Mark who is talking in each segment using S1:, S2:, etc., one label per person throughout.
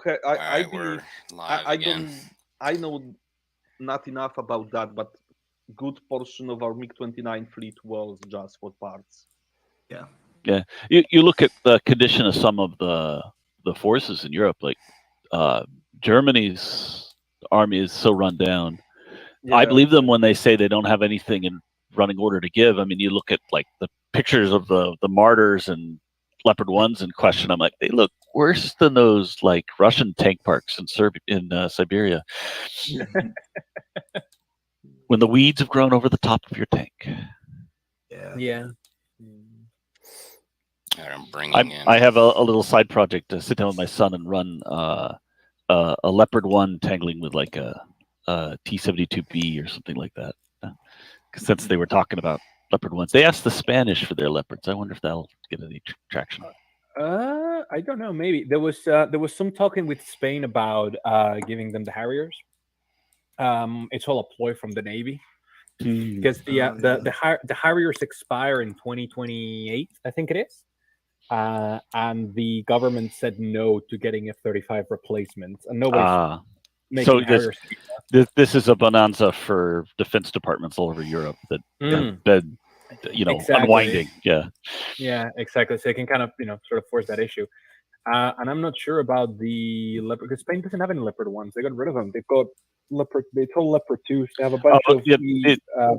S1: All
S2: I
S1: right, we're
S2: believe
S1: live
S2: I
S1: again.
S2: don't I know not enough about that, but good portion of our MiG-29 fleet was just for parts.
S3: Yeah.
S4: Yeah, you look at the condition of some of the forces in Europe, like Germany's army is so run down. I
S2: Yeah.
S4: believe them when they say they don't have anything in running order to give. I mean, you look at like the pictures of the Martyrs and Leopard 1s in question. I'm like, they look worse than those like Russian tank parks in Siberia, when the weeds have grown over the top of your tank.
S3: Yeah.
S5: Yeah.
S1: All right, I'm bringing in.
S4: I have a little side project to sit down with my son and run a Leopard 1 tangling with like a T-72B or something like that. Since they were talking about Leopard 1s, they asked the Spanish for their Leopards. I wonder if that'll get any traction.
S5: I don't know. Maybe there was some talking with Spain about giving them the Harriers. It's all a ploy from the Navy because the Harriers expire in 2028, I think it is, and the government said no to getting F-35 replacements, and nobody's making
S4: So
S5: Harriers.
S4: this is a bonanza for defense departments all over Europe that have been,
S5: Exactly.
S4: unwinding.
S5: Yeah, exactly. So they can kind of sort of force that issue. And I'm not sure about the Leopard because Spain doesn't have any Leopard 1s. They got rid of them. They've got Leopard. They told Leopard 2s. They have a bunch of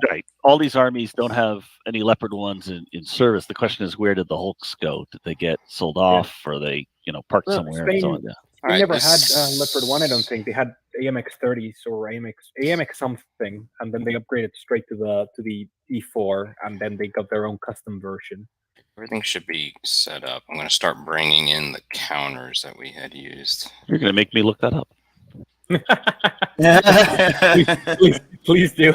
S4: right. All these armies don't have any Leopard 1s in service. The question is, where did the Hulks go? Did they get sold off, or they parked somewhere?
S5: Spain,
S4: and so on? Yeah.
S5: They never had Leopard 1. I don't think they had AMX 30s or AMX something, and then they upgraded straight to the E4, and then they got their own custom version.
S1: Everything should be set up. I'm going to start bringing in the counters that we had used.
S4: You're going to make me look that up.
S5: please do.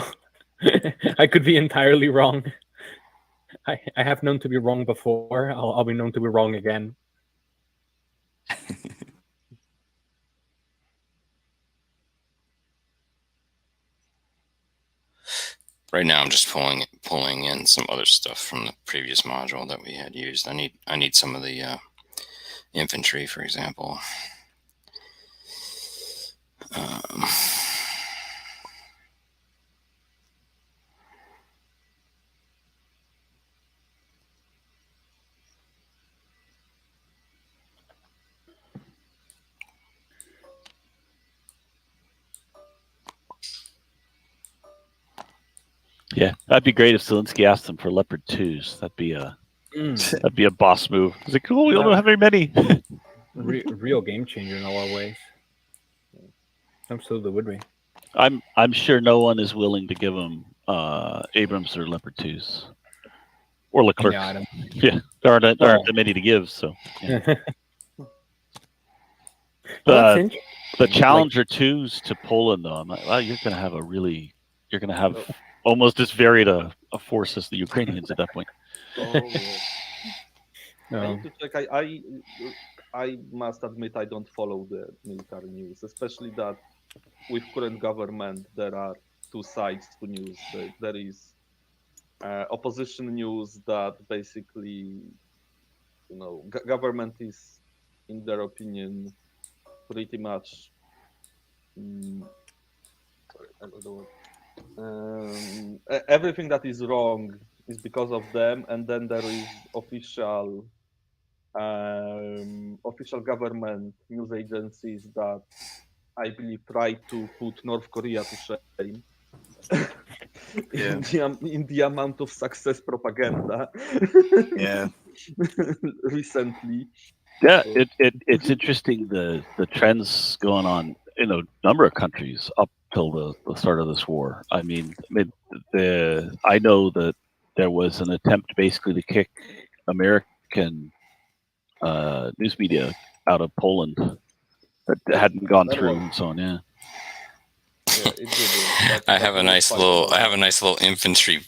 S5: I could be entirely wrong. I have known to be wrong before. I'll be known to be wrong again.
S1: Right now, I'm just pulling in some other stuff from the previous module that we had used. I need some of the infantry, for example.
S4: Yeah, that'd be great if Zelensky asked them for Leopard 2s. That'd be a boss move. He's like, oh, we don't have very many.
S5: Real game changer in a lot of ways. Absolutely would be.
S4: I'm sure no one is willing to give them Abrams or Leopard 2s or Leclerc. Yeah, there aren't that many to give. So yeah. the Challenger 2s to Poland, though, I'm like, well, you're going to have almost as varied a force as the Ukrainians at that point.
S2: I must admit I don't follow the military news, especially that with current government there are two sides to news. There is opposition news that basically, government is, in their opinion, pretty much. Everything that is wrong is because of them, and then there is official government news agencies that I believe try to put North Korea to shame in the amount of success propaganda recently.
S4: Yeah, it's interesting the trends going on in a number of countries up till the start of this war. I mean, I know that there was an attempt basically to kick American news media out of Poland that hadn't gone through and so on. Yeah.
S1: I have a nice little infantry.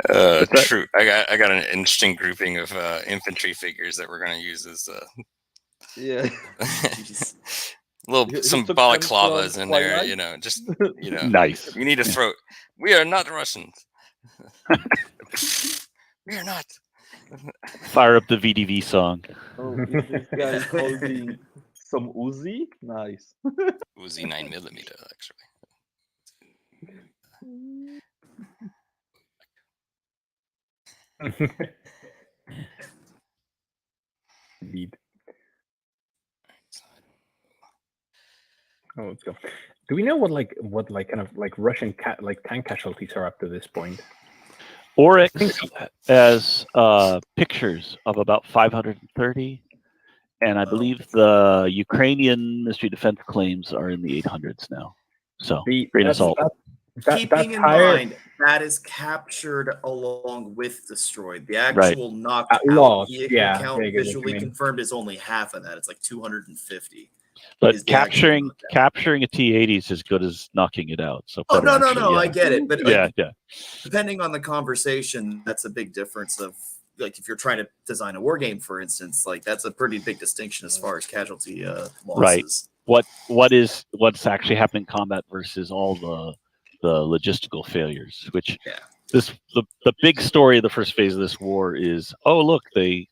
S1: True. I got an interesting grouping of infantry figures that we're going to use as some balaclavas in there,
S4: Nice.
S1: We need to throw. We are not Russians. We are not.
S4: Fire up the VDV song.
S2: Oh, is this guy holding some Uzi? Nice.
S1: Uzi 9mm, actually.
S5: Indeed. Oh, let's go. Do we know what kind of like Russian tank casualties are up to this point?
S4: Oryx has pictures of about 530, and I believe the Ukrainian Ministry of Defense claims are in the 800s now. So, grain of salt.
S6: Keeping in mind that is captured along with destroyed. The actual knocked out vehicle count visually confirmed is only half of that. It's like 250.
S4: But capturing a T-80 is as good as knocking it out. So
S6: no, I get it. But
S4: yeah.
S6: Depending on the conversation, that's a big difference of like if you're trying to design a war game, for instance, like that's a pretty big distinction as far as casualty losses.
S4: Right. What's actually happening in combat versus all the logistical failures, which the big story of the first phase of this war is, oh look, they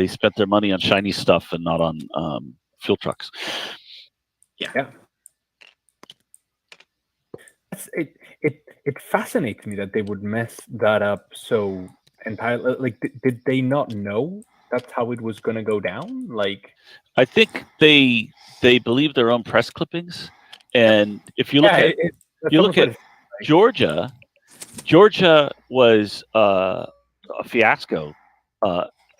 S4: spent their money on shiny stuff and not on fuel trucks.
S5: Yeah. It fascinates me that they would mess that up so entirely. Like, did they not know that's how it was going to go down? Like,
S4: I think they believe their own press clippings, and if you look at Georgia was a fiasco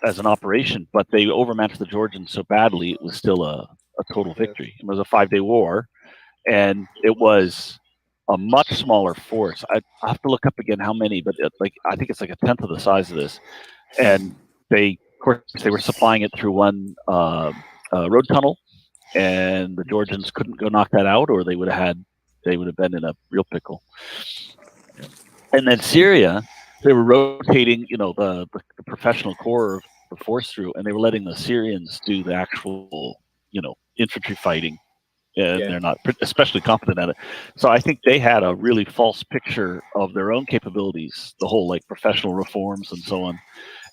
S4: as an operation, but they overmatched the Georgians so badly it was still a total victory. It was a 5-day war, and it was a much smaller force. I have to look up again how many, but I think it's like a tenth of the size of this. And of course, they were supplying it through one road tunnel, and the Georgians couldn't go knock that out, or they would have been in a real pickle. And then Syria, they were rotating, the professional core of the force through, and they were letting the Syrians do the actual, infantry fighting. And they're not especially competent at it. So I think they had a really false picture of their own capabilities, the whole like professional reforms and so on.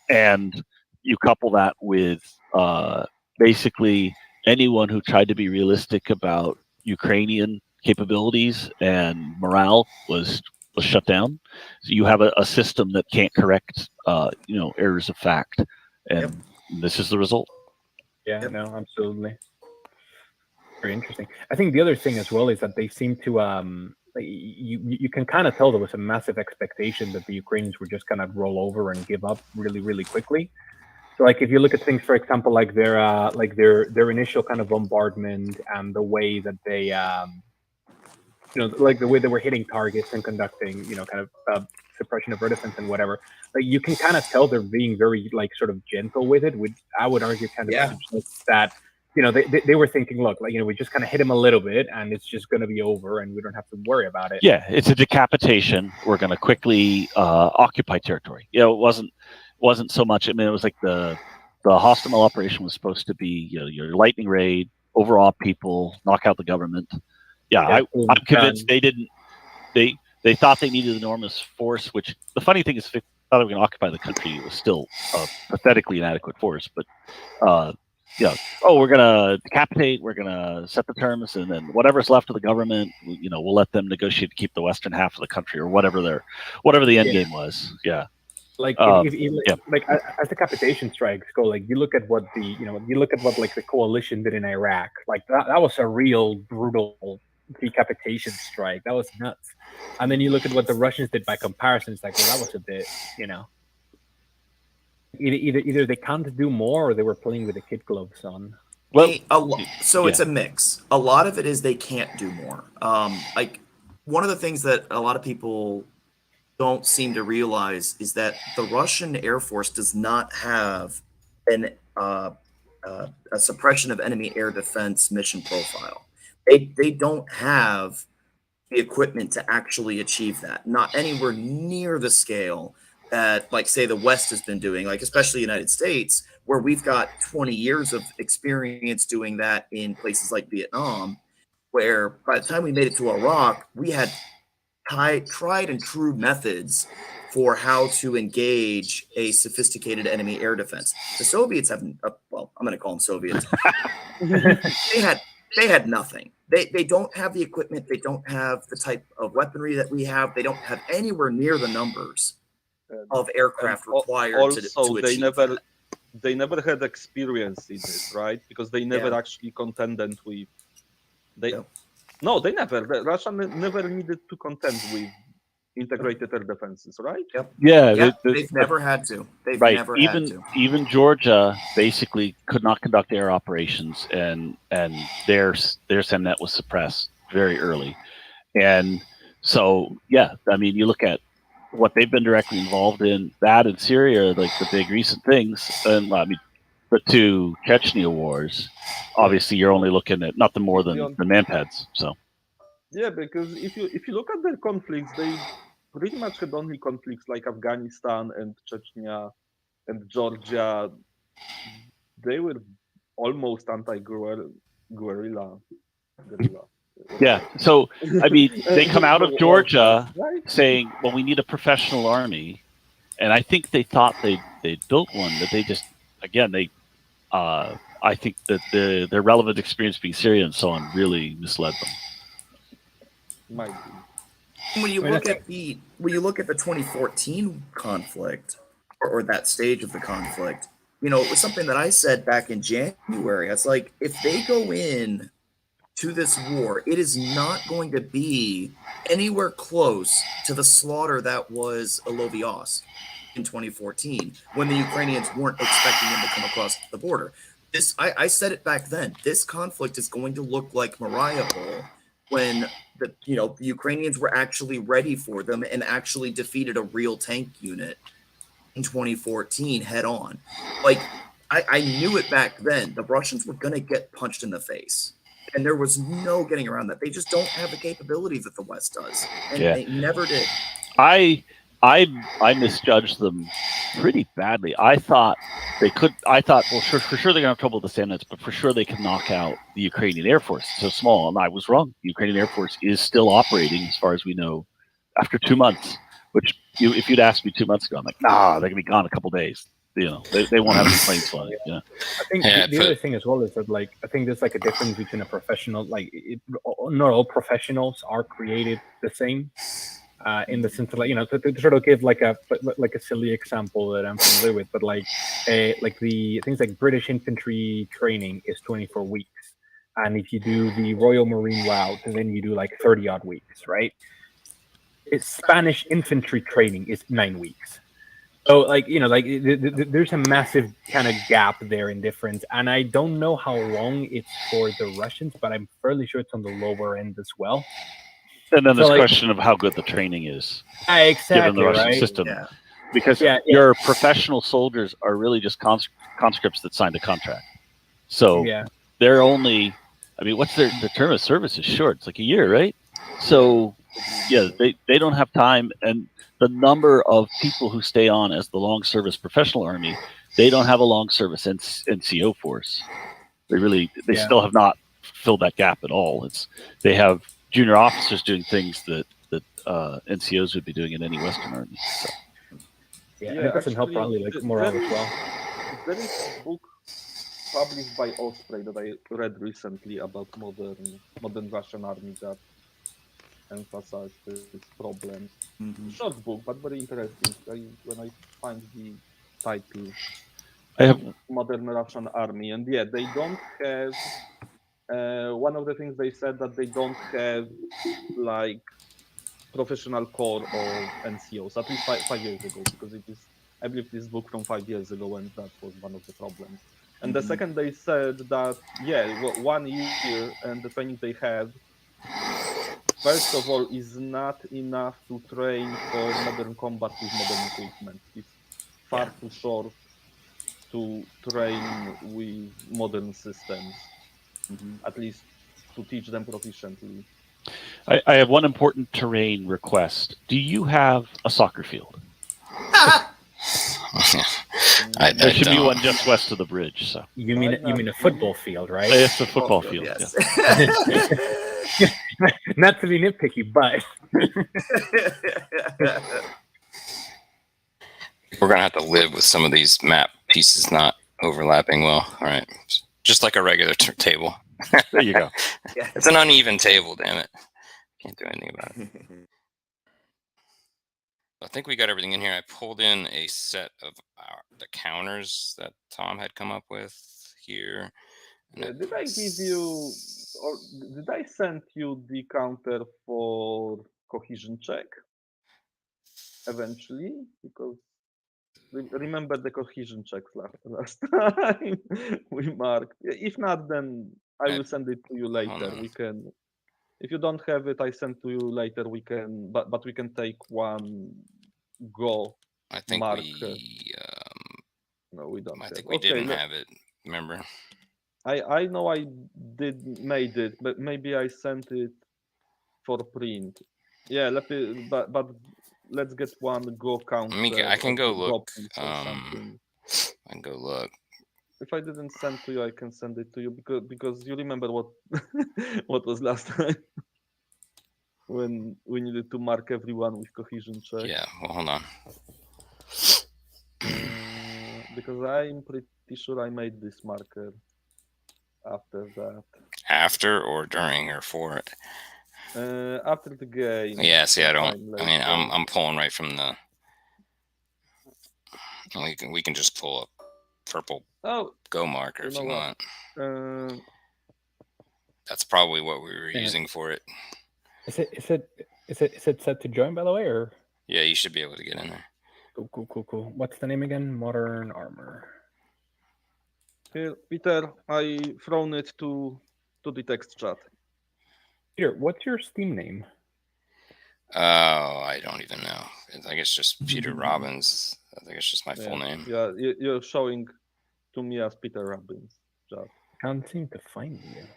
S4: And you couple that with basically anyone who tried to be realistic about Ukrainian capabilities and morale was shut down. So you have a system that can't correct errors of fact, and this is the result.
S5: Yeah, no, absolutely. Very interesting. I think the other thing as well is that they seem to you can kind of tell there was a massive expectation that the Ukrainians were just gonna roll over and give up really, really quickly. So like if you look at things, for example, like their initial kind of bombardment and the way that they like the way they were hitting targets and conducting kind of suppression of reticence and whatever, like you can kind of tell they're being very like sort of gentle with it. I would argue kind of that they were thinking, look, like we just kind of hit him a little bit and it's just going to be over and we don't have to worry about it.
S4: Yeah, it's a decapitation. We're going to quickly occupy territory. It wasn't so much. I mean, it was like the hostile operation was supposed to be your lightning raid, overawe people, knock out the government. I'm convinced they didn't. They thought they needed enormous force. Which the funny thing is, if they thought they were going to occupy the country, it was still a pathetically inadequate force. But we're going to decapitate. We're going to set the terms, and then whatever's left of the government, we'll let them negotiate to keep the western half of the country or whatever the end game was. Yeah.
S5: Like as the capitation strikes go, like you look at what like the coalition did in Iraq, like that was a real brutal decapitation strike. That was nuts. And then you look at what the Russians did by comparison. It's like, well, that was a bit, either they can't do more or they were playing with the kid gloves on.
S6: Well, it's a mix. A lot of it is they can't do more. Like one of the things that a lot of people don't seem to realize is that the Russian Air Force does not have a suppression of enemy air defense mission profile. They don't have the equipment to actually achieve that. Not anywhere near the scale that, like, say, the West has been doing, like especially the United States, where we've got 20 years of experience doing that in places like Vietnam, where by the time we made it to Iraq, we had tried and true methods for how to engage a sophisticated enemy air defense. The Soviets have, well, I'm going to call them Soviets. they had nothing. They don't have the equipment. They don't have the type of weaponry that we have. They don't have anywhere near the numbers of aircraft required
S2: also,
S6: to achieve that.
S2: They never had experience in it, right? Because they never actually contended with. No, they never. Russia never needed to contend with integrated air defenses, right?
S4: Yeah,
S6: they've never had to. They've
S4: right.
S6: never had to.
S4: Even Georgia basically could not conduct air operations, and their SEMNet was suppressed very early. And so, yeah, I mean, you look at what they've been directly involved in, that in Syria, like the big recent things, and I mean, the two Chechnya wars, obviously you're only looking at nothing more than the manpads. So
S2: yeah, because if you look at their conflicts, they pretty much had only conflicts like Afghanistan and Chechnya and Georgia. They were almost anti-guerrilla.
S4: Yeah. So, I mean, they come out of Georgia saying, well, we need a professional army. And I think they thought they'd built one, but they just, again, I think that their relevant experience being Syria and so on really misled them.
S2: Might be.
S6: When you look at the 2014 conflict, or that stage of the conflict, you know, it was something that I said back in January. I was like, if they go in to this war, it is not going to be anywhere close to the slaughter that was Alovios in 2014, when the Ukrainians weren't expecting them to come across the border. I said it back then. This conflict is going to look like Mariupol, when the Ukrainians were actually ready for them and actually defeated a real tank unit in 2014 head on. Like, I knew it back then. The Russians were going to get punched in the face. And there was no getting around that. They just don't have the capabilities that the West does. And they never did.
S4: I misjudged them pretty badly. I thought, well, for sure they're going to have trouble with the SAMNets, but for sure they can knock out the Ukrainian Air Force. It's so small, and I was wrong. The Ukrainian Air Force is still operating, as far as we know, after 2 months, which if you'd asked me 2 months ago, I'm like, nah, they're going to be gone a couple days. You know, they won't have any planes flying. Yeah.
S5: I think the other thing as well is that, like, I think there's like a difference between a professional, like, not all professionals are created the same. In the sense of, like, you know, to sort of give like a silly example that I'm familiar with, but like the things like British infantry training is 24 weeks, and if you do the Royal Marine route, then you do like 30 odd weeks, right? Spanish infantry training is 9 weeks. So, like, you know, like there's a massive kind of gap there in difference, and I don't know how long it's for the Russians, but I'm fairly sure it's on the lower end as well.
S4: And then this question of how good the training is,
S5: exactly,
S4: given the Russian system, because your professional soldiers are really just conscripts that signed a contract. So they're only, I mean, what's their term of service is short. It's like a year, right? So yeah, they don't have time, and the number of people who stay on as the long service professional army, they don't have a long service NCO force. They still have not filled that gap at all. They have junior officers doing things that NCOs would be doing in any Western army. So.
S5: It doesn't help probably like morale as well.
S2: There is a book published by Osprey that I read recently about modern Russian army that emphasized this problem. Short book, but very interesting. When I find the title,
S4: I have
S2: Modern Russian Army, and they don't have. One of the things they said that they don't have like professional corps of NCOs, at least 5 years ago, because it is, I believe, this book from 5 years ago, and that was one of the problems. And the second they said that 1 year and the training they had, first of all, is not enough to train for modern combat with modern equipment. It's far too short to train with modern systems. At least to teach them proficiently.
S4: I have one important terrain request. Do you have a soccer field? There should be one just west of the bridge. So
S5: you mean a football field, right?
S4: It's a football field.
S6: Yes.
S5: Not to be nitpicky, but
S1: We're gonna have to live with some of these map pieces not overlapping well. All right, just like a regular table.
S4: There you go.
S1: It's an uneven table. Damn it! Can't do anything about it. I think we got everything in here. I pulled in a set of the counters that Tom had come up with here.
S2: Did I give you, or did I send you the counter for cohesion check eventually? Because remember the cohesion checks last time we marked. If not, then I will send it to you later. We can, if you don't have it, I send to you later. We can, but we can take one go.
S1: I think
S2: mark. No, we don't.
S1: I
S2: have.
S1: think we didn't have it. Remember?
S2: I know I made it, but maybe I sent it for print. Yeah, but let's get one go count.
S1: I can go look.
S2: I
S1: can go look.
S2: If I didn't send to you, I can send it to you because you remember what what was last time when we needed to mark everyone with cohesion check.
S1: Yeah, well, hold on.
S2: Because I'm pretty sure I made this marker after that.
S1: After or during or for it?
S2: After the game.
S1: Yeah, see, I don't. I mean, I'm pulling right from the. We can just pull a purple go marker if you want. That's probably what we were using for it.
S5: Is it set to join, by the way, or?
S1: Yeah, you should be able to get in there.
S5: Cool. What's the name again? Modern Armor.
S2: Here, Peter, I thrown it to the text chat.
S5: Peter, what's your Steam name?
S1: Oh, I don't even know. I think it's just Peter Robbins. I think it's just my full name.
S2: Yeah, you're showing to me as Peter Robbins. Chat.
S5: Can't seem to find you.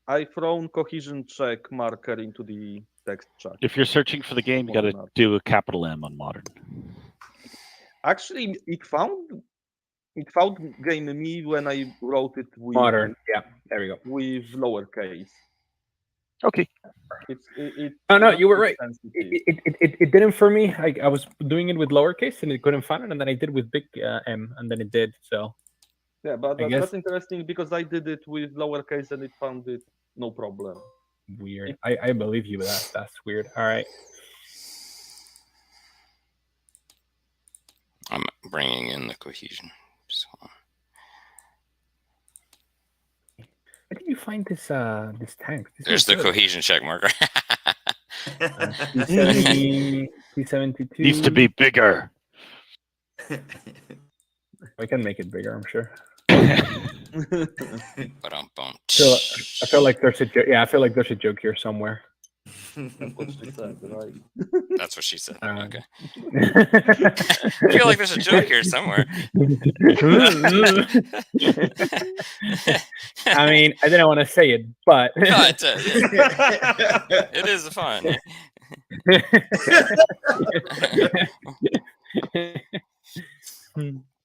S2: I thrown cohesion check marker into the text chat.
S4: If you're searching for the game, you got to do a capital M on Modern.
S2: Actually, it found game me when I wrote it with
S5: Modern. Yeah, there we go.
S2: With lowercase.
S4: Okay.
S5: No, you were right. It didn't for me. I was doing it with lowercase and it couldn't find it, and then I did with big M, and then it did. So.
S2: Yeah, but that's interesting because I did it with lowercase and it found it no problem.
S5: Weird. I believe you with that. That's weird. All right.
S1: I'm bringing in the cohesion. Just hold on.
S5: Where did you find this tank?
S1: There's the cohesion check marker.
S5: P72.
S4: Needs to be bigger.
S5: I can make it bigger, I'm sure.
S1: But
S5: I feel like there's a joke. Yeah, I feel like there's a joke here somewhere.
S2: That's what she said, right?
S1: That's what she said. Okay. I feel like there's a joke here somewhere.
S5: I mean, I didn't want to say it, but
S1: no, it is fun.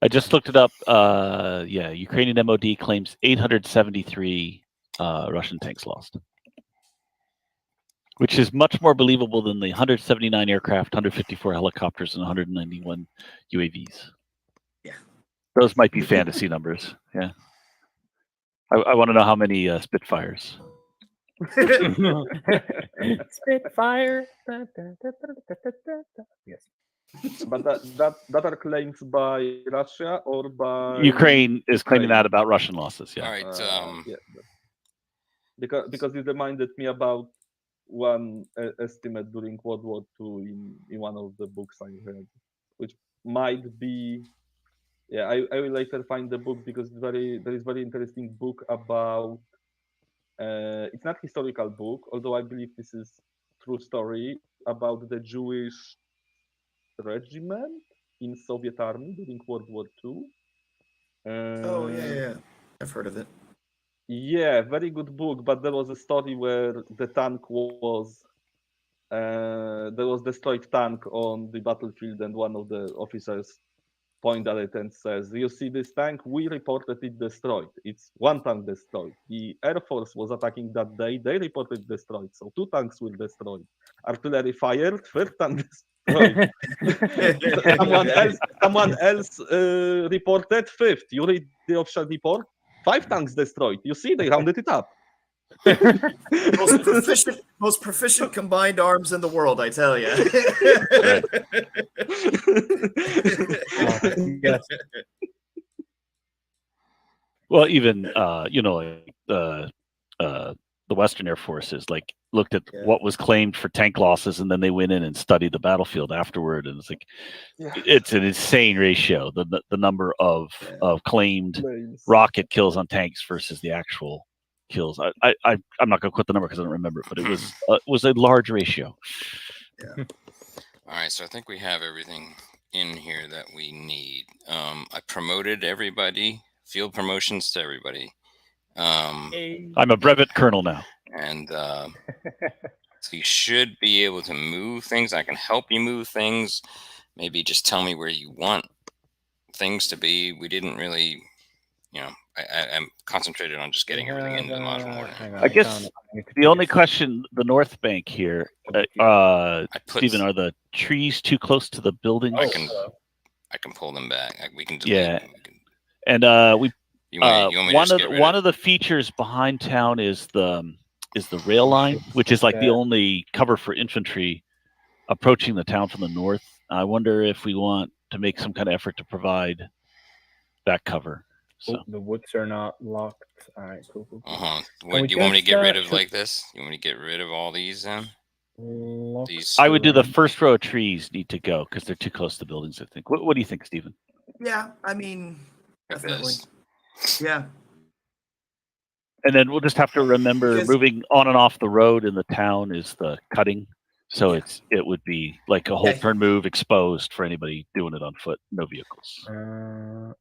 S4: I just looked it up. Yeah, Ukrainian MOD claims 873 Russian tanks lost, which is much more believable than the 179 aircraft, 154 helicopters, and 191 UAVs.
S6: Yeah.
S4: Those might be fantasy numbers. Yeah. I want to know how many Spitfires.
S5: Spitfire. Yes.
S2: But that are claims by Russia or by
S4: Ukraine is claiming that about Russian losses. Yeah.
S1: All right.
S2: Yeah. Because it reminded me about one estimate during World War II in one of the books I read, which might be. Yeah, I will later find the book because there is very interesting book about. It's not historical book, although I believe this is true story about the Jewish regiment in Soviet army during World War II.
S6: Oh yeah, I've heard of it.
S2: Yeah, very good book, but there was a story where the tank was there was destroyed tank on the battlefield, and one of the officers point at it and says, "You see this tank? We reported it destroyed. It's one tank destroyed. The Air Force was attacking that day. They reported destroyed. So 2 tanks were destroyed. Artillery fired, 3rd tank destroyed. someone else reported 5th. You read the official report. 5 tanks destroyed. You see, they rounded it up."
S6: Most proficient combined arms in the world, I tell you.
S5: Yes.
S4: Well, even like the Western Air Forces looked at what was claimed for tank losses, and then they went in and studied the battlefield afterward, and it's like it's an insane ratio, the number of claimed rocket kills on tanks versus the actual kills. I'm not going to quote the number because I don't remember it, but it was a large ratio.
S6: Yeah.
S1: All right, so I think we have everything in here that we need. I promoted everybody, field promotions to everybody.
S4: I'm a brevet colonel now.
S1: And so you should be able to move things. I can help you move things. Maybe just tell me where you want things to be. We didn't really, I'm concentrated on just getting everything into the module more now.
S4: I guess the only question, the North Bank here, Stephen, are the trees too close to the buildings?
S1: I can pull them back. We can delete.
S4: Yeah, and one of the features behind town is the rail line, which is like the only cover for infantry approaching the town from the north. I wonder if we want to make some kind of effort to provide that cover. So
S5: the woods are not locked. All right, cool.
S1: Do you want me to get rid of like this? You want me to get rid of all these then?
S4: I would do the first row of trees need to go because they're too close to buildings, I think. What do you think, Stephen?
S6: Yeah, I mean, definitely. Yeah.
S4: And then we'll just have to remember moving on and off the road in the town is the cutting. So it would be like a whole turn move exposed for anybody doing it on foot, no vehicles.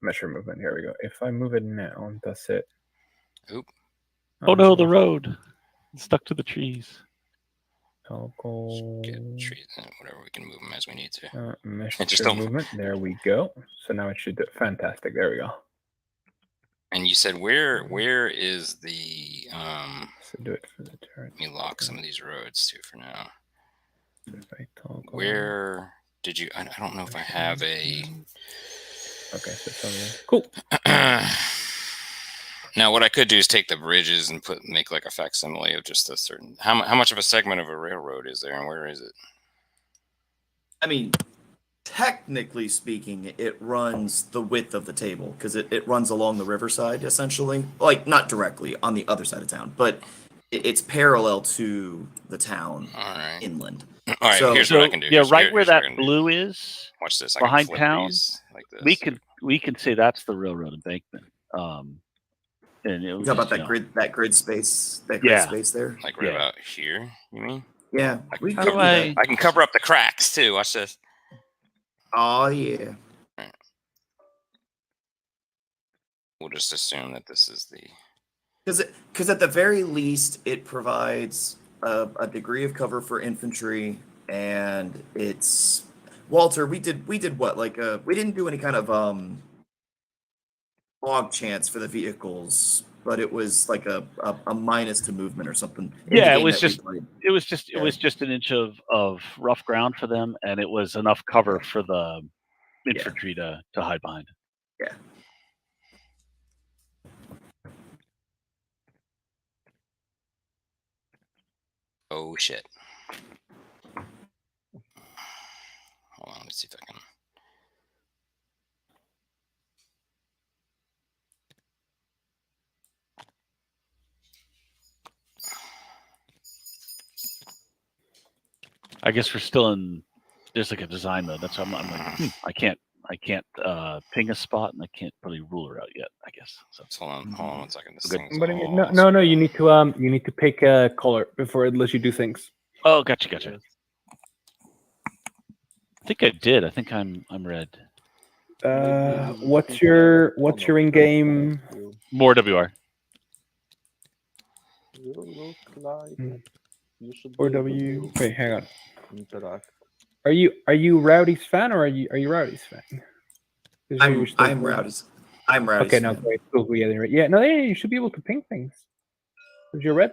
S5: Measure movement. Here we go. If I move it now, that's it.
S1: Oop.
S4: Oh no, the road. It's stuck to the trees.
S5: Toggle.
S1: Get trees, whatever, we can move them as we need to.
S5: Measure
S1: just don't...
S5: movement. There we go. So now it should do fantastic. There we go.
S1: And you said where is the
S5: So do it for the turret.
S1: Let me lock some of these roads too for now.
S5: Where
S1: did you? I don't know if I have a.
S5: Okay, so cool.
S1: Now, what I could do is take the bridges and make like a facsimile of just a certain. How much of a segment of a railroad is there, and where is it?
S6: I mean, technically speaking, it runs the width of the table because it runs along the riverside essentially, like not directly on the other side of town, but it's parallel to the town inland.
S1: All right, so here's what I can do.
S4: Yeah, where that blue is.
S1: Watch this.
S4: Behind town,
S1: like this.
S4: We can say that's the railroad embankment. And
S6: you talk about that grid space, space there.
S1: Like right about here, you mean?
S6: Yeah.
S1: I can cover up the cracks too. Watch this.
S6: Oh yeah.
S1: Right. We'll just assume that this is the.
S6: Because at the very least, it provides a degree of cover for infantry, and it's Walter. We did what? Like we didn't do any kind of log chance for the vehicles, but it was like a minus to movement or something.
S4: Yeah, it was just an inch of rough ground for them, and it was enough cover for the infantry to hide behind.
S6: Yeah.
S1: Oh shit. Hold on, let's see if I can.
S4: I guess we're still in. There's like a design mode. That's why I'm like, I can't ping a spot, and I can't really rule her out yet. I guess. So
S1: hold on 1 second. This
S5: But no. You need to pick a color before it lets you do things.
S4: Oh, gotcha. I think I did. I think I'm red.
S5: What's your in-game?
S4: More WR.
S2: You look like you should.
S5: Or W. Wait, hang on.
S2: Interact.
S5: Are you Rowdy's fan or are you Rowdy's fan?
S6: I'm routed. I'm routed.
S5: Okay, now great. Cool. Yeah, no, you should be able to ping things. Is your red?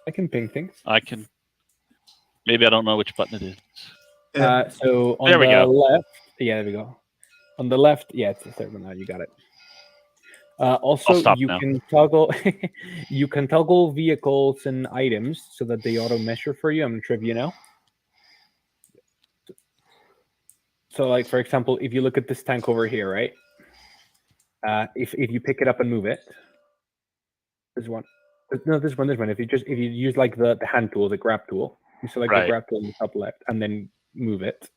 S5: I can ping things.
S4: I can. Maybe I don't know which button it is.
S5: So on
S4: There we
S5: the
S4: go.
S5: left, yeah, there we go. On the left, yeah, it's the third one now. You got it. Also,
S4: stop
S5: you
S4: now.
S5: can toggle, you can toggle vehicles and items so that they auto measure for you. I'm not sure if you know. So, like for example, if you look at this tank over here, right? If you pick it up and move it, this one. No, this one. If you use like the hand tool, the grab tool, you select the grab tool in the top left and then move it,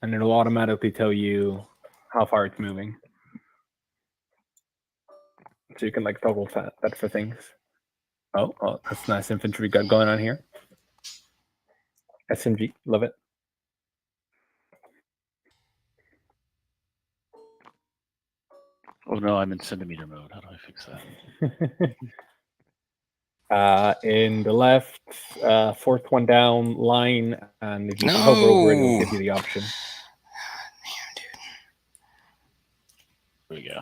S5: and it'll automatically tell you how far it's moving. So you can like toggle that for things. Oh, that's nice infantry we got going on here. SMG, love it.
S4: Oh no, I'm in centimeter mode. How do I fix
S5: that? In the left, fourth one down line, and if you hover over it, it'll give you the option.
S1: Man, dude.
S4: There we go.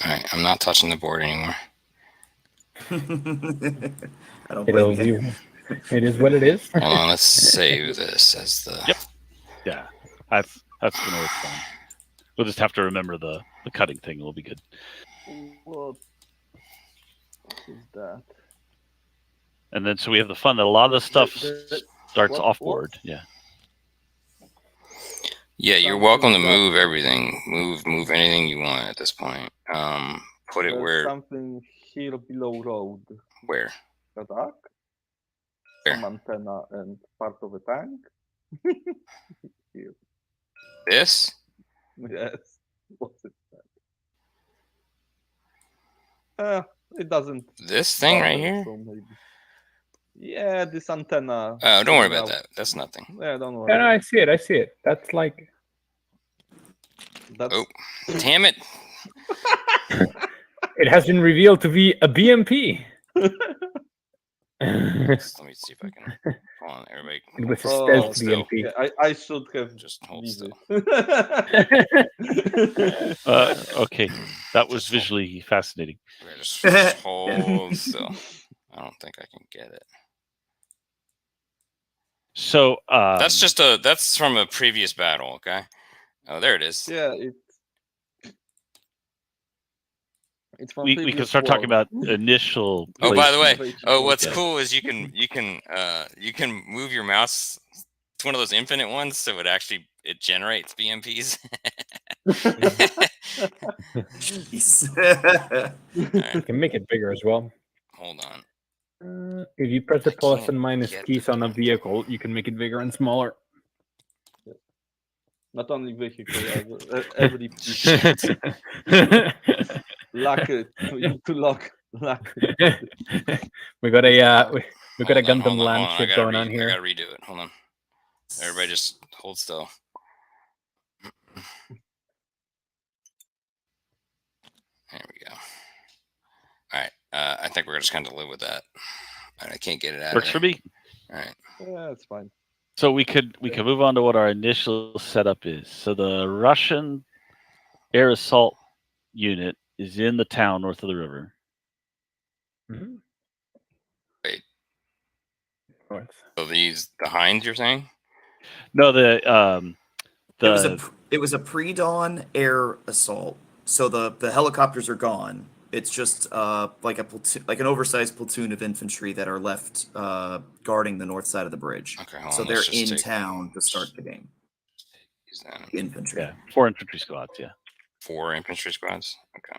S1: All right, I'm not touching the board anymore.
S6: I don't blame you.
S5: It is what it is.
S1: Hold on, let's save this as the.
S4: Yep. Yeah, that's gonna work fine. We'll just have to remember the cutting thing. Will be good.
S2: What is that?
S4: And then so we have the fun that a lot of the stuff starts off
S2: what?
S4: board. Yeah.
S1: Yeah, you're welcome to move everything. Move anything you want at this point. Put it
S2: There's
S1: where.
S2: something here below road.
S1: Where?
S2: Attack?
S1: Where?
S2: Some antenna and part of a tank? Here.
S1: This?
S2: Yes. What's it? It doesn't.
S1: This thing right here?
S2: So maybe. Yeah, this antenna.
S1: Oh, don't worry about that. That's nothing.
S2: Yeah, don't worry.
S5: Yeah, no, I see it. That's like.
S2: That's...
S1: Oh, damn it!
S5: It has been revealed to be a BMP.
S1: Let me see if I can. Hold on, everybody.
S5: It was a
S2: Oh,
S5: stealth
S1: still.
S5: BMP.
S2: Yeah, I should have
S1: Just hold
S2: leave
S1: still.
S2: it.
S4: Okay, that was visually fascinating.
S1: Just hold still. I don't think I can get it.
S4: So
S1: That's just that's from a previous battle, okay? Oh, there it is.
S2: Yeah, it's from
S4: we can start talking about initial.
S1: Oh, by the way,
S2: placement.
S1: what's
S4: Yeah.
S1: cool is you can move your mouse. It's one of those infinite ones, so it generates BMPs.
S5: You can make it bigger as well.
S1: Hold on.
S5: If you press the
S1: I
S5: plus
S1: can't
S5: and minus
S1: get
S5: keys
S1: the
S5: on a vehicle, you can make it bigger and smaller.
S2: Not only vehicle, every piece. Lock it. You need to lock it.
S5: We got a we got a
S1: Hold on,
S5: Gundam
S1: hold on.
S5: land
S1: I
S5: ship
S1: gotta
S5: going on
S1: I
S5: here.
S1: gotta redo it. Hold on. Everybody just hold still. There we go. All right. I think we're just going to live with that. I can't get it out.
S4: Works for me.
S1: All right.
S2: Yeah, it's fine.
S4: So we could move on to what our initial setup is. So the Russian air assault unit is in the town north of the river.
S5: Mm-hmm.
S1: Wait.
S5: Right.
S1: So the Hinds, you're saying?
S4: No,
S6: it was a pre-dawn air assault. So the helicopters are gone. It's just like a platoon, like an oversized platoon of infantry that are left guarding the north side of the bridge.
S1: Okay, hold
S6: so
S1: on,
S6: they're
S1: let's just
S6: in
S1: take-
S6: town to start the game. Infantry.
S4: Yeah, 4 infantry squads. Yeah.
S1: 4 infantry squads. Okay.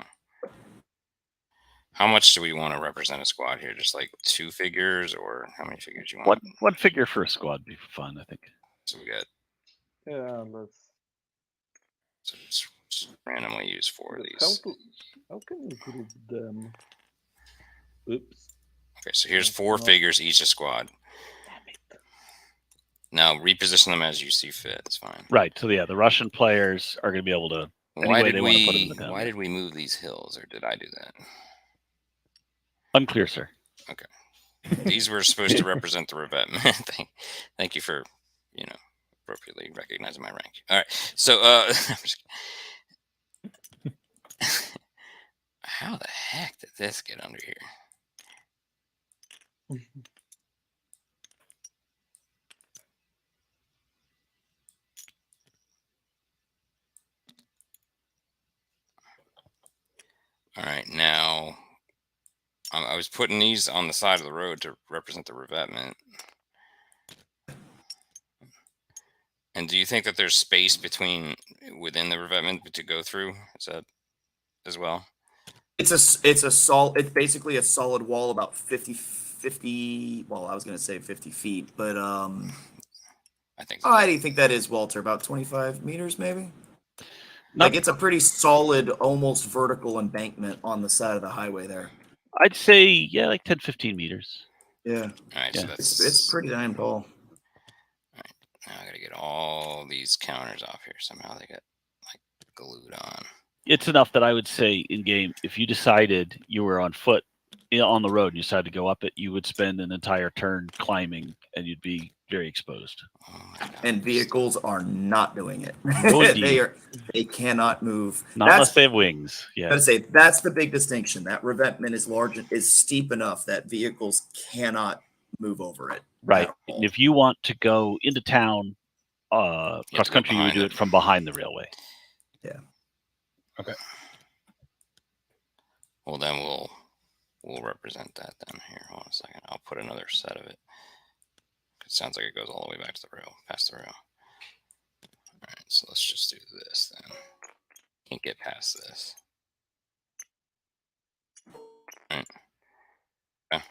S1: How much do we want to represent a squad here? Just like 2 figures, or how many figures you want?
S4: One figure for a squad would be fun, I think.
S1: So we got.
S2: Yeah, let's.
S1: So just randomly use 4 of these.
S2: How can you group them? Oops.
S1: Okay, so here's 4 figures each a squad.
S2: Damn it.
S1: Now reposition them as you see fit. It's fine.
S4: Right. So yeah, the Russian players are going to be able to.
S1: Why
S4: way
S1: did
S4: they wanna put them in the
S1: we?
S4: town.
S1: Why did we move these hills, or did I do that?
S4: Unclear, sir.
S1: These were supposed to represent the revetment. Thank you for, appropriately recognizing my rank. All right. So, how the heck did this get under here? All right, now I was putting these on the side of the road to represent the revetment. And do you think that there's space within the revetment to go through? Is that as well?
S6: It's basically a solid wall about 50, well, I was going to say 50 feet, but
S1: I think
S6: so. How do you think that is, Walter? About 25 meters, maybe?
S4: Not,
S6: Like, it's a pretty solid, almost vertical embankment on the side of the highway there.
S4: I'd say, yeah, like 10, 15 meters.
S6: Yeah.
S1: All right,
S4: Yeah.
S1: so
S6: It's pretty damn tall.
S1: All right, now I gotta get all these counters off here. Somehow they get like glued on.
S4: It's enough that I would say in game, if you decided you were on foot on the road and you decided to go up it, you would spend an entire turn climbing and you'd be very exposed.
S1: Oh my God.
S6: And vehicles are not doing it.
S4: No, indeed.
S6: They cannot move.
S4: Not unless they have wings.
S6: I
S4: Yeah.
S6: gotta say, that's the big distinction. That revetment is steep enough that vehicles cannot move over it.
S4: Right.
S6: at all.
S4: And if you want to go into town cross country, you would
S1: behind
S4: do
S1: it.
S4: it from behind the railway.
S5: Okay.
S1: Well, then we'll represent that then. Here, hold on a second. I'll put another set of it. It sounds like it goes all the way back to the rail, past the rail. All right, so let's just do this then. Can't get past this. All right. Okay.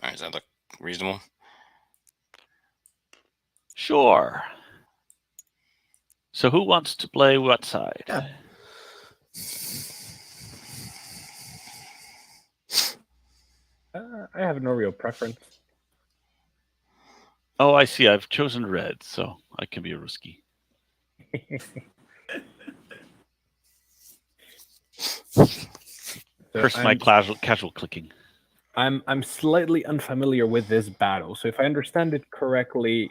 S1: All right, does that look reasonable?
S4: Sure. So who wants to play what side?
S6: Yeah.
S5: I have no real preference.
S4: Oh, I see. I've chosen red, so I can be a risky. Curse my casual clicking.
S5: I'm slightly unfamiliar with this battle, so if I understand it correctly,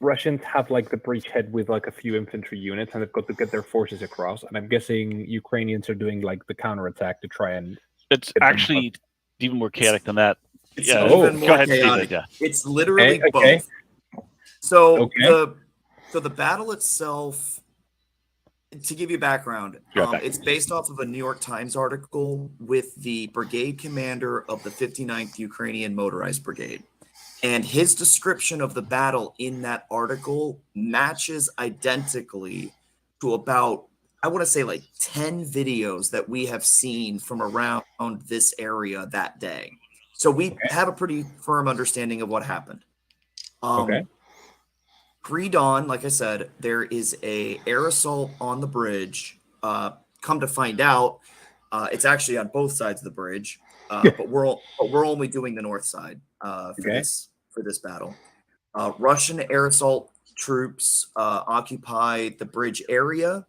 S5: Russians have like the bridgehead with like a few infantry units, and they've got to get their forces across. And I'm guessing Ukrainians are doing like the counterattack to try and.
S4: It's actually even more chaotic than that.
S6: It's
S4: Yeah,
S6: even
S4: go
S6: more
S4: ahead,
S6: chaotic.
S4: Steven, yeah.
S6: It's literally
S5: Okay.
S6: both. So
S5: Okay.
S6: the battle itself, to give you background, it's based off of a New York Times article with the brigade commander of the 59th Ukrainian Motorized Brigade. And his description of the battle in that article matches identically to about, I want to say like 10 videos that we have seen from around this area that day. So we have a pretty firm understanding of what happened.
S5: Okay.
S6: Pre-dawn, like I said, there is a air assault on the bridge. Come to find out, it's actually on both sides of the bridge, but we're only doing the north side for this battle. Russian air assault troops occupy the bridge area,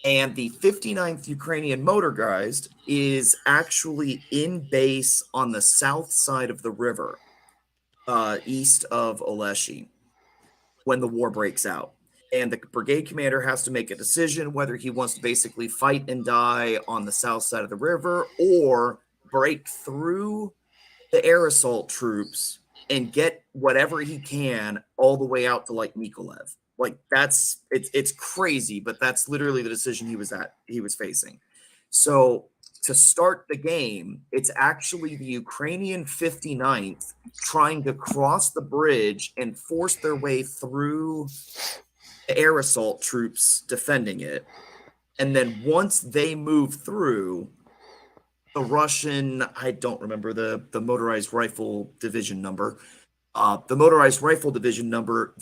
S6: and the 59th Ukrainian Motorized is actually in base on the south side of the river, east of Oleshi, when the war breaks out. And the brigade commander has to make a decision whether he wants to basically fight and die on the south side of the river or break through the air assault troops and get whatever he can all the way out to like Mykolaiv. Like it's crazy, but that's literally the decision he was facing. So to start the game, it's actually the Ukrainian 59th trying to cross the bridge and force their way through the air assault troops defending it. And then once they move through, the Russian, I don't remember the motorized rifle division number,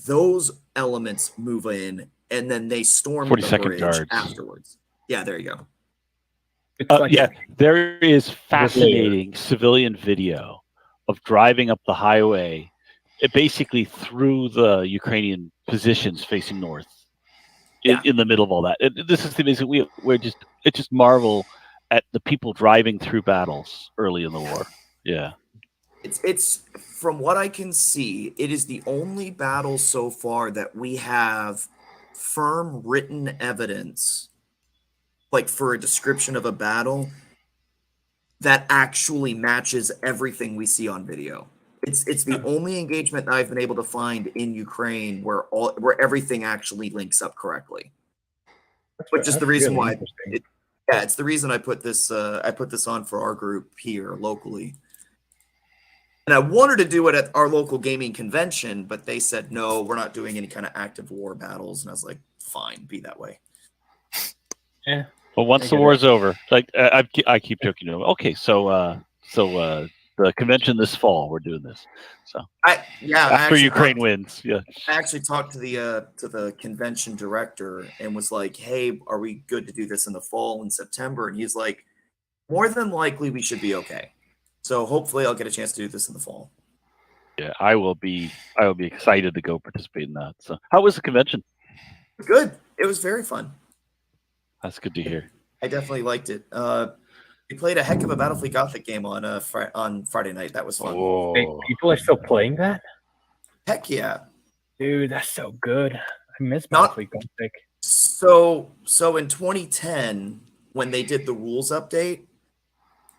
S6: those elements move in, and then they storm the
S4: 42nd
S6: bridge
S4: Guards.
S6: afterwards. Yeah, there you go.
S5: It's like
S4: Yeah, there is fascinating civilian video of driving up the highway it basically through the Ukrainian positions facing north,
S6: Yeah.
S4: in the middle of all that. This is the amazing. We're just marvel at the people driving through battles early in the war. Yeah.
S6: It's from what I can see, it is the only battle so far that we have firm written evidence, like for a description of a battle, that actually matches everything we see on video. It's the only engagement that I've been able to find in Ukraine where everything actually links up correctly. Which is the reason
S5: really
S6: why
S5: interesting.
S6: it's the reason I put this on for our group here locally. And I wanted to do it at our local gaming convention, but they said, no, we're not doing any kind of active war battles. And I was like, fine, be that way.
S5: Yeah.
S4: Well, once the war's over, like I keep joking to them. Okay, so the convention this fall, we're doing this. So after Ukraine wins, yeah.
S6: I actually talked to the convention director and was like, hey, are we good to do this in the fall in September? And he's like, more than likely we should be okay. So hopefully I'll get a chance to do this in the fall.
S4: Yeah, I will be excited to go participate in that. So how was the convention?
S6: Good. It was very fun.
S4: That's good to hear.
S6: I definitely liked it. We played a heck of a Battlefleet Gothic game on Friday night. That was fun.
S4: Oh.
S5: Hey, people are still playing that?
S6: Heck yeah.
S5: Dude, that's so good. I miss Battlefleet Gothic.
S6: So in 2010, when they did the rules update,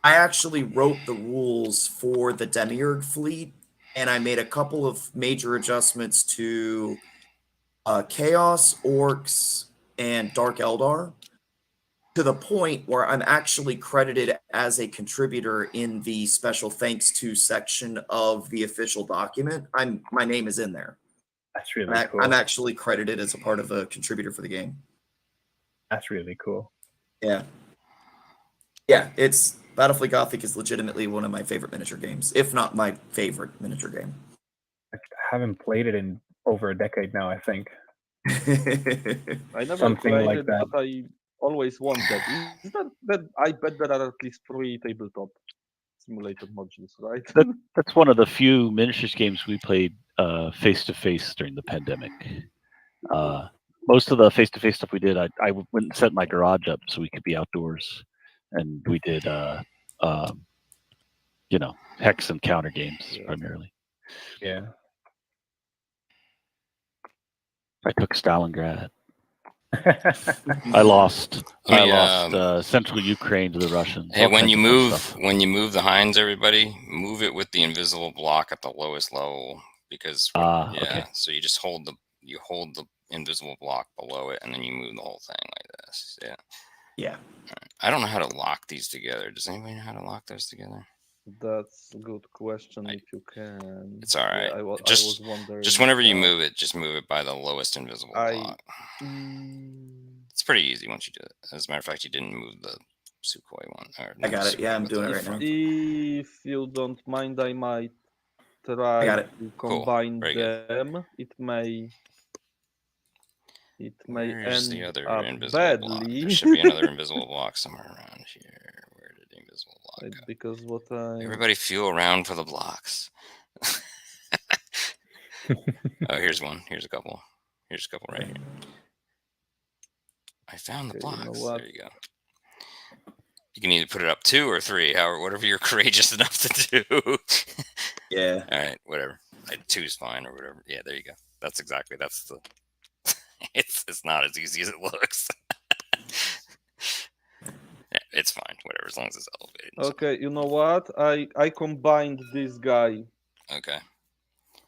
S6: I actually wrote the rules for the Demiurge fleet, and I made a couple of major adjustments to Chaos, Orcs, and Dark Eldar, to the point where I'm actually credited as a contributor in the special thanks to section of the official document. My name is in there.
S5: That's really cool.
S6: I'm actually credited as a part of a contributor for the game.
S5: That's really cool.
S6: Yeah, it's Battlefleet Gothic is legitimately one of my favorite miniature games, if not my favorite miniature game.
S5: I haven't played it in over a decade now, I think.
S2: I never
S5: Something
S2: played
S5: like
S2: it,
S5: that.
S2: but I always want that. Is that I bet there are at least 3 tabletop simulated modules, right?
S4: That's one of the few miniatures games we played face to face during the pandemic. Most of the face to face stuff we did, I went and set my garage up so we could be outdoors, and we did hex and counter games primarily.
S5: Yeah.
S4: I took Stalingrad. I lost central Ukraine to the Russians.
S1: Hey, when you move the Hinds, everybody move it with the invisible block at the lowest level, because
S4: okay.
S1: So you just hold the invisible block below it, and then you move the whole thing like this.
S6: Yeah.
S1: Right. I don't know how to lock these together. Does anybody know how to lock those together?
S2: That's a good question. If you can,
S1: it's all right.
S2: I was wondering.
S1: Just whenever you move it, just move it by the lowest invisible block. It's pretty easy once you do it. As a matter of fact, you didn't move the Sukhoi one.
S6: I got it. Yeah, I'm doing it right now.
S2: If you don't mind, I might try to combine them. It may
S1: Where's
S2: end
S1: the other
S2: up
S1: invisible
S2: badly.
S1: block? There should be another invisible block somewhere around here. Where did the invisible block go?
S2: Because
S1: Everybody feel around for the blocks. Oh, here's one. Here's a couple. Here's a couple right here. I found the blocks. There you go. You can either put it up 2 or 3, whatever you're courageous enough to do.
S6: Yeah.
S1: All right, whatever. 2 is fine or whatever. Yeah, there you go. That's the. It's not as easy as it looks. Yeah, it's fine. Whatever, as long as it's elevated.
S2: Okay, you know what? I combined this guy.
S1: Okay.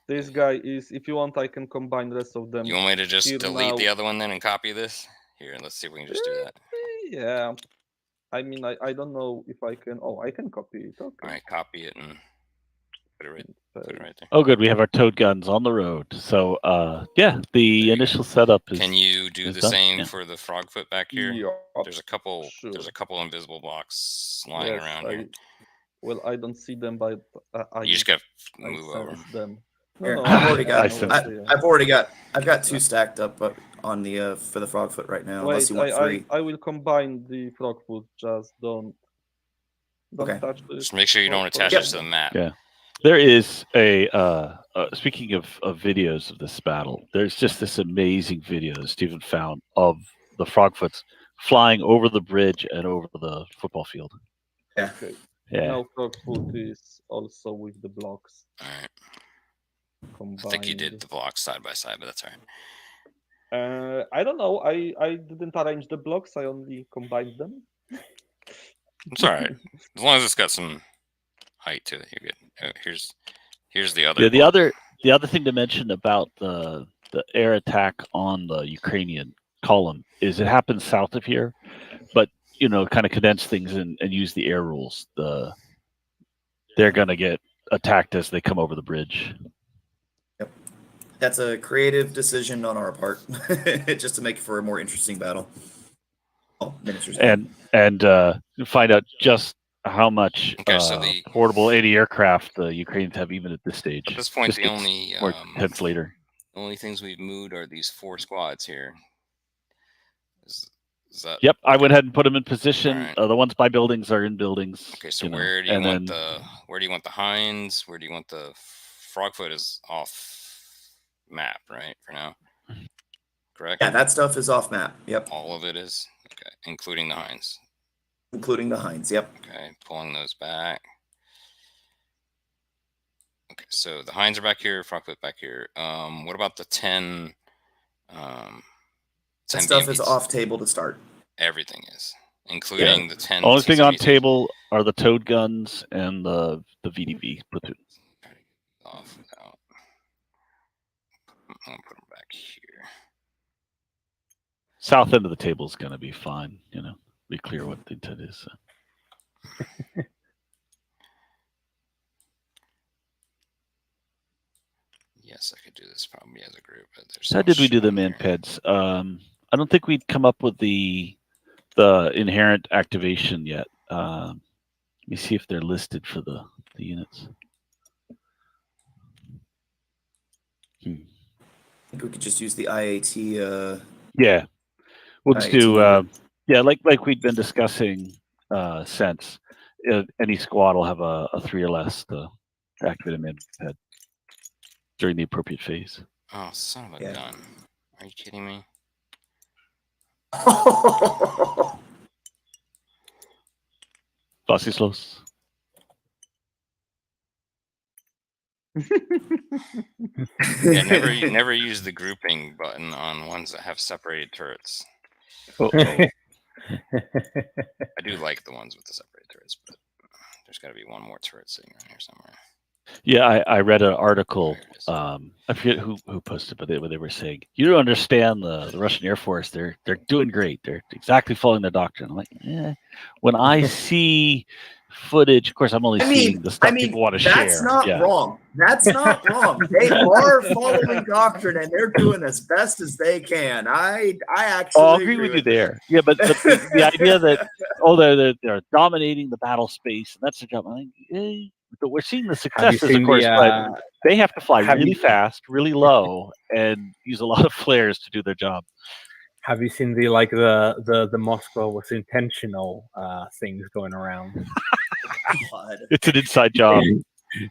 S2: This guy is. If you want, I can combine the rest of them.
S1: You want me to just delete the other one then and copy this? Here, let's see if we can just do that.
S2: Yeah. I mean, I don't know if I can. Oh, I can copy it. Okay.
S1: All right, copy it and put it right there.
S4: Oh, good. We have our toad guns on the road. So, the initial setup is.
S1: Can you do the same for the frogfoot back here?
S2: Yeah,
S1: there's a couple.
S2: Sure.
S1: There's a couple invisible blocks lying around here.
S2: Well, I don't see them, but
S1: you just got to move over
S2: them.
S6: No, I've got 2 stacked up on the for the frogfoot right now.
S2: Wait,
S6: unless you want 3.
S2: I will combine the frogfoot. Just don't touch this.
S1: Just make sure you don't attach it to the map.
S4: Yeah, there is a speaking of videos of this battle, there's just this amazing video that Stephen found of the Frogfoots flying over the bridge and over the football field.
S6: Yeah.
S2: Okay.
S4: Yeah.
S2: Now Frogfoot is also with the blocks
S1: All right.
S2: combined.
S1: I think you did the blocks side by side, but that's all right.
S2: I don't know. I didn't arrange the blocks. I only combined them.
S1: It's all right. As long as it's got some height to it, you're good. Here's the other.
S4: Yeah, the other thing to mention about the air attack on the Ukrainian column is it happens south of here, but kind of condense things and use the air rules. They're gonna get attacked as they come over the bridge.
S6: Yep. That's a creative decision on our part, just to make for a more interesting battle. Oh, miniatures.
S4: And find out just how much
S1: so the
S4: portable anti-aircraft the Ukrainians have even at this stage.
S1: At this point,
S4: just
S1: the only
S4: more tense later.
S1: The only things we've moved are these 4 squads here. Is that?
S4: Yep, I went ahead and put them in position.
S1: Right.
S4: The ones by buildings are in buildings.
S1: Okay, so where do you want the Hinds? Where do you want the Frogfoot? Is off map, right? For now, correct?
S6: Yeah, that stuff is off map. Yep.
S1: All of it is okay, including the Hinds.
S6: Including the Hinds. Yep.
S1: Okay, pulling those back. Okay, so the Hinds are back here, Frogfoot back here. What about the 10?
S6: 10 stuff BMPs? Is off table to start.
S1: Everything is, including the 10.
S4: Only thing on table are the towed guns and the VDV platoon.
S1: Off without. I'm gonna put them back here.
S4: South end of the table is gonna be fine. Be clear what the intent is. So.
S1: Yes, I could do this probably as a group, but there's.
S4: How did we do the manpeds? I don't think we'd come up with the inherent activation yet. Let me see if they're listed for the units.
S6: I think we could just use the IAT.
S4: Yeah, we'll just do. Like we'd been discussing since. Any squad will have a 3 or less to activate a manped during the appropriate phase.
S1: Oh, son of a gun! Are you kidding me?
S4: Vasislos.
S1: Yeah, never use the grouping button on ones that have separated turrets. I do like the ones with the separated turrets, but there's got to be one more turret sitting around here somewhere.
S4: Yeah, I read an article. I forget who posted, but they were saying you don't understand the Russian Air Force. They're doing great. They're exactly following the doctrine. I'm like, when I see footage, of course, I'm only seeing the stuff people want to share.
S6: That's not wrong. That's not wrong. They are following doctrine and they're doing as best as they can. I actually
S4: agree with you there. Yeah, but the idea that they're dominating the battle space and that's their job. I'm like, but we're seeing the successes, of course, but they have to fly really fast, really low, and use a lot of flares to do their job.
S5: Have you seen the Moscow was intentional things going around?
S4: It's an inside job.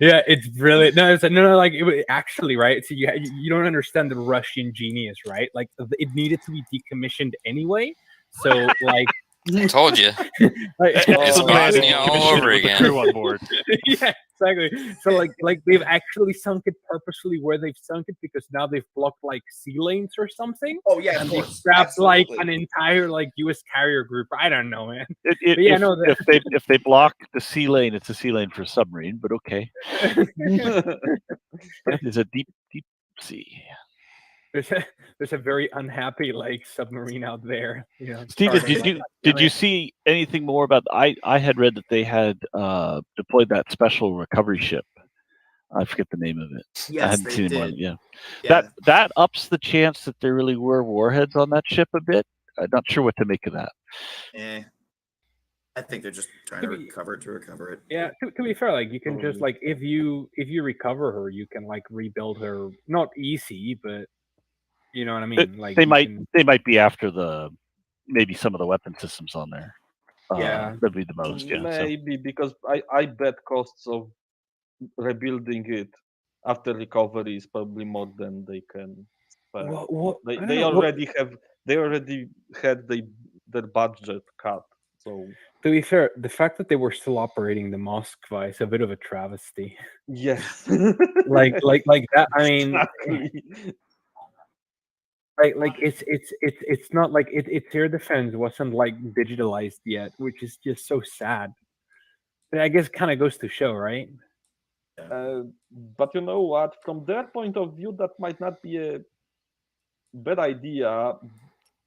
S5: Yeah, it's brilliant. No, like actually, right? So you don't understand the Russian genius, right? Like it needed to be decommissioned anyway. So like.
S1: I told you. It's Bosnia all over again.
S4: Crew on board.
S5: Yeah, exactly. So like they've actually sunk it purposely where they've sunk it because now they've blocked like sea lanes or something.
S6: Oh yeah,
S5: and they've grabbed like an entire like U.S. carrier group. I don't know, man.
S4: If they block the sea lane, it's a sea lane for a submarine. But okay, it's a deep sea.
S5: There's a very unhappy like submarine out there.
S4: Steven, did you see anything more about? I had read that they had deployed that special recovery ship. I forget the name of it.
S6: Yes,
S4: I hadn't seen it more.
S6: Yeah.
S4: That ups the chance that there really were warheads on that ship a bit. I'm not sure what to make of that.
S6: I think they're just trying to recover it.
S5: Yeah, to be fair, like you can just like if you recover her, you can like rebuild her. Not easy, but you know what I mean. Like
S4: they might be after maybe some of the weapon systems on there. That'd be the most. Yeah,
S2: maybe because I bet costs of rebuilding it after recovery is probably more than they can spend.
S5: I don't
S2: They
S5: know,
S2: already had their budget cut. So
S5: to be fair, the fact that they were still operating the Moskva is a bit of a travesty.
S2: yes,
S5: Like that. I mean,
S2: exactly.
S5: like it's not like its air defense wasn't like digitalized yet, which is just so sad. But I guess kind of goes to show, right?
S2: But you know what? From their point of view, that might not be a bad idea,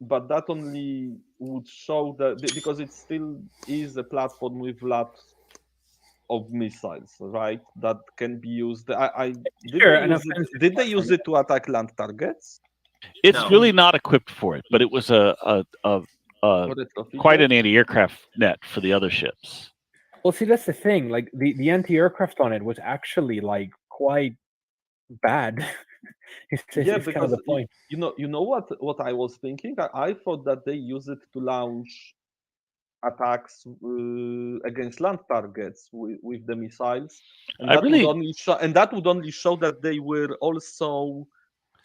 S2: but that only would show that because it still is a platform with lots of missiles, right? That can be used.
S5: Sure, an offensive
S2: Did they use
S5: platform.
S2: it to attack land targets?
S4: It's
S6: No.
S4: really not equipped for it, but it was a quite an anti-aircraft net for the other ships.
S5: Well, see, that's the thing. Like the anti-aircraft on it was actually like quite bad. it's
S2: Yeah,
S5: kind of
S2: because
S5: the point.
S2: you know what I was thinking. I thought that they use it to launch attacks against land targets with the missiles, and that would only show that they were also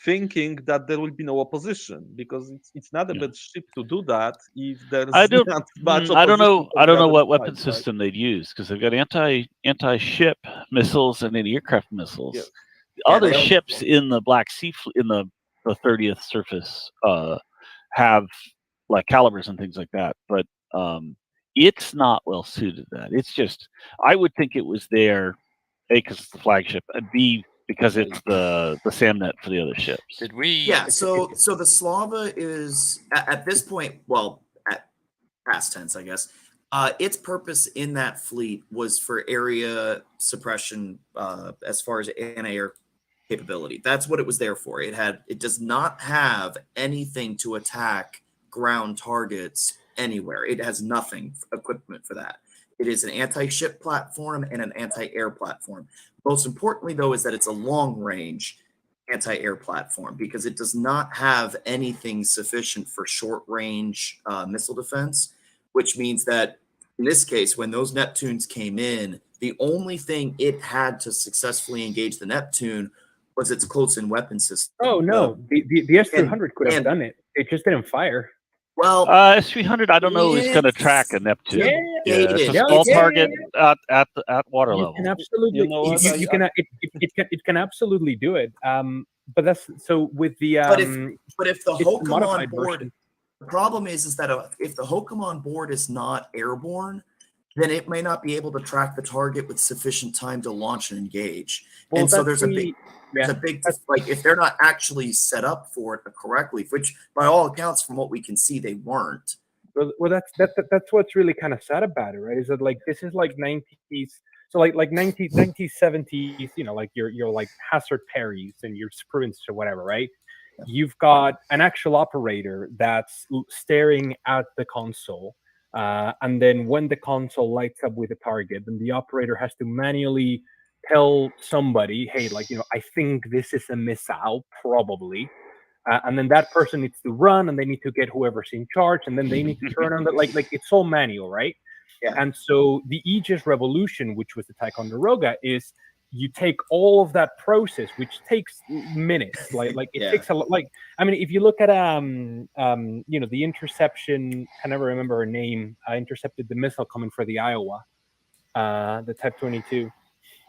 S2: thinking that there will be no opposition, because it's not a bad ship to do that if there's
S4: I don't.
S2: not much
S4: I don't know.
S2: opposition from
S4: I don't
S2: the
S4: know
S2: other
S4: what
S2: side,
S4: weapon
S2: right?
S4: system they'd use because they've got anti-ship missiles and anti-aircraft missiles.
S2: Yes.
S4: Other
S6: they
S4: ships in the Black Sea in the 30th surface have like calibers and things like that, but it's not well suited to that. It's just I would think it was there, A, because it's the flagship, and B, because it's the SAMNet for the other ships.
S1: Did we?
S6: Yeah, so the Slava is at this point, well, at past tense, I guess. Its purpose in that fleet was for area suppression, as far as anti-air capability. That's what it was there for. It does not have anything to attack ground targets anywhere. It has nothing equipment for that. It is an anti-ship platform and an anti-air platform. Most importantly, though, is that it's a long-range anti-air platform because it does not have anything sufficient for short-range missile defense, which means that in this case, when those Neptunes came in, the only thing it had to successfully engage the Neptune was its close-in weapon system.
S5: Oh no, the S-300 could have done it. It just didn't fire.
S6: Well,
S4: S-300, I don't know, is going to track a Neptune. It's a small target at water level.
S5: You can absolutely, it can absolutely do it. But that's so with the.
S6: But if the Hokum on board,
S5: version.
S6: the problem is that if the Hokum on board is not airborne, then it may not be able to track the target with sufficient time to launch and engage.
S5: Well,
S6: and so there's a big like if they're not actually set up for it correctly, which by all accounts, from what we can see, they weren't.
S5: Well, that's what's really kind of sad about it, right? Is that like this is like 90s, so like 1970s, you know, like your like hazard parries and your sprints or whatever, right? You've got an actual operator that's staring at the console, and then when the console lights up with a target, then the operator has to manually tell somebody, hey, like, you know, I think this is a missile, probably. And then that person needs to run, and they need to get whoever's in charge, and then they need to turn on the like it's all manual, right?
S6: Yeah.
S5: And so the Aegis Revolution, which was the Ticonderoga, is you take all of that process, which takes minutes. Like it takes a lot. Like, I mean, if you look at you know, the interception, I never remember her name. Intercepted the missile coming for the Iowa, the Type 22.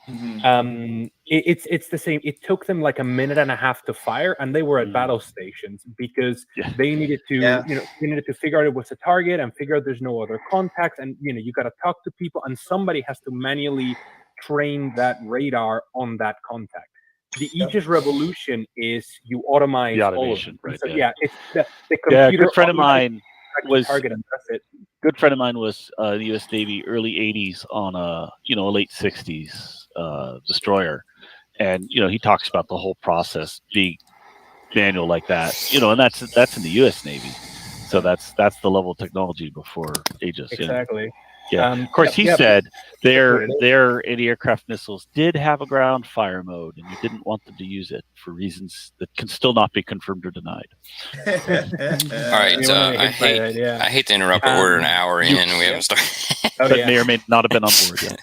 S6: Mm-hmm.
S5: It's the same. It took them like a minute and a half to fire, and they were at battle stations because they needed to, you know, they needed to figure out it was a target and figure out there's no other contacts, and you know, you got to talk to people, and somebody has to manually train that radar on that contact. The Aegis Revolution is you automate
S4: the
S5: all of
S4: automation,
S5: it.
S4: right?
S5: So, it's the computer.
S4: A good friend of mine was
S5: target, and that's it.
S4: Good friend of mine was the U.S. Navy early '80s on a late '60s destroyer, and you know, he talks about the whole process being manual like that, you know, and that's in the U.S. Navy, so that's the level of technology before Aegis.
S5: Exactly.
S4: Yeah. Of course, he
S5: yeah,
S4: said their
S5: Sorry,
S4: anti-aircraft missiles did have a ground fire mode, and you didn't want them to use it for reasons that can still not be confirmed or denied.
S1: All right,
S5: You wanna
S1: I
S5: hit by that, yeah.
S1: hate to interrupt, but we're an hour in and we haven't started.
S5: Oh,
S4: That
S5: yeah.
S4: may or may not have been on board yet.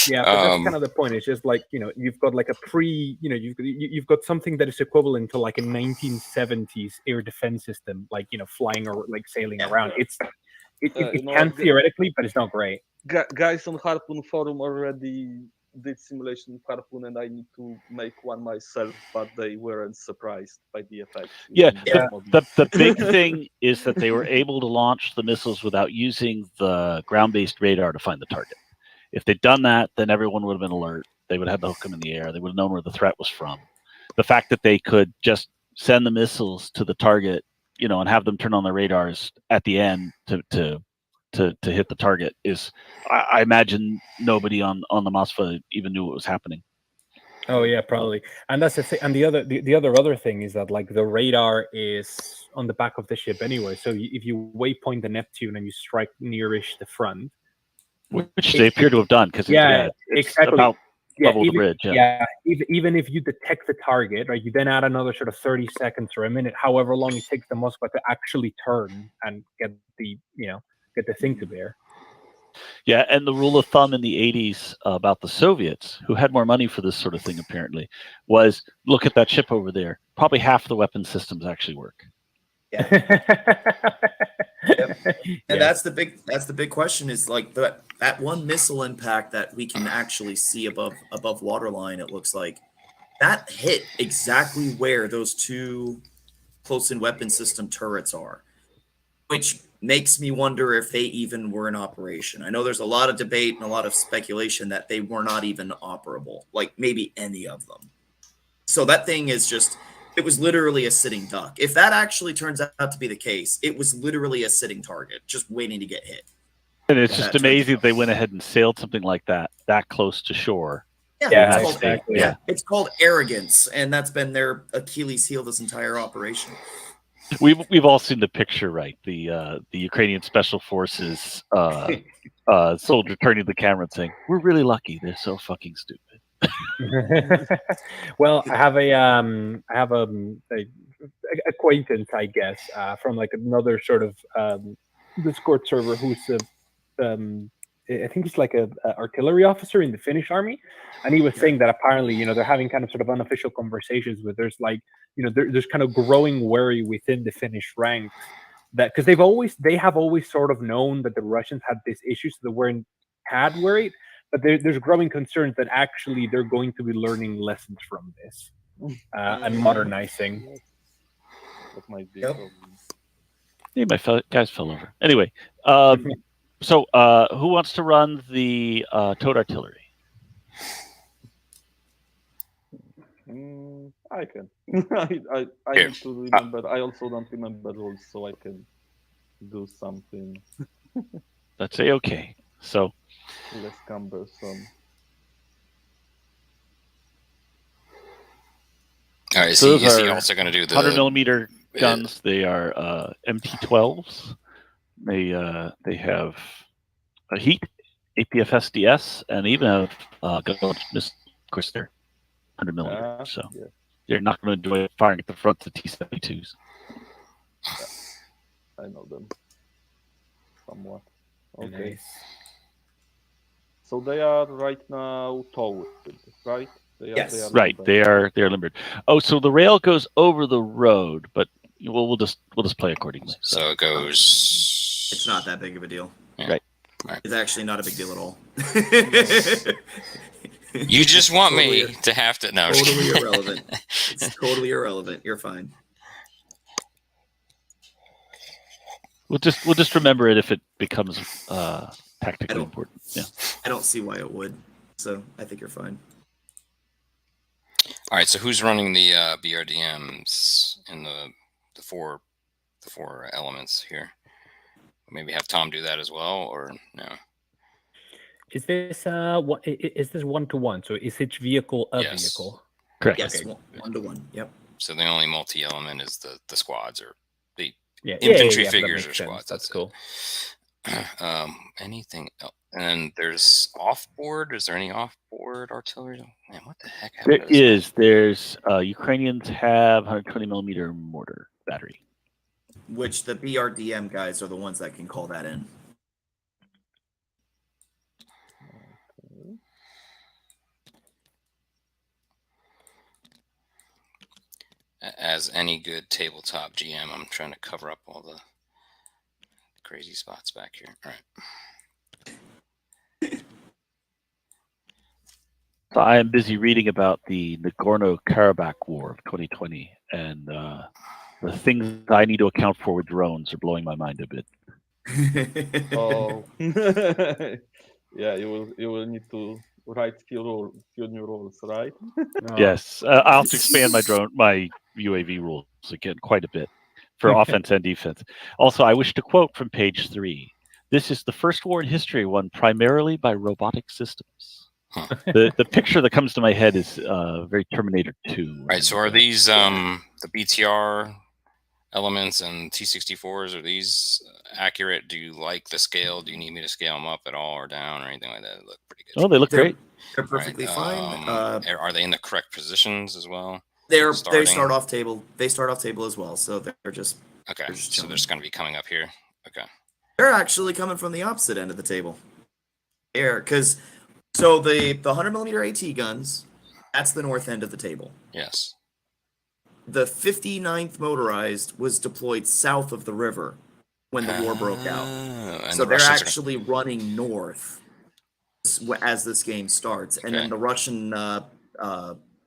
S5: Yeah, but that's kind of the point. It's just like, you've got like a you've got something that is equivalent to like a 1970s air defense system, like flying or like sailing around. It can theoretically, but it's not great.
S2: Guys on Harpoon forum already did simulation of Harpoon, and I need to make one myself, but they weren't surprised by the effects.
S4: Yeah, the big thing is that they were able to launch the missiles without using the ground-based radar to find the target. If they'd done that, then everyone would have been alert. They would have had to hook them in the air. They would have known where the threat was from. The fact that they could just send the missiles to the target, and have them turn on their radars at the end to hit the target is, I imagine nobody on the Moskva even knew what was happening.
S5: Oh yeah, probably. And that's the thing. And the other thing is that like the radar is on the back of the ship anyway. So if you waypoint the Neptune and you strike nearish the front,
S4: which they appear to have done, because it's
S5: exactly
S4: about level the bridge.
S5: Even if you detect the target, right, you then add another sort of 30 seconds or a minute, however long it takes the Moskva to actually turn and get the thing to bear.
S4: Yeah, and the rule of thumb in the 80s about the Soviets, who had more money for this sort of thing apparently, was look at that ship over there. Probably half the weapon systems actually work.
S6: Yeah. And that's the big question, is like that one missile impact that we can actually see above waterline, it looks like that hit exactly where those two close-in weapon system turrets are, which makes me wonder if they even were in operation. I know there's a lot of debate and a lot of speculation that they were not even operable, like maybe any of them. So that thing is just, it was literally a sitting duck. If that actually turns out to be the case, it was literally a sitting target, just waiting to get hit.
S4: And it's just amazing that they went ahead and sailed something like that close to shore.
S6: Yeah, exactly. It's called arrogance, and that's been their Achilles heel this entire operation.
S4: We've all seen the picture, right? The Ukrainian Special Forces soldier turning to the camera and saying, "We're really lucky. They're so fucking stupid."
S5: Well, I have a acquaintance, I guess, from like another sort of Discord server who's I think he's like a artillery officer in the Finnish army, and he was saying that apparently, they're having kind of sort of unofficial conversations with, there's like, there's kind of growing worry within the Finnish ranks that, because they have always sort of known that the Russians had this issue, so they weren't worried, but there's growing concerns that actually they're going to be learning lessons from this and modernizing.
S2: That might be.
S4: Hey, my guys fell over. Anyway, so who wants to run the towed artillery?
S2: I can. I need to remember. I also don't remember rules, so I can do something.
S4: That's okay. So
S2: less cumbersome.
S1: All right, so is he also going to do the
S4: 100mm guns? They are MT-12s. They have a heat, APF SDS, and even have of course they're 100mm, so they're not going to enjoy firing at the front of the T-72s.
S2: I know them somewhat. Okay.
S5: Nice.
S2: So they are right now towed, right?
S6: Yes.
S4: Right. They are limbered. Oh, so the rail goes over the road, but we'll just play accordingly.
S1: So it goes.
S6: It's not that big of a deal.
S1: Yeah.
S4: Right.
S6: It's actually not a big deal at all.
S1: You just want me to have to. No,
S6: totally irrelevant. It's totally irrelevant. You're fine.
S4: We'll just remember it if it becomes tactically important. Yeah.
S6: I don't see why it would. So I think you're fine.
S1: All right. So who's running the BRDMs in the four elements here? Maybe have Tom do that as well, or no?
S5: Is this what is this 1-to-1? So is each vehicle a vehicle?
S4: Correct.
S6: Yes, okay. 1-to-1. Yep.
S1: So the only multi-element is the squads or the infantry figures or squads.
S5: That's cool.
S1: Anything else? And there's off-board. Is there any off-board artillery? Man, what the heck
S4: There
S1: happened to this map?
S4: is. There's Ukrainians have 120 millimeter mortar battery.
S6: Which the BRDM guys are the ones that can call that in.
S1: As any good tabletop GM, I'm trying to cover up all the crazy spots back here. All right.
S4: So I am busy reading about the Nagorno-Karabakh War of 2020, and the things I need to account for with drones are blowing my mind a bit.
S2: Oh, yeah. You will need to write few new rules, right?
S4: Yes, I'll have to expand my UAV rules again quite a bit for offense and defense. Also, I wish to quote from page 3. This is the first war in history won primarily by robotic systems. The picture that comes to my head is very Terminator 2.
S1: Right. So are these the BTR elements and T-64s? Are these accurate? Do you like the scale? Do you need me to scale them up at all or down or anything like that? They look pretty good.
S4: Oh, they look great.
S6: They're perfectly fine.
S1: Are they in the correct positions as well?
S6: They start off table. They start off table as well, so they're just
S1: okay.
S6: They're just
S1: so they're just going to be coming up here. Okay.
S6: They're actually coming from the opposite end of the table. So the 100 millimeter AT guns, that's the north end of the table.
S1: Yes.
S6: The 59th motorized was deployed south of the river when the war broke out. So they're actually running north as this game starts, and then the Russian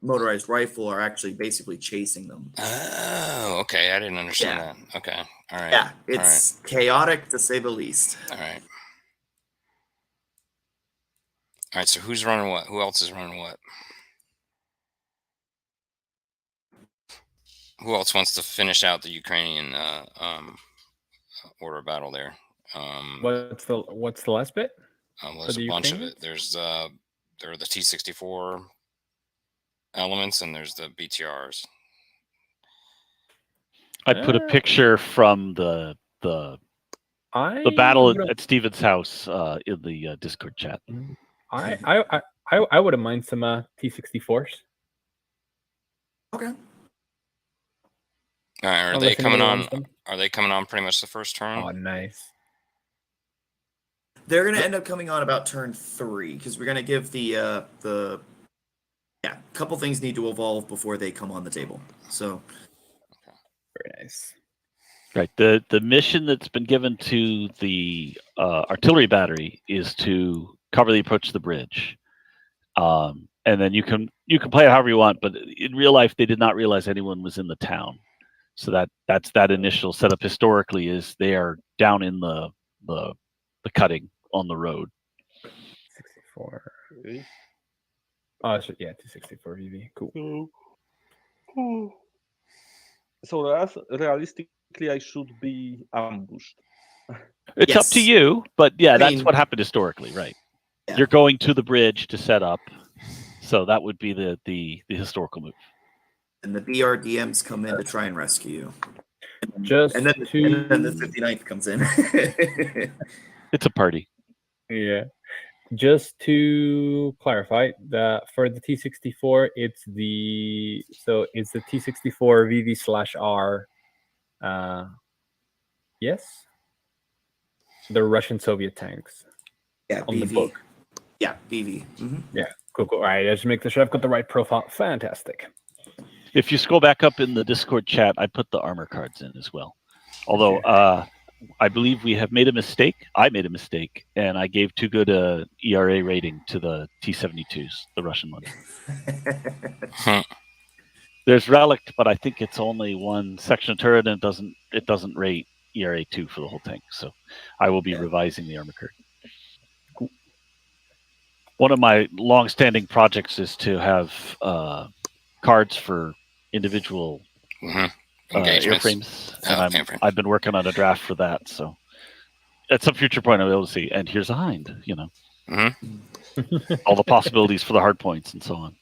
S6: motorized rifle are actually basically chasing them.
S1: Oh, okay. I didn't understand that. Okay. All right.
S6: Yeah, it's chaotic to say the least.
S1: All right. All right, so who's running what? Who else is running what? Who else wants to finish out the Ukrainian order of battle there?
S5: What's the last bit?
S1: Well, there's a bunch of it. There are the T-64 elements, and there's the BTRs.
S4: I put a picture from the battle at Steven's house in the Discord chat.
S5: I wouldn't mind some T-64s.
S6: Okay.
S1: All right, are they coming on? Are they coming on pretty much the first turn?
S5: Oh, nice.
S6: They're going to end up coming on about turn 3 because we're going to give the couple things need to evolve before they come on the table. So
S5: very nice.
S4: Right. The mission that's been given to the artillery battery is to cover the approach to the bridge. And then you can play it however you want, but in real life they did not realize anyone was in the town. So that's that initial setup historically is they are down in the cutting on the road.
S5: 64. Oh, so yeah, 264 VV. Cool.
S2: So realistically, I should be ambushed.
S4: It's up to you, but yeah, that's what happened historically, right? Yeah. You're going to the bridge to set up, so that would be the historical move.
S6: And the BRDMs come in to try and rescue you.
S5: And
S6: then the 59th comes in.
S4: It's a party.
S5: Yeah. Just to clarify, for the T-64, it's the T-64 VV/R. Yes, the Russian Soviet tanks.
S6: Yeah,
S5: on
S6: BV.
S5: the book.
S6: Yeah, BV. Mm-hmm.
S5: Yeah, cool. All right, let's make sure I've got the right profile. Fantastic.
S4: If you scroll back up in the Discord chat, I put the armor cards in as well. Although I believe we have made a mistake. I made a mistake, and I gave too good a ERA rating to the T-72s, the Russian ones. There's Relic, but I think it's only one section turret, and it doesn't rate ERA 2 for the whole tank. So I will be revising the armor card. Cool. One of my long-standing projects is to have cards for individual airframes, and I've been working on a draft for that. So at some future point, I'll be able to see. And here's a hind, all the possibilities for the hard points and so on.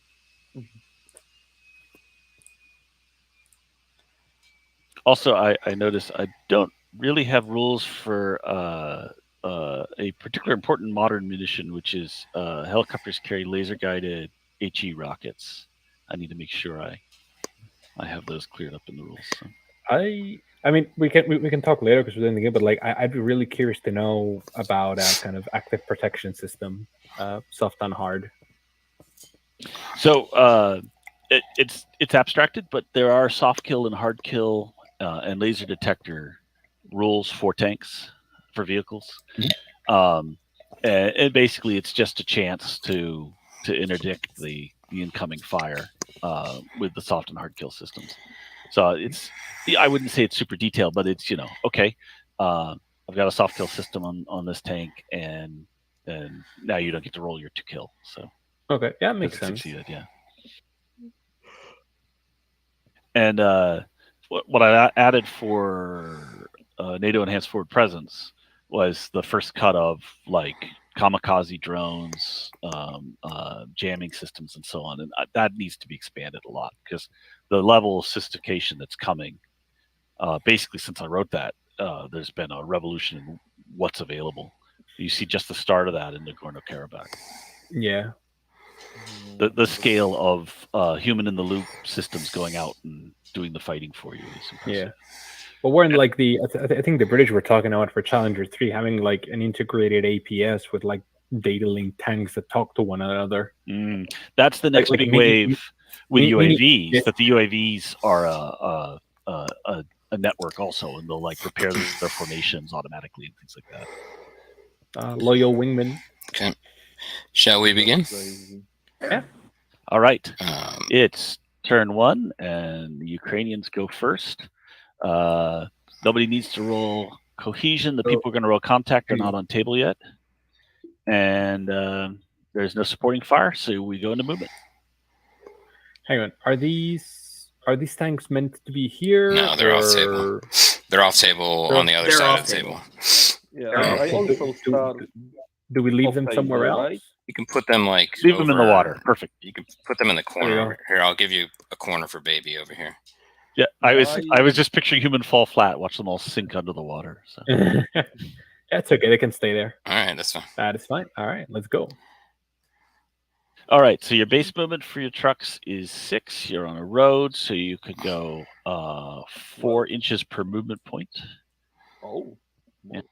S4: Also, I noticed I don't really have rules for a particular important modern munition, which is helicopters carry laser guided HE rockets. I need to make sure I have those cleared up in the rules. So.
S5: I mean, we can talk later because we're doing the game, but like I'd be really curious to know about kind of active protection system, soft and hard.
S4: So it's abstracted, but there are soft kill and hard kill and laser detector rules for tanks, for vehicles. And basically, it's just a chance to interdict the incoming fire with the soft and hard kill systems. So I wouldn't say it's super detailed, but it's okay. I've got a soft kill system on this tank, and now you don't get to roll your 2 kill. So
S5: okay, yeah, makes sense.
S4: Succeeded, yeah. And what I added for NATO enhanced forward presence was the first cut of like kamikaze drones, jamming systems, and so on. And that needs to be expanded a lot because the level of sophistication that's coming, basically since I wrote that, there's been a revolution in what's available. You see just the start of that in Nagorno-Karabakh.
S5: Yeah.
S4: The scale of human in the loop systems going out and doing the fighting for you is impressive.
S5: Yeah. But we're in like I think the British were talking about for Challenger 3 having like an integrated APS with like data link tanks that talk to one another.
S4: That's the next big wave with UAVs. Yeah. That the UAVs are a network also, and they'll like repair their formations automatically and things like
S5: that. Loyal wingman.
S1: Okay. Shall we begin?
S5: Yeah.
S4: All right. It's turn 1, and the Ukrainians go first. Nobody needs to roll cohesion. The people are going to roll contact are not on table yet. And there's no supporting fire, so we go into movement.
S5: Hang on. Are these tanks meant to be here?
S1: No, they're off table. They're off table on the other side of the table.
S2: Yeah, I also start...
S5: Do we leave them somewhere else?
S2: Right?
S1: You can put them like
S4: leave them in the water. Perfect.
S1: You can put them in the corner. Here, I'll give you a corner for baby over here.
S4: Yeah, I was just picturing human fall flat, watch them all sink under the water. So.
S5: That's okay. They can stay there.
S1: All right, that's fine.
S5: That is fine. All right, let's go.
S4: All right, so your base movement for your trucks is 6. You're on a road, so you could go 4 inches per movement point.
S2: Oh, yeah.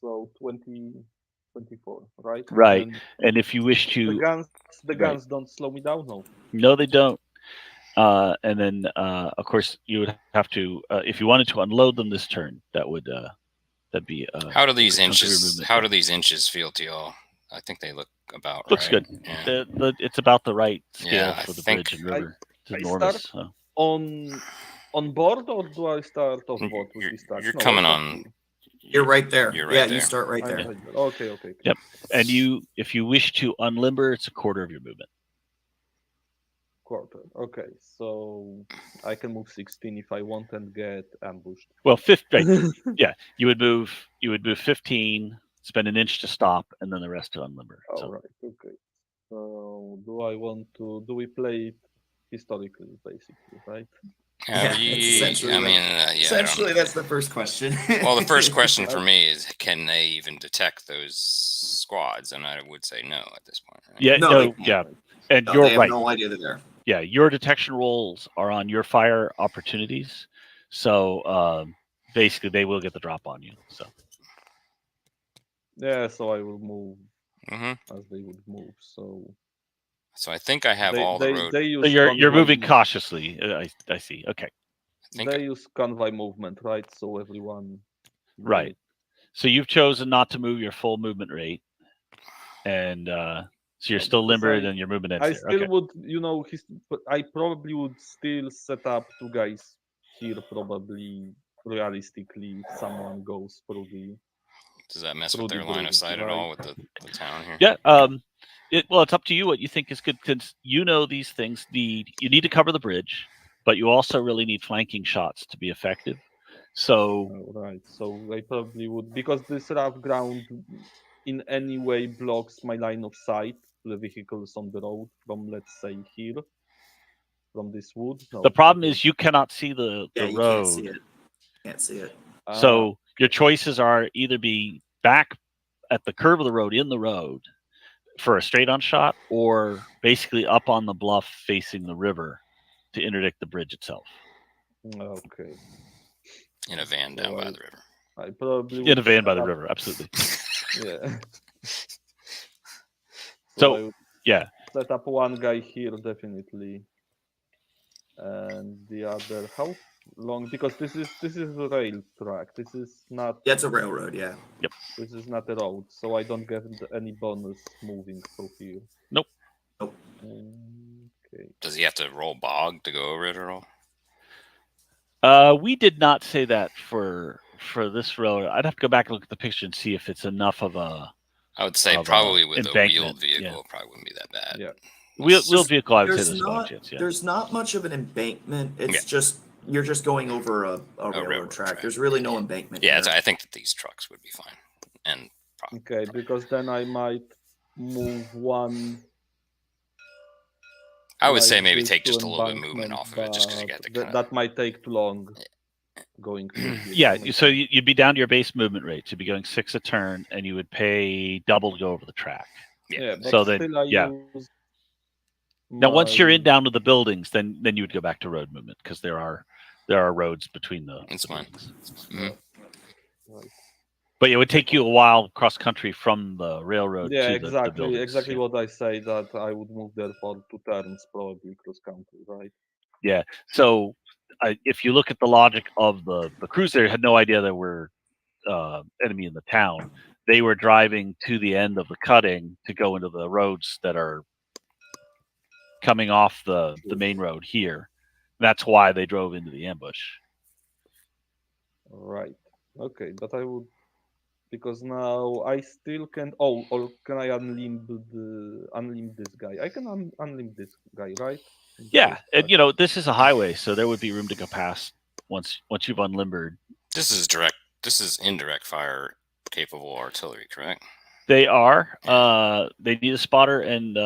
S2: So 24, right?
S4: Right, and if you wish to...
S2: The guns don't slow me down, no?
S4: No, they don't. And then, of course, you would have to, if you wanted to unload them this turn, that'd be...
S1: How do these inches feel to y'all? I think they look about
S4: Looks
S1: right.
S4: good. Yeah. It's about the right scale for the bridge and river.
S2: It's enormous. Start on board, or do I start off board with this tax?
S1: You're coming on...
S6: You're right there.
S1: You're right there.
S6: You start right there.
S2: Okay.
S4: Yep. And if you wish to unlimber, it's a quarter of your movement.
S2: Quarter. Okay, so I can move 16 if I want and get ambushed.
S4: Well, 15. Right. Yeah, you would move 15, spend an inch to stop, and then the rest to unlimber.
S2: All right. Okay. So do we play it historically, basically, right?
S6: Essentially, that's the first question.
S1: Well, the first question for me is, can they even detect those squads? And I would say no at this point. Right?
S4: Yeah, yeah. And you're
S6: they have
S4: right.
S6: No idea they're there.
S4: Yeah, your detection rolls are on your fire opportunities. So basically, they will get the drop on you. So.
S2: Yeah, so I will move as they would move.
S1: So I think I have all the road.
S4: So you're moving cautiously. I see. Okay.
S2: They use convoy movement, right? So everyone.
S4: Right. So you've chosen not to move your full movement rate, and so you're still limbered and your movement ends.
S2: I still would, I probably would still set up 2 guys here. Probably realistically, if someone goes through the.
S1: Does that mess with their line of sight at all with the town here?
S4: Yeah. It's up to you what you think is good, since you know these things. You need to cover the bridge, but you also really need flanking shots to be effective. So
S2: right. So I probably would, because this rough ground in any way blocks my line of sight, the vehicles on the road from, let's say, here, from this wood. No,
S4: the problem is you cannot see the road.
S6: Can't see it.
S4: So your choices are either be back at the curve of the road in the road for a straight-on shot, or basically up on the bluff facing the river to interdict the bridge itself.
S2: Okay.
S1: In a van down by the river.
S2: I probably
S4: In a
S2: would
S4: van by
S2: set
S4: the
S2: up-
S4: river, absolutely.
S2: Yeah.
S4: So,
S2: I would
S4: yeah.
S2: set up one guy here definitely, and the other. How long? Because this is a rail track. This is not.
S6: Yeah, it's a railroad. Yeah.
S2: This is not a road, so I don't get any bonus moving through here.
S4: Nope.
S6: Nope.
S2: Okay.
S1: Does he have to roll bog to go over it at all?
S4: We did not say that for this railroad. I'd have to go back and look at the picture and see if it's enough of a
S1: I would say
S4: Of,
S1: probably with a
S4: embankment,
S1: wheeled vehicle,
S4: yeah.
S1: it probably wouldn't be that bad.
S2: Yeah.
S4: wheeled vehicle. I would say
S6: There's
S4: there's a
S6: not
S4: chance. Yeah.
S6: there's not much of an embankment. It's
S1: Yeah.
S6: just you're just going over a railroad
S1: railroad
S6: track.
S1: track.
S6: There's really no embankment.
S1: Yeah,
S6: here.
S1: I think that these trucks would be fine. And
S2: Okay, because then I might move one.
S1: I would say
S2: like
S1: maybe
S2: this
S1: take
S2: to
S1: just a little bit of movement
S2: embankment,
S1: off of it, just because you
S2: but
S1: got to kind
S2: that might take too long going through here.
S4: Yeah, so you'd be down to your base movement rate. You'd be going 6 a turn, and you would pay double to go over the track.
S2: Yeah, but
S4: So then,
S2: still I
S4: yeah.
S2: use
S4: Now, once you're in
S2: my-
S4: down to the buildings, then you would go back to road movement because there are roads between the.
S1: It's
S4: the
S1: fine.
S4: buildings.
S1: Mhm.
S2: Right.
S4: But it would take you a while cross country from the railroad.
S2: Yeah,
S4: to
S2: exactly,
S4: the buildings.
S2: exactly
S4: Yeah.
S2: what I say, that I would move there for 2 turns probably cross country, right?
S4: Yeah. So if you look at the logic of the cruiser, had no idea there were enemy in the town. They were driving to the end of the cutting to go into the roads that are coming off the main road here. That's why they drove into the ambush.
S2: Right. Okay, but I would, because now I still can. Oh, or can I unlimb this guy? I can unlimb this guy, right?
S4: Yeah, and this is a highway, so there would be room to go past once you've unlimbered.
S1: This is direct. This is indirect fire capable artillery, correct?
S4: They are. They need a spotter, and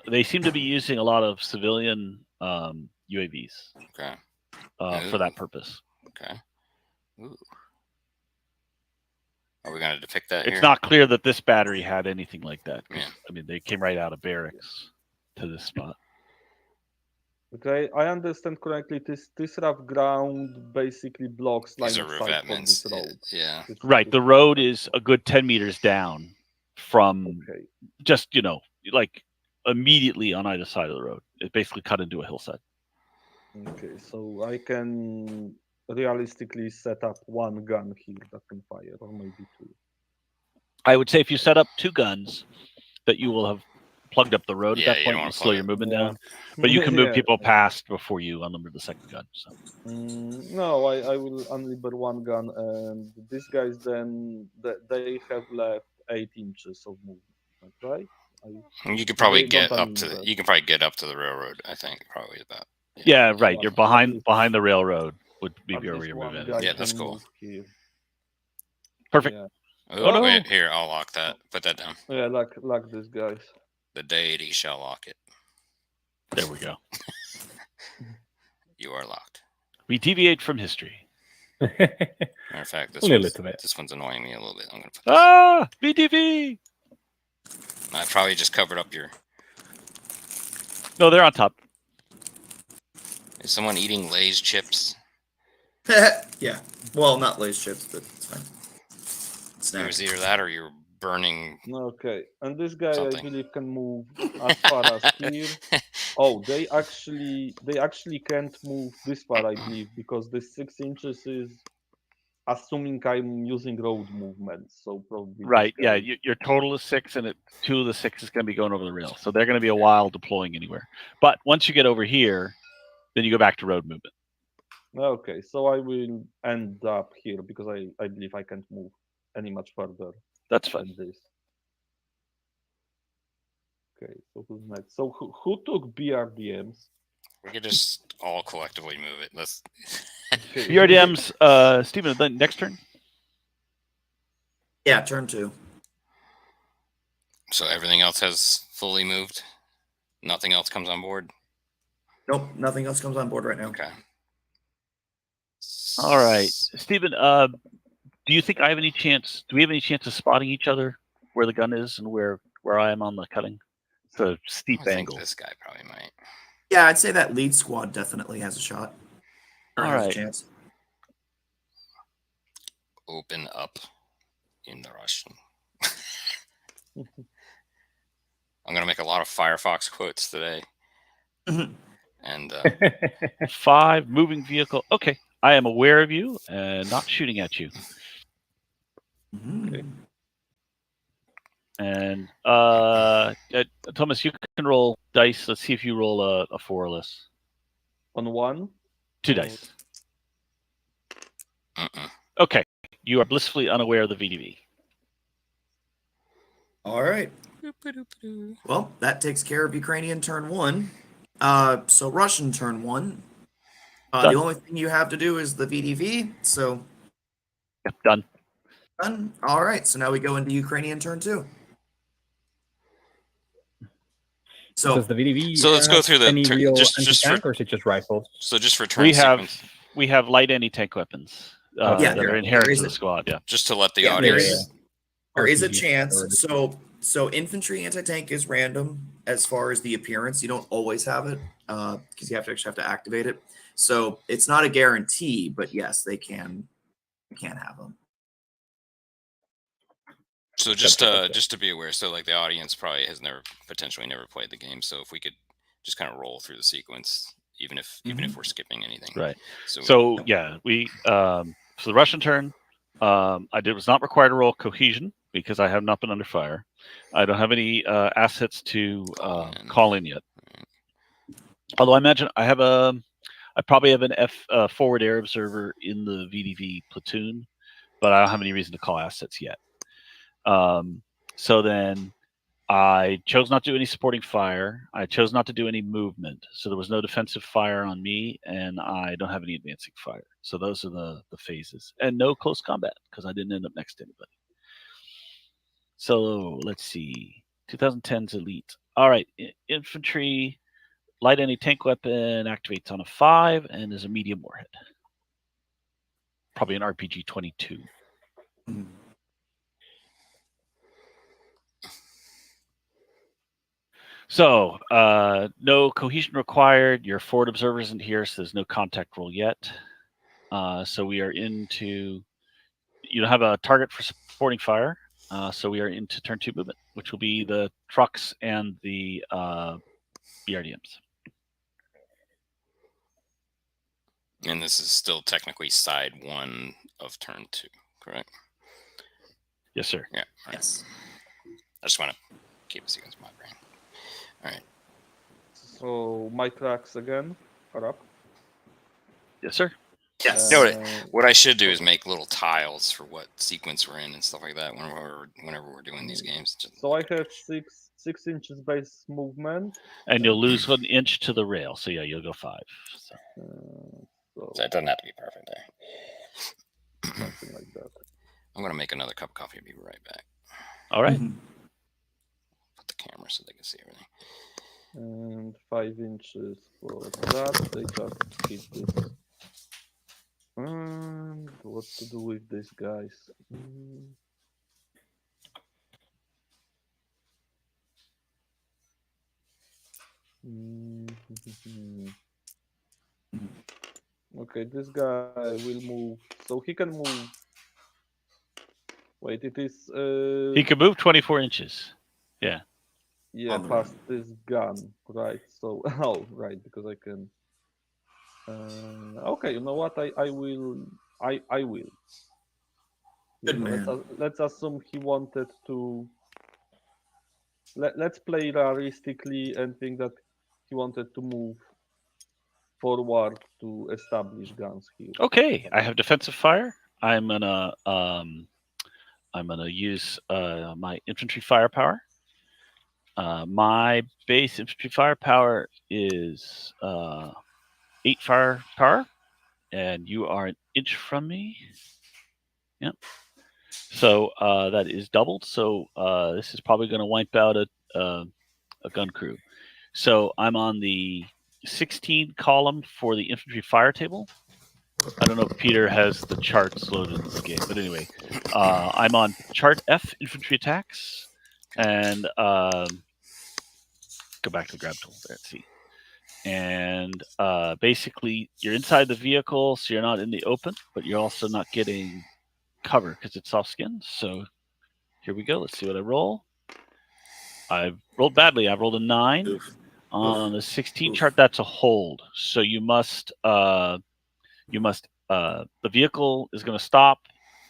S4: they seem to be using a lot of civilian UAVs
S1: Okay.
S4: for that purpose.
S1: Okay. Ooh. Are we going to depict that
S4: It's
S1: here?
S4: not clear that this battery had anything like that. 'Cause,
S1: Yeah.
S4: I mean, they came right out of barracks to this spot.
S2: Okay, I understand correctly. This rough ground basically blocks line
S1: These are
S2: of sight for
S1: revetments.
S2: this road.
S1: Yeah.
S4: Right. The road is a good 10 meters down from
S2: Okay.
S4: just, like immediately on either side of the road. It basically cut into a hillside.
S2: Okay, so I can realistically set up one gun here that can fire, or maybe 2.
S4: I would say if you set up 2 guns, that you will have plugged up the road
S1: Yeah,
S4: at that
S1: you
S4: point
S1: don't
S4: and
S1: wanna
S4: slow
S1: plug
S4: your
S1: it.
S4: movement
S2: Yeah.
S4: down. But you can move
S2: Yeah.
S4: people past before you unlimber the second gun. So
S2: No, I will unlimber one gun, and these guys then they have left 8 inches of movement, right?
S1: You could probably
S2: They
S1: get
S2: don't
S1: up to
S2: unlimber.
S1: you can probably get up to the railroad, I think, probably about.
S4: yeah, right.
S2: One-
S4: You're
S2: one
S4: behind the railroad would be
S2: At
S4: where
S2: least
S4: you're
S2: one
S4: moving.
S2: guy
S1: Yeah, that's
S2: can
S1: cool.
S2: move here.
S4: Perfect.
S2: Yeah,
S1: Oh,
S4: no.
S1: wait, here, I'll lock that. Put that down.
S2: yeah, like these guys.
S1: The deity shall lock it.
S4: There we go.
S1: You are locked.
S4: We deviate from history.
S1: Matter of fact,
S5: Only a little bit.
S1: this one's annoying me a little bit. I'm gonna put this.
S4: Ah, VDV.
S1: I probably just covered up your.
S4: No, they're on top.
S1: Is someone eating Lay's chips?
S6: Yeah. Well, not Lay's chips, but it's fine.
S1: It
S6: Snacks.
S1: was either that or you're burning.
S2: Okay, and this guy
S1: Something.
S2: I believe can move as far as here. Oh, they actually can't move this far, I believe, because this 6 inches is assuming I'm using road movement, so probably this
S4: Right. Yeah.
S2: guy-
S4: Your total is 6, and 2 of the 6 is going to be going over the rail. So they're going to be a while deploying anywhere. But once you get over here, then you go back to road movement.
S2: Okay, so I will end up here because I believe I can't move any much further
S4: That's fine.
S2: than this. Okay, so who's next? So who took BRDMs?
S1: We could just all collectively move it. Let's.
S2: Okay.
S4: BRDMs, Stephen, then next turn.
S6: Yeah, turn 2.
S1: So everything else has fully moved. Nothing else comes on board.
S6: Nope, nothing else comes on board right now.
S1: Okay.
S4: All right, Stephen. Do you think I have any chance? Do we have any chance of spotting each other where the gun is and where I am on the cutting? It's a steep
S1: I think
S4: angle.
S1: this guy probably might.
S6: Yeah, I'd say that lead squad definitely has a shot. Or
S4: All
S6: has a
S4: right.
S6: chance.
S1: Open up in the Russian. I'm gonna make a lot of Firefox quotes today. And
S4: 5 moving vehicle. Okay, I am aware of you and not shooting at you.
S6: Okay.
S4: And Thomas, you can roll dice. Let's see if you roll a 4 or less.
S2: On 1?
S4: 2
S2: Oh.
S4: dice. Okay, you are blissfully unaware of the VDV.
S6: All right. Well, that takes care of Ukrainian turn 1. So Russian turn 1. The only thing you have to do is the VDV. So
S4: Yep, done.
S6: done. All right. So now we go into Ukrainian turn 2. So
S5: does the VDV
S1: So let's go
S5: have
S1: through the
S5: any
S1: turn-
S5: real
S1: just
S5: anti-tank,
S1: for-
S5: or is it just rifles?
S1: so just for turn
S4: We have
S1: sequence,
S4: we have light anti-tank weapons
S6: Yeah,
S4: that are
S6: there
S4: inherent
S6: is
S4: to the
S6: a-
S4: squad. Yeah.
S1: just to let the
S6: Yeah, there
S1: audience.
S6: There is a
S5: RPG
S6: chance.
S5: or-
S6: So infantry anti-tank is random as far as the appearance. You don't always have it because you actually have to activate it. So it's not a guarantee, but yes, they can have them.
S1: So just to be aware, so like the audience probably has potentially never played the game. So if we could just kind of roll through the sequence, even if we're skipping anything,
S4: Right.
S1: So
S4: yeah, we for the Russian turn, was not required to roll cohesion because I have not been under fire. I don't have any assets to call in yet. Although I imagine I probably have an forward air observer in the VDV platoon, but I don't have any reason to call assets yet. So then I chose not to do any supporting fire. I chose not to do any movement. So there was no defensive fire on me, and I don't have any advancing fire. So those are the phases. And no close combat, because I didn't end up next to anybody. So let's see. 2010's elite. All right. Infantry, light anti-tank weapon activates on a 5 and is a medium warhead. Probably an RPG 22. So, no cohesion required. Your forward observer isn't here, so there's no contact roll yet. So we are into. You don't have a target for supporting fire, so we are into turn 2 movement, which will be the trucks and the BRDMs.
S1: And this is still technically side 1 of turn 2, correct?
S4: Yes, sir.
S1: Yeah. Right.
S6: Yes.
S1: I just want to keep a sequence in my brain. All right.
S2: So my tracks again are up.
S4: Yes, sir.
S6: Yes.
S1: You know what I should do is make little tiles for what sequence we're in and stuff like that whenever we're doing these games.
S2: So I have 6 inches base movement.
S4: And you'll lose 1 inch to the rail. So yeah, you'll go 5.
S1: So it doesn't have to be perfect there.
S2: Something like that.
S1: I'm going to make another cup of coffee and be right back.
S4: All right.
S1: Put the camera so they can see everything.
S2: And 5 inches for that. They just hit this. And what to do with these guys? Okay, this guy will move. So he can move. Wait, it is.
S4: He can move 24 inches. Yeah.
S2: Yeah,
S6: On the
S2: past this gun, right? So, oh, right, because I can. Okay, you know what? I will. I will.
S6: Good man.
S2: Let's assume he wanted to. Let's play realistically and think that he wanted to move forward to establish guns here.
S4: Okay. I have defensive fire. I'm gonna use my infantry firepower. My base infantry firepower is 8 firepower, and you are 1 inch from me. Yep. So that is doubled. So this is probably going to wipe out a gun crew. So I'm on the 16 column for the infantry fire table, I don't know if Peter has the charts loaded in this game, but anyway, I'm on chart F, infantry attacks, and go back to the grab tool there. Let's see. And basically, you're inside the vehicle, so you're not in the open, but you're also not getting cover because it's soft skin. So here we go. Let's see what I roll. I've rolled badly. I've rolled a 9.
S6: Oof.
S4: On the 16
S6: Oof.
S4: chart, that's a hold. So you must the vehicle is going to stop.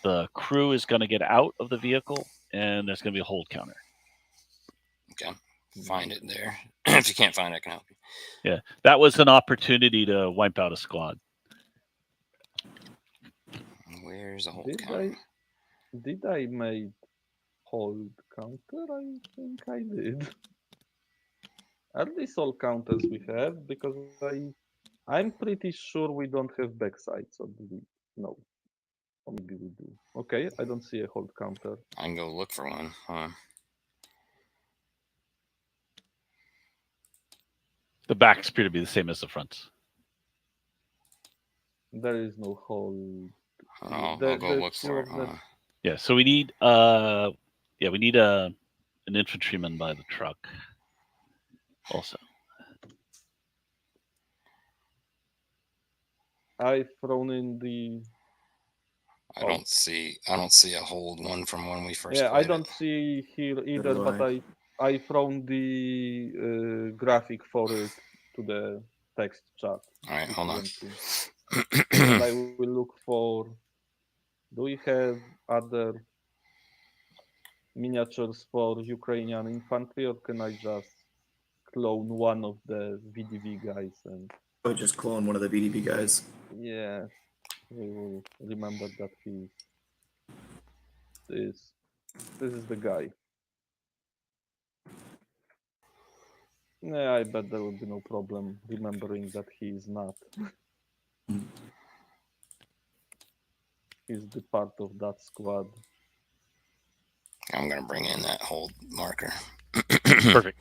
S4: The crew is going to get out of the vehicle, and there's going to be a hold counter.
S1: Okay, find it there. If you can't find it, I can help you.
S4: Yeah, that was an opportunity to wipe out a squad.
S1: Where's the hold counter?
S2: Did I make hold counter? I think I did. Are these all counters we have? Because I'm pretty sure we don't have backsides, or do we? No. Or maybe we do. Okay, I don't see a hold counter.
S1: I can go look for one.
S4: The backs appear to be the same as the fronts.
S2: There is no hold.
S1: I'll go look for it.
S4: Yeah, so we need we need an infantryman by the truck. Also,
S2: I've thrown in the.
S1: I don't see a hold one from when we first.
S2: Yeah, I
S1: played
S2: don't
S1: it.
S2: see here either,
S6: do
S2: but I thrown the graphic for it to the text chat.
S1: All right,
S2: if
S1: hold
S2: you
S1: on.
S2: want to. And I will look for. Do we have other miniatures for Ukrainian infantry, or can I just clone one of the VDV guys and?
S6: I would just clone one of the VDB guys.
S2: Yeah, we will remember that he is. This is the guy. Yeah, I bet there will be no problem remembering that he is not. He's the part of that squad.
S1: I'm gonna bring in that hold marker.
S4: perfect.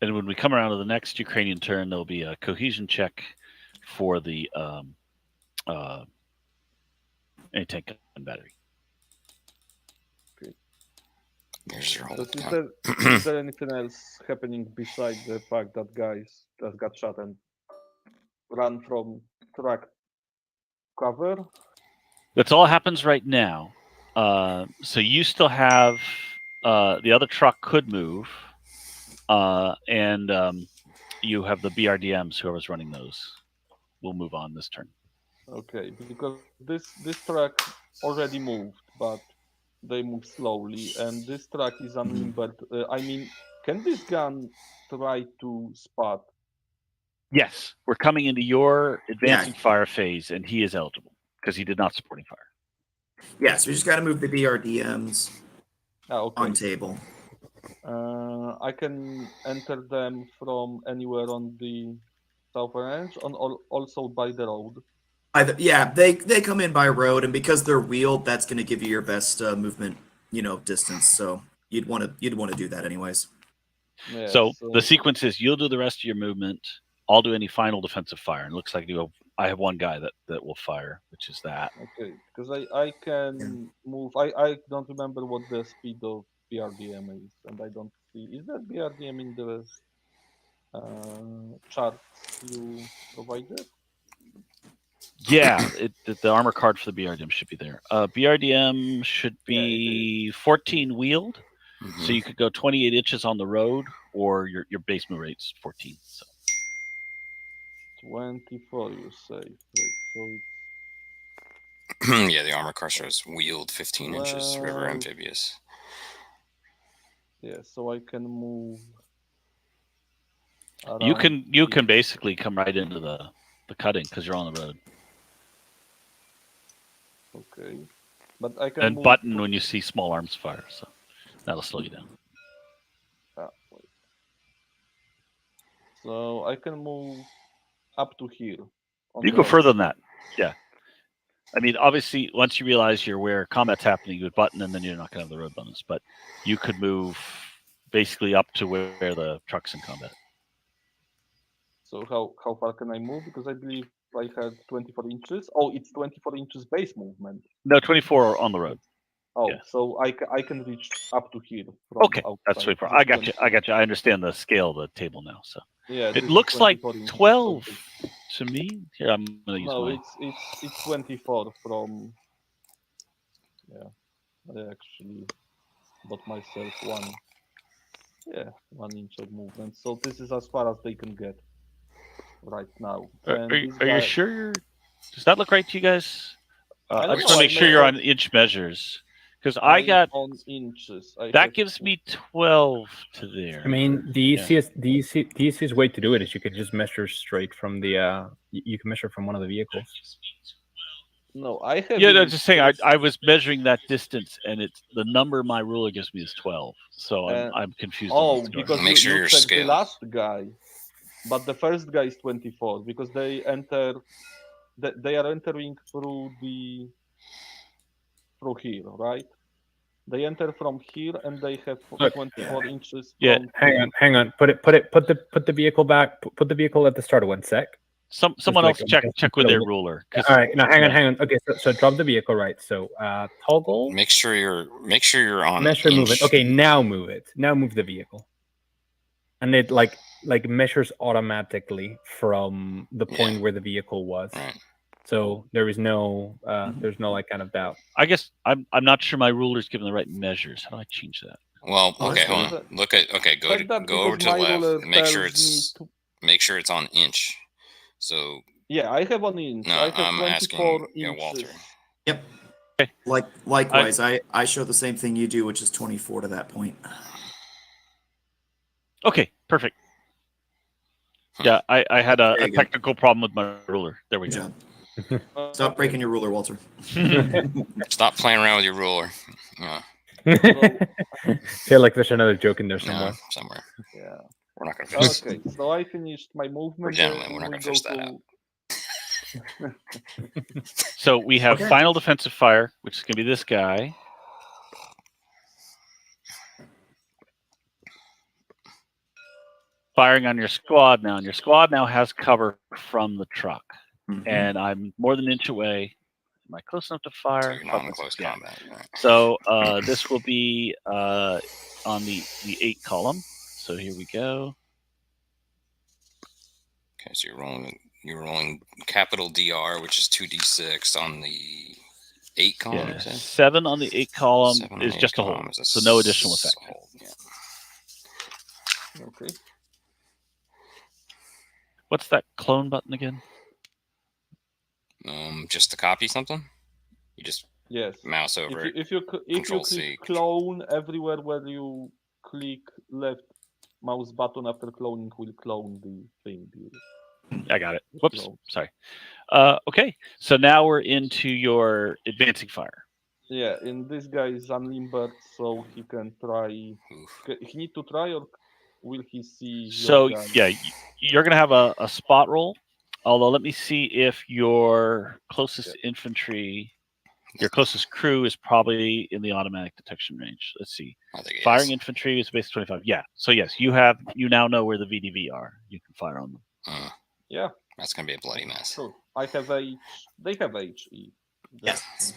S4: And when we come around to the next Ukrainian turn, there'll be a cohesion check for the anti-tank gun battery.
S1: There's your
S2: So
S1: hold
S2: is
S1: count.
S2: there anything else happening besides the fact that guys just got shot and run from track cover?
S4: That's all happens right now. So you still have the other truck could move, and you have the BRDMs. Whoever's running those will move on this turn.
S2: Okay, because this track already moved, but they move slowly, and this track is unlimbered. I mean, can this gun try to spot?
S4: Yes, we're coming into your advancing fire phase, and he is eligible because he did not supporting fire.
S6: Yeah, so we just got to move the BRDMs
S2: Okay.
S6: on table.
S2: I can enter them from anywhere on the southern edge, also by the road.
S6: They come in by road, and because they're wheeled, that's going to give you your best movement, distance. So you'd want to do that anyways.
S2: Yeah,
S4: so the sequence is you'll do the rest of your movement. I'll do any final defensive fire, and it looks like I have one guy that will fire, which is that.
S2: Okay, because I can move. I don't remember what the speed of BRDM is, and I don't see. Is that BRDM in the charts you provided?
S4: Yeah, the armor card for the BRDM should be there. BRDM should be 14 wheeled, so you could go 28 inches on the road, or your base move rate's 14. So
S2: 24, you say? Right, so
S1: yeah, the armor card shows wheeled 15 inches, river amphibious.
S2: Yeah, so I can move.
S4: You can basically come right into the cutting because you're on the road.
S2: Okay, but I can move
S4: button when you see small arms fire, so that'll slow you down.
S2: Wait. So I can move up to here.
S4: You go further than that. Yeah. I mean, obviously, once you realize you're where combat's happening, you would button, and then you're not going to have the road bonus. But you could move basically up to where the truck's in combat.
S2: So how far can I move? Because I believe I had 24 inches. Oh, it's 24 inches base movement.
S4: No, 24 on the road.
S2: Oh,
S4: Yeah.
S2: so I can reach up to here. From
S4: Okay, that's
S2: outside.
S4: 24.
S2: This
S4: I
S2: is
S4: got you.
S2: 24.
S4: I understand the scale of the table now. So
S2: Yeah,
S4: it
S2: this is
S4: looks like
S2: 24 inches, so
S4: 12 to me. Here, I'm gonna use
S2: No,
S4: my.
S2: it's 24 from. Yeah, I actually bought myself one. Yeah, 1 inch of movement. So this is as far as they can get right now. And this
S4: Are you
S2: guy,
S4: sure? Does that look right to you guys?
S2: I
S4: I
S2: don't
S4: just
S2: know,
S4: want to
S2: I
S4: make sure
S2: may
S4: you're
S2: have-
S4: on inch measures because I
S2: I'm
S4: got
S2: on inches. I
S4: that
S2: have
S4: gives me 12 to there.
S5: I mean, the easiest way to do it is you could just measure straight from the. You can measure from one of the vehicles.
S2: No, I have.
S4: Yeah, no,
S2: in
S4: just saying.
S2: this-
S4: I was measuring that distance, and it's the number my ruler gives me is 12. So I'm confused. on
S2: Oh,
S4: what's going
S2: because
S4: on.
S1: Make sure
S2: you
S1: your
S2: checked the
S1: scale.
S2: last guy, but the first guy is 24 because they enter. They are entering through here, right? They enter from here and they have
S5: Look.
S2: 24 inches.
S4: Yeah.
S2: From
S5: Hang on. Put the vehicle back. Put the vehicle at the start of 1 sec.
S4: Someone
S5: like
S4: else
S5: a-
S4: check with their ruler. 'Cause-
S5: All right, no, hang
S4: yeah.
S5: on. Okay, so drop the vehicle, right? So toggle
S1: Make sure you're on
S5: measure
S1: inch.
S5: movement. Okay, now move it. Now move the vehicle, and it like measures automatically from the point where the vehicle was.
S1: Right.
S5: So there is no there's no like kind of doubt.
S4: I guess I'm not sure my ruler's given the right measures. How do I change that?
S1: Well,
S2: Oh,
S1: okay,
S2: so
S1: hold
S2: is
S1: on.
S2: it-
S1: Look at go
S2: Check that
S1: over
S2: because
S1: to the
S2: my ruler
S1: left. Make sure
S2: tells me
S1: make sure it's on inch. So
S2: Yeah, I have an inch.
S1: no,
S2: I have
S1: I'm
S2: 24
S1: asking
S2: inches.
S1: Walter.
S6: Yep.
S4: Okay.
S6: Likewise, I show the same thing you do, which is 24 to that point.
S4: Okay, perfect. Yeah, I had a
S6: There you go.
S4: technical problem with my ruler. There we
S6: Good
S4: go.
S6: job. Stop breaking your ruler, Walter.
S1: Stop playing around with your ruler. Yeah,
S5: Feel like there's another joke in there somewhere.
S1: no, somewhere.
S2: Yeah.
S1: We're not gonna finish.
S2: Okay, so I finished my movement.
S1: We're gentlemen. We're not
S2: We
S1: gonna fish
S2: go
S1: that out.
S4: So we have
S6: Okay.
S4: final defensive fire, which is going to be this guy. Firing on your squad now. And your squad now has cover from the truck.
S6: Mhm.
S4: And I'm more than an inch away. Am I close enough to fire?
S1: So you're not in close
S4: Yeah.
S1: combat. Right.
S4: So this will be on the 8 column. So here we go.
S1: Okay, so you're rolling capital DR, which is 2d6 on the 8 column.
S4: Yeah,
S1: you said?
S4: 7 on the 8 column
S1: 7 on
S4: is
S1: the
S4: just
S1: 8
S4: a hold.
S1: column is
S4: So no additional effect.
S1: hold, yeah.
S2: Okay.
S4: What's that clone button again?
S1: Just to copy something, you just
S2: Yes.
S1: mouse over it.
S2: If you
S1: Control
S2: click
S1: C.
S2: clone everywhere where you click left mouse button after cloning will clone the thing.
S4: I got it. Whoops.
S2: Clone.
S4: Sorry. Okay. So now we're into your advancing fire.
S2: Yeah, and this guy is unlimbered, so he can try.
S1: Oof.
S2: He need to try, or will he see? your
S4: So
S2: guy?
S4: yeah, you're gonna have a spot roll. Although let me see if your closest infantry, your closest crew is probably in the automatic detection range. Let's see.
S1: I think it
S4: Firing
S1: is.
S4: infantry is base 25. Yeah. So yes, you now know where the VDV are. You can fire on them.
S2: Yeah,
S1: That's gonna be a bloody mess.
S2: sure. I have H. They have HE.
S6: Yes.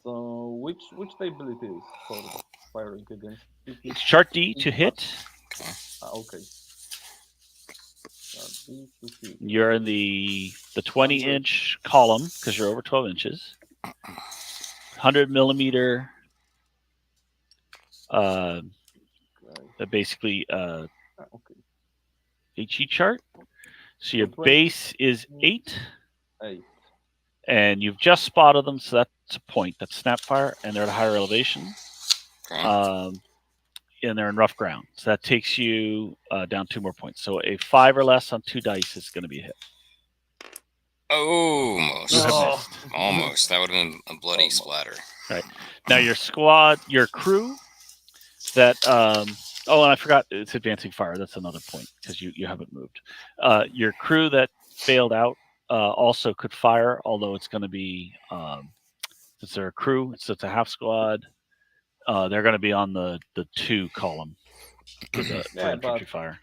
S2: So which ability is for firing against?
S4: It's chart D to hit.
S2: Okay. D to hit.
S4: You're in the 20-inch column because you're over 12 inches. 100 millimeter. Basically
S2: Okay.
S4: HE chart. So your
S2: 20.
S4: base is 8,
S2: 8.
S4: and you've just spotted them, so that's a point. That's snap fire, and they're at a higher elevation.
S1: Okay.
S4: And they're in rough ground. So that takes you down 2 more points. So a 5 or less on 2 dice is going to be a hit.
S1: Almost.
S4: You have
S2: Oh.
S4: missed.
S1: Almost. That would have been a bloody
S2: Almost.
S1: splatter.
S4: Now your squad, your crew, that and I forgot it's advancing fire. That's another point because you haven't moved. Your crew that failed out also could fire, although it's going to be since they're a crew, so it's a half squad. they're going to be on the 2 column for the
S2: Yeah,
S4: infantry
S2: but-
S4: fire.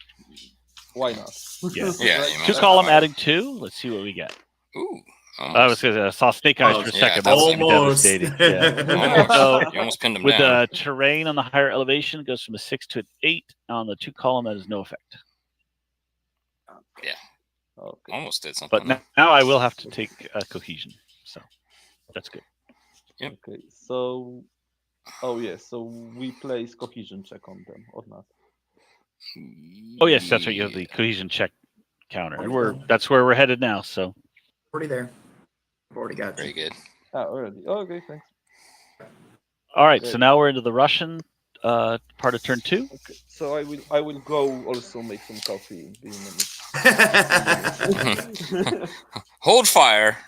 S2: Why not?
S4: Yeah.
S1: Yeah,
S2: Right?
S1: you might
S4: 2
S1: as
S4: column
S1: well.
S4: adding 2. Let's see what we get.
S1: Ooh.
S4: I was going to saw Snake Eyes for a
S1: Yeah,
S4: second. That was
S6: Almost.
S4: devastating. Yeah.
S1: Almost.
S4: So,
S1: You almost pinned him
S4: with
S1: down.
S4: the terrain on the higher elevation, it goes from a 6 to an 8. On the 2 column, that has no effect.
S2: Okay.
S1: Almost did something.
S4: But now I will have to take cohesion. So that's good.
S2: Okay. So, oh yeah. So we place cohesion check on them or not?
S4: Oh yes, that's right. You have the cohesion check counter, and that's where we're headed now. So
S6: Already there. I've already got
S1: Very
S6: you.
S1: good.
S2: Already. Okay. Thanks.
S4: all right, so
S2: Okay.
S4: now we're into the Russian part of turn 2.
S2: Okay. So I will go also make some coffee in a minute.
S1: Hold fire.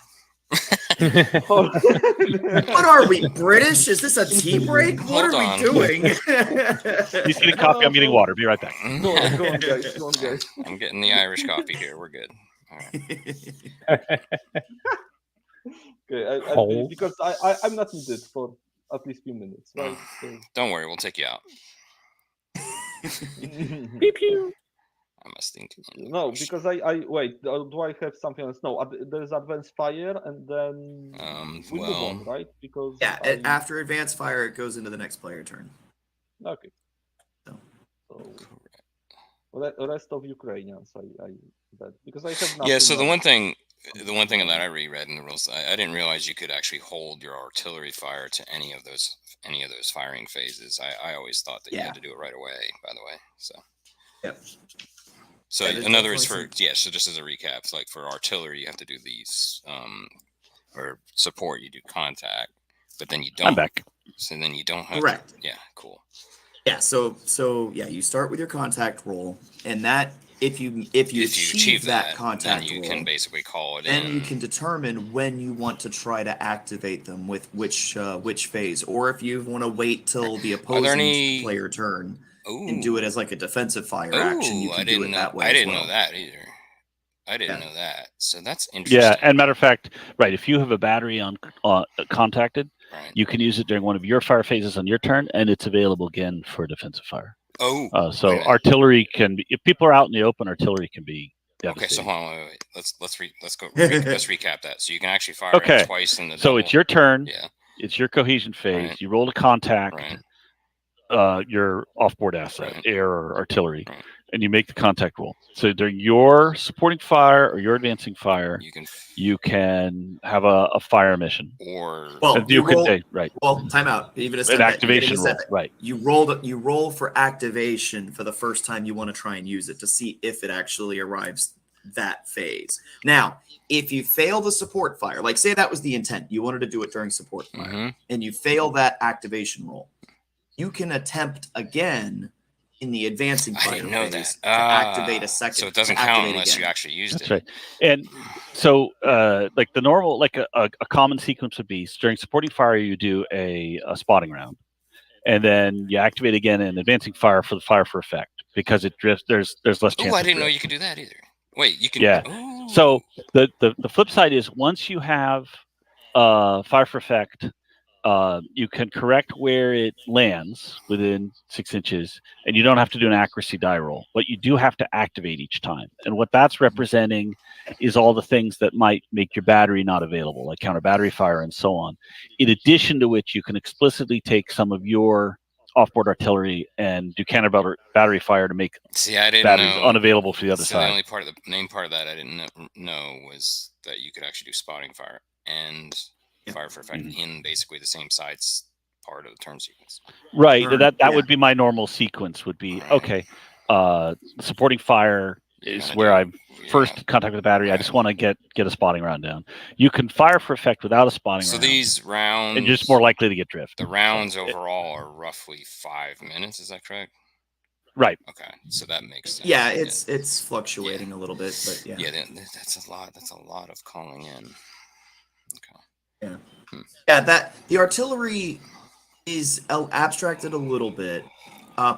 S6: What are we, British? Is this a tea break? What
S1: Hold
S6: are
S1: on.
S6: we doing?
S4: He's getting coffee. I'm getting water. Be right back.
S2: Go on, guys. Go on, guys.
S1: I'm getting the Irish coffee here. We're good. All right.
S2: Okay,
S5: Hold.
S2: because I'm not needed for at least few minutes, right?
S1: Don't worry, we'll take you out.
S5: Pew pew.
S1: I must think.
S2: No, because I wait. Do I have something else? No, there's advanced fire, and then we move on, right? Because
S6: Yeah, after advanced fire, it goes into the next player turn.
S2: Okay.
S6: So.
S2: The rest of Ukrainians, I bet because I have nothing.
S1: Yeah. So the
S2: else.
S1: one thing that I reread in the rules, I didn't realize you could actually hold your artillery fire to any of those firing phases. I always thought that you had to do it right away. By the way, so.
S6: Yep.
S1: So
S6: Yeah, there's
S1: in other words,
S6: definitely
S1: so just as a recap, it's like for artillery, you have to do these, or support, you do contact, but then you don't.
S4: I'm back.
S1: So then you don't have.
S6: Correct.
S1: Yeah. Cool.
S6: Yeah, so yeah, you start with your contact roll, and that if you achieve that contact
S1: then you
S6: roll,
S1: can basically call it
S6: then
S1: in.
S6: you can determine when you want to try to activate them with which phase, or if you want to wait till the opposing player turn and do it as like a defensive fire action, you can do it that way.
S1: I didn't
S6: as well.
S1: know that either. I didn't know that. So that's interesting.
S4: Yeah, and matter of fact, right, if you have a battery on contacted,
S1: Right.
S4: you can use it during one of your fire phases on your turn, and it's available again for defensive fire.
S1: Oh.
S4: So
S1: wait a minute.
S4: artillery can be, if people are out in the open, artillery can be
S1: Okay, so
S4: devastating.
S1: hold on, wait. Let's recap that. So you can actually fire
S4: Okay.
S1: it twice in the.
S4: So
S1: double.
S4: it's your turn.
S1: Yeah.
S4: It's your cohesion phase.
S1: Right.
S4: You roll to contact
S1: Right.
S4: your offboard asset,
S1: Right.
S4: air or artillery,
S1: Right.
S4: and you make the contact roll. So during your supporting fire or your advancing fire,
S1: You
S4: can have a fire mission.
S1: or
S6: Well,
S4: You can say, right.
S6: Well, time out. Even a step
S4: An
S6: back,
S4: activation
S6: you're getting a
S4: roll,
S6: step-
S4: right?
S6: You roll for activation for the first time you want to try and use it to see if it actually arrives that phase. Now, if you fail the support fire, like say that was the intent, you wanted to do it during support fire, and you fail that activation roll, you can attempt again in the advancing fire
S1: I didn't know
S6: phase
S1: that.
S6: to activate a second.
S1: So it doesn't
S6: to
S1: count
S6: activate
S1: unless
S6: again.
S1: you actually used
S4: That's
S1: it.
S4: right. And so, like the normal, like a common sequence would be during supporting fire, you do a spotting round, and then you activate again in advancing fire for the fire for effect because it drifts. There's less chance.
S1: Oh, I
S4: of
S1: didn't know
S4: drift.
S1: you could do that either. Wait, you can.
S4: Yeah.
S1: Ooh.
S4: So the flip side is once you have fire for effect, you can correct where it lands within 6 inches, and you don't have to do an accuracy die roll, but you do have to activate each time. And what that's representing is all the things that might make your battery not available, like counter battery fire and so on. In addition to which, you can explicitly take some of your offboard artillery and do counter battery fire to make
S1: I didn't
S4: batteries
S1: know.
S4: unavailable for the other
S1: So
S4: side.
S1: the only part of the main part of that I didn't know was that you could actually do spotting fire and fire for effect in basically the same sides part of the turn sequence.
S4: Right.
S6: Turn,
S4: That would be my normal sequence. Would be okay. Supporting fire is where I first contact with the battery. I just want to get a spotting round down. You can fire for effect without a spotting round.
S1: So these rounds,
S4: and you're just more likely to get drift.
S1: The rounds overall are roughly 5 minutes. Is that correct?
S4: Right.
S1: Okay, so that makes sense.
S6: Yeah, it's fluctuating a little bit, but yeah.
S1: Yeah, that's a lot. That's a lot of calling in. Okay.
S6: Yeah. Yeah, that the artillery is abstracted a little bit,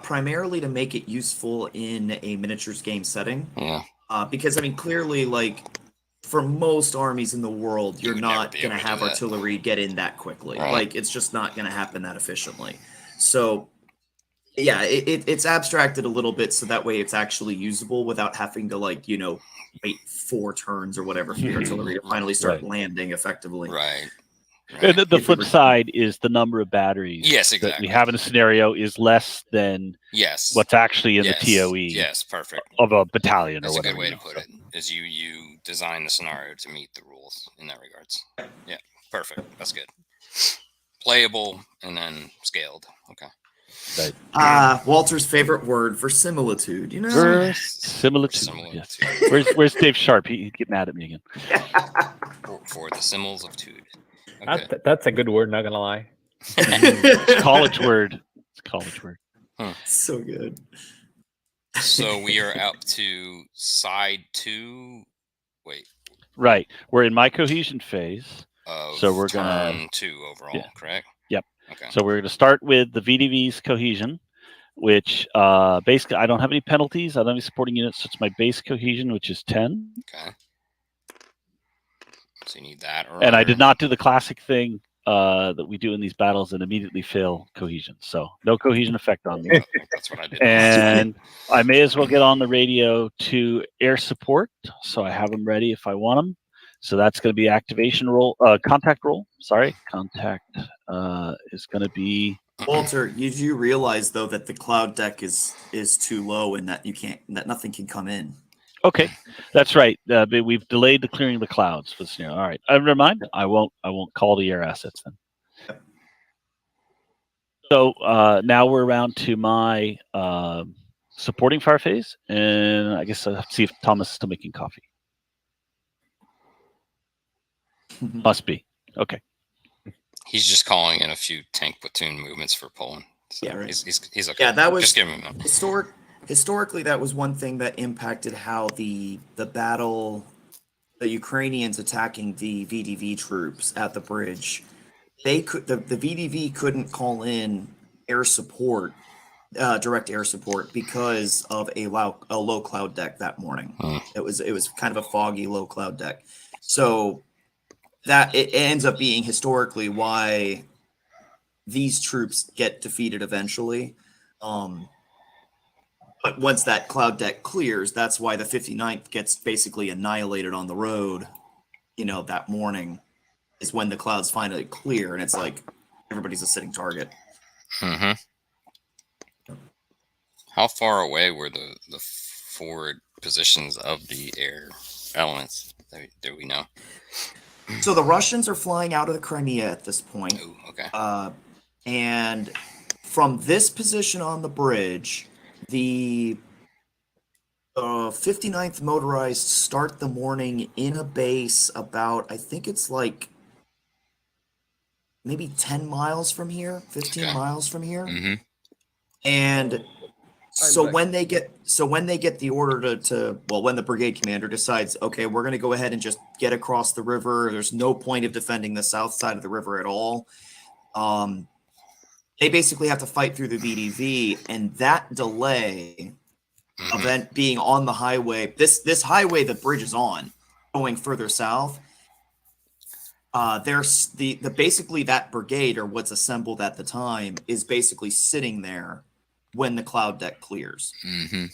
S6: primarily to make it useful in a miniatures game setting.
S1: Yeah.
S6: Because I mean, clearly, like for most armies in the world, you're not going to have artillery get in that quickly.
S1: Right.
S6: Like it's just not going to happen that efficiently. So yeah, it's abstracted a little bit so that way it's actually usable without having to wait 4 turns or whatever for the artillery to finally start landing effectively.
S1: Right.
S4: And the flip side is the number of batteries
S1: Yes,
S4: that
S1: exactly.
S4: we have in a scenario is less than what's actually in the TOE
S1: Yes, perfect.
S4: of a battalion
S1: That's
S4: or whatever.
S1: a good way to put it. Is you design the scenario to meet the rules in that regards. Yeah, perfect. That's good. Playable and then scaled. Okay.
S4: Right.
S6: Walter's favorite word, verisimilitude. You know,
S4: verisimilitude. Yes. Where's Dave Sharp? He'd get mad at me again.
S1: for the symbols of tude. Okay.
S5: That's a good word. Not gonna lie.
S4: It's a college word. It's a college word.
S6: So good.
S1: So we are up to side 2. Wait.
S4: Right. We're in my cohesion phase.
S1: So we're gonna turn 2 overall, correct?
S4: Yep.
S1: Okay.
S4: So we're going to start with the VDV's cohesion, which basically I don't have any penalties. I don't have any supporting units. So it's my base cohesion, which is 10.
S1: Okay. So you need that.
S4: And I did not do the classic thing that we do in these battles and immediately fail cohesion. So no cohesion effect on me.
S1: That's what I did.
S4: And I may as well get on the radio to air support. So I have them ready if I want them. So that's going to be activation roll, contact roll. Sorry, contact is going to be.
S6: Walter, you do realize though that the cloud deck is too low and that nothing can come in.
S4: Okay, that's right. We've delayed the clearing of the clouds for the scenario. All right, never mind. I won't call the air assets then. So now we're around to my supporting fire phase, and I guess I'll have to see if Thomas is still making coffee. Must be. Okay.
S1: He's just calling in a few tank platoon movements for Poland. So
S6: yeah, right.
S1: He's okay.
S6: Yeah, that was
S1: just give him a
S6: historically that was one thing that impacted how the battle, the Ukrainians attacking the VDV troops at the bridge. The VDV couldn't call in air support, direct air support because of a low cloud deck that morning. It was kind of a foggy low cloud deck. So that it ends up being historically why these troops get defeated eventually. But once that cloud deck clears, that's why the 59th gets basically annihilated on the road, that morning is when the clouds finally clear. And it's like everybody's a sitting target.
S1: Mm-hmm. How far away were the forward positions of the air elements? Do we know?
S6: So the Russians are flying out of the Crimea at this point.
S1: Ooh, okay.
S6: And from this position on the bridge, the 59th motorized start the morning in a base about, I think it's like maybe 10 miles from here, 15 miles from here.
S1: Mm-hmm.
S6: And so when they get the order when the brigade commander decides, okay, we're going to go ahead and just get across the river. There's no point of defending the south side of the river at all. They basically have to fight through the VDV, and that delay event being on the highway, this highway the bridge is on, going further south. There's the basically that brigade, or what's assembled at the time, is basically sitting there when the cloud deck clears.
S1: Mm-hmm.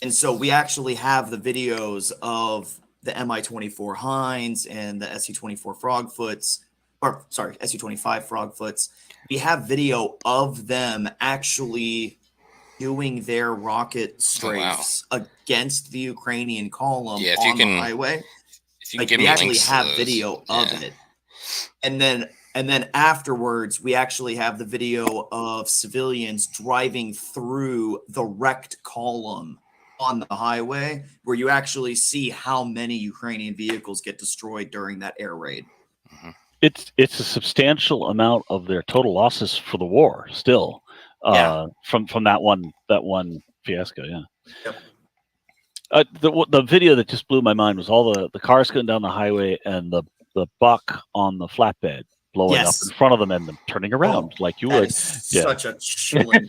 S6: And so we actually have the videos of the Mi-24 Hinds and the Su-24 Frogfoots, Su-25 Frogfoots. We have video of them actually doing their rocket strafes against the Ukrainian column on the highway.
S1: If you can give me
S6: actually
S1: links
S6: have
S1: to those,
S6: video of it. And then afterwards, we actually have the video of civilians driving through the wrecked column on the highway, where you actually see how many Ukrainian vehicles get destroyed during that air raid.
S1: Mm-hmm.
S4: It's a substantial amount of their total losses for the war still, from that one fiasco. Yeah.
S6: Yep.
S4: The video that just blew my mind was all the cars going down the highway and the buck on the flatbed blowing up in front of them and them turning around like you would.
S6: Such a chilling.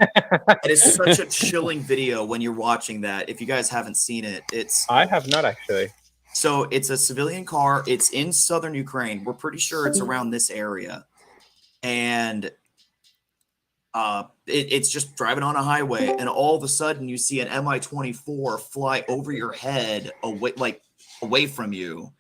S6: It is such a chilling video when you're watching that. If you guys haven't seen it,
S5: I have not actually.
S6: So it's a civilian car. It's in southern Ukraine. We're pretty sure it's around this area, and It's just driving on a highway, and all of a sudden you see an Mi-24 fly over your head, away from you.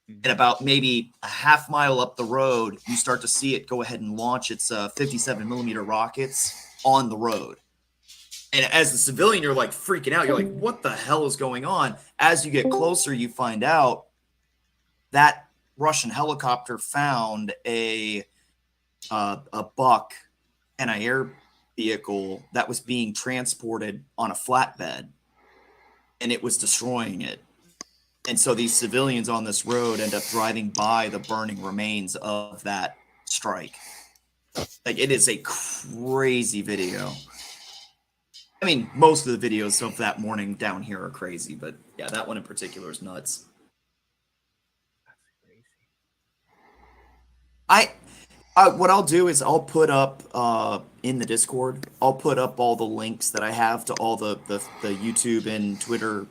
S6: And about maybe a half mile up the road, you start to see it go ahead and launch its 57 millimeter rockets on the road. And as the civilian, you're like freaking out. You're like, what the hell is going on? As you get closer, you find out that Russian helicopter found a buck and an air vehicle that was being transported on a flatbed, and it was destroying it. And so these civilians on this road end up driving by the burning remains of that strike. Like, it is a crazy video. I mean, most of the videos of that morning down here are crazy, but yeah, that one in particular is nuts. What I'll do is I'll put up in the Discord, I'll put up all the links that I have to all the YouTube and Twitter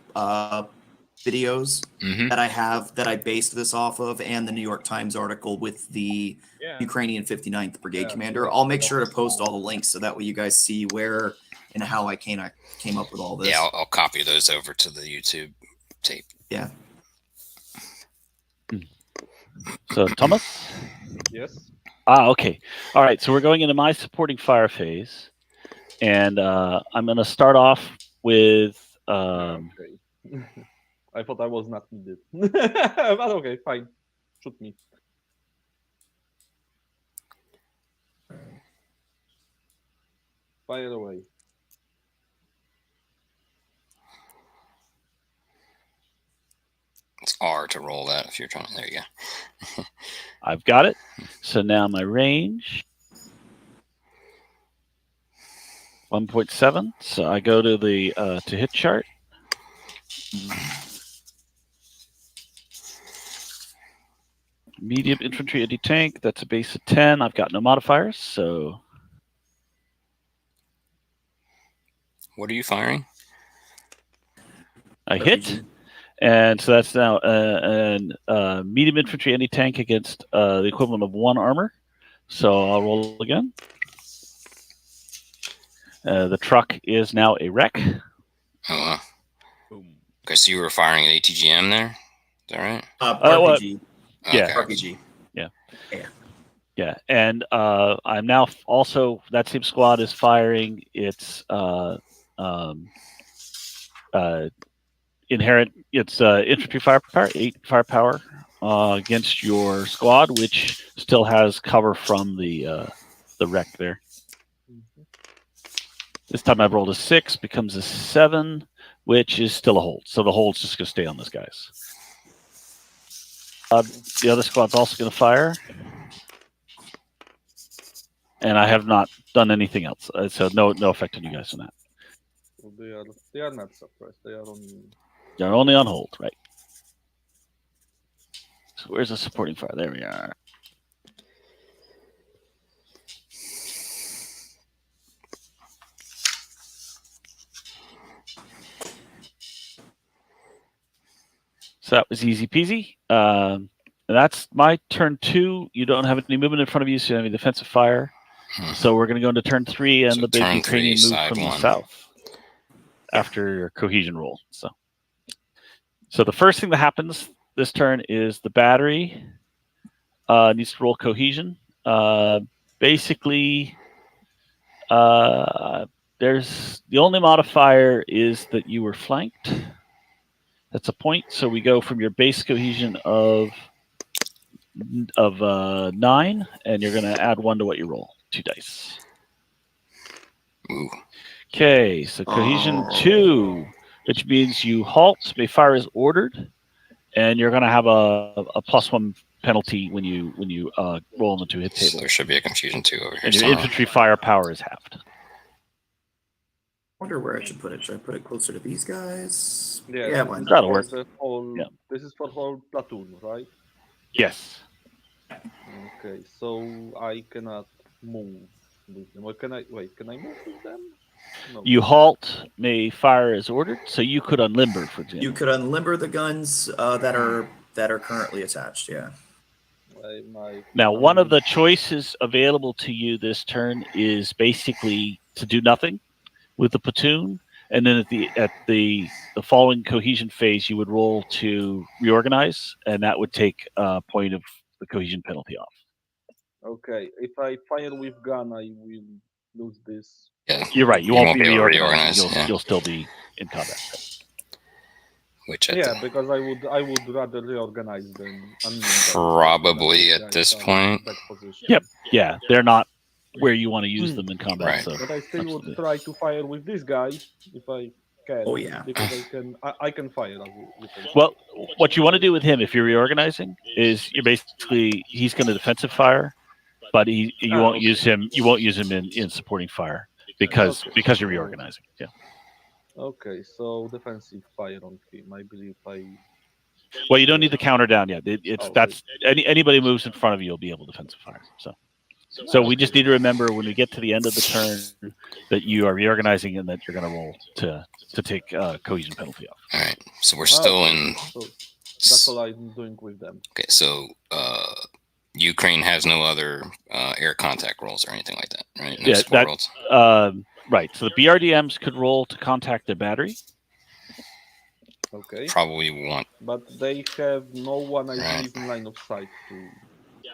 S6: videos that I have that I based this off of, and the New York Times article with the Ukrainian 59th Brigade commander. I'll make sure to post all the links so that way you guys see where and how I came up with all this.
S1: Yeah, I'll copy those over to the YouTube tape.
S6: Yeah.
S4: So, Thomas?
S2: Yes.
S4: Okay. All right. So we're going into my supporting fire phase, and I'm going to start off with.
S2: Okay. I thought I was not needed, but okay, fine. Shoot me. Fire away.
S1: It's R to roll that if you're trying. There you go.
S4: I've got it. So now my range 1.7. So I go to the to hit chart. Medium infantry anti-tank. That's a base of 10. I've got no modifiers, so.
S1: What are you firing?
S4: I hit. And so that's now medium infantry anti-tank against the equivalent of 1 armor. So I'll roll again. The truck is now a wreck.
S1: Oh, okay, so you were firing an ATGM there? Is that right?
S6: RPG.
S4: Yeah.
S6: RPG.
S4: Yeah. And I'm now also, that same squad is firing its inherent, it's infantry firepower, 8 firepower against your squad, which still has cover from the wreck there. This time I've rolled a 6, becomes a 7, which is still a hold. So the hold's just going to stay on this guys. The other squad's also going to fire. And I have not done anything else. So no effect on you guys on that.
S2: So they are not suppressed. They are on.
S4: They're only on hold, right? So where's the supporting fire? There we are. So that was easy peasy. That's my turn 2. You don't have any movement in front of you, so you don't have any defensive fire. So we're going to go into turn 3, and
S1: So
S4: the big
S1: turn
S4: Ukrainian
S1: 3,
S4: move
S1: side
S4: from the
S1: 1.
S4: south after your cohesion roll. So the first thing that happens this turn is the battery needs to roll cohesion. Basically, there's the only modifier is that you were flanked. That's a point. So we go from your base cohesion of 9, and you're going to add 1 to what you roll. 2 dice.
S1: Ooh.
S4: Okay, so cohesion 2, which means you halt, may fire as ordered, and you're going to have a +1 penalty when you roll on the 2 hit table.
S1: So there should be a confusion too over here.
S4: And your
S1: somewhere.
S4: infantry firepower is halved.
S6: Wonder where I should put it. Should I put it closer to these guys?
S2: Yeah,
S6: Yeah,
S2: this
S6: why
S2: is
S6: not?
S4: That'll
S2: for
S4: work.
S2: the whole.
S4: Yeah.
S2: This is for whole platoon, right?
S4: Yes.
S2: Okay, so I cannot move with them. Or can I move with them? No.
S4: You halt, may fire as ordered, so you could unlimber, for example.
S6: You could unlimber the guns that are currently attached. Yeah.
S4: Now, one of the choices available to you this turn is basically to do nothing with the platoon, and then at the following cohesion phase, you would roll to reorganize, and that would take a point of the cohesion penalty off.
S2: Okay, if I fire with gun, I will lose this.
S1: Yeah,
S4: You're right. You
S1: You
S4: won't
S1: won't
S4: be
S1: be able to
S4: reorganizing.
S1: reorganize,
S4: You'll still be in combat.
S1: which
S2: Yeah, because I would rather reorganize than
S1: probably at this point.
S2: back position.
S4: Yep. Yeah, they're not where you want to use them in combat.
S1: Right.
S4: So,
S2: But I still
S4: absolutely.
S2: would try to fire with this guy if I can.
S6: Oh, yeah.
S2: Because I can fire. As you can see.
S4: Well, what you want to do with him, if you're reorganizing, is you're basically he's going to defensive fire, but you won't
S2: okay.
S4: use him. You won't use him in supporting fire because you're reorganizing. Yeah.
S2: Okay, so defensive fire on him. I believe
S4: Well, you don't need the counter down yet.
S2: Okay.
S4: That's anybody who moves in front of you will be able to defensive fire. So we just need to remember when we get to the end of the turn that you are reorganizing and that you're going to roll to take cohesion penalty off.
S1: All right, so we're still in.
S2: So that's all I'm doing with them.
S1: Okay, so Ukraine has no other air contact rolls or anything like that, right? No support rolls.
S4: Right. So the BRDMs could roll to contact their battery.
S2: Okay.
S1: Probably want.
S2: But they have no one, I
S1: Right.
S2: believe, in line of sight to.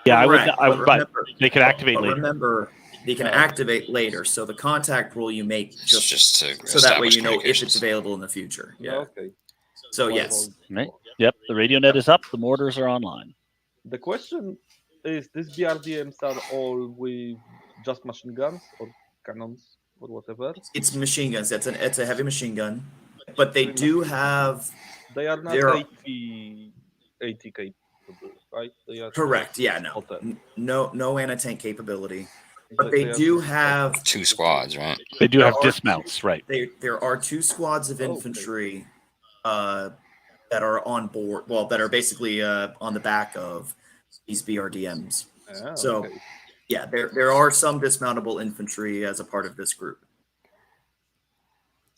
S4: Yeah,
S6: Correct,
S4: I would. But they could activate
S6: But
S4: later.
S6: remember, they can activate later. So the contact rule you make
S1: Just to
S6: so that way
S1: establish
S6: you know if it's
S1: communications.
S6: available in the future. Yeah.
S2: Okay.
S6: So
S2: Well,
S6: yes.
S4: Right. Yep. The radio net is up. The mortars are online.
S2: The question is: these BRDMs are all with just machine guns or cannons or whatever?
S6: It's machine guns. It's a heavy machine gun, but they do have.
S2: They are not
S6: There are-
S2: 80 capable, right? They are
S6: Correct. Yeah. No.
S2: hotel.
S6: No anti-tank capability, but they do have.
S1: Two squads, right?
S4: They do
S6: There
S4: have
S6: are-
S4: dismounts, right?
S6: There are two squads of
S2: Okay.
S6: infantry that are on board. Well, that are basically on the back of these BRDMs. So-
S2: Okay.
S6: Yeah, there are some dismountable infantry as a part of this group.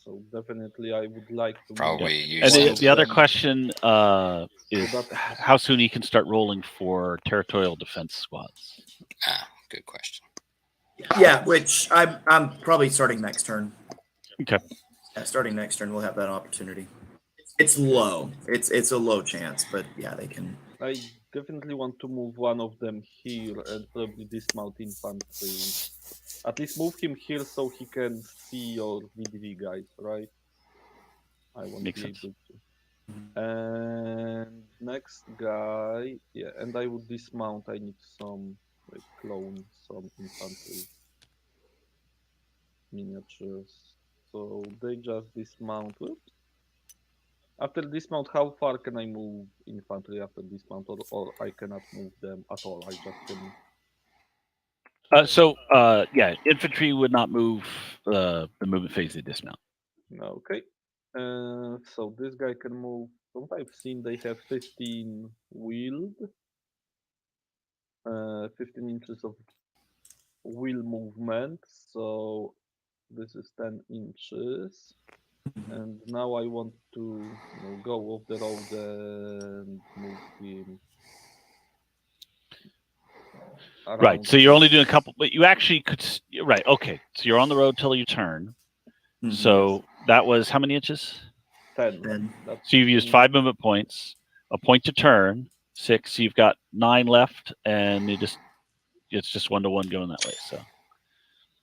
S2: So definitely, I would like to
S1: Probably
S4: And
S1: use.
S4: the other question is
S2: that-
S4: how soon he can start rolling for territorial defense squads.
S1: Good question.
S6: Yeah, which I'm probably starting next turn.
S4: Okay.
S6: Yeah, starting next turn, we'll have that opportunity. It's low. It's a low chance, but yeah, they can.
S2: I definitely want to move one of them here and probably dismount infantry. At least move him here so he can see your VDV guys, right? I won't
S4: Makes
S2: be
S4: sense.
S2: able to. And next guy, yeah, and I would dismount. I need some clone, some infantry miniatures. So they just dismount. Oops. After dismount, how far can I move infantry after dismount, or I cannot move them at all? I just can.
S4: Yeah, infantry would not move the movement phase they dismount.
S2: Okay. So this guy can move. From what I've seen, they have 15 wheeled, 15 inches of wheel movement. So this is 10 inches. And now I want to go off the road and move him.
S4: Right.
S2: around.
S4: So you're only doing a couple, but you actually could. Right. Okay. So you're on the road till you turn.
S6: Mhm.
S4: So that was how many inches?
S2: 10.
S6: Then
S2: That's
S4: So you've used 5 movement points, a point to turn, 6. So you've got 9 left, and it's just 1-to-1 going that way. So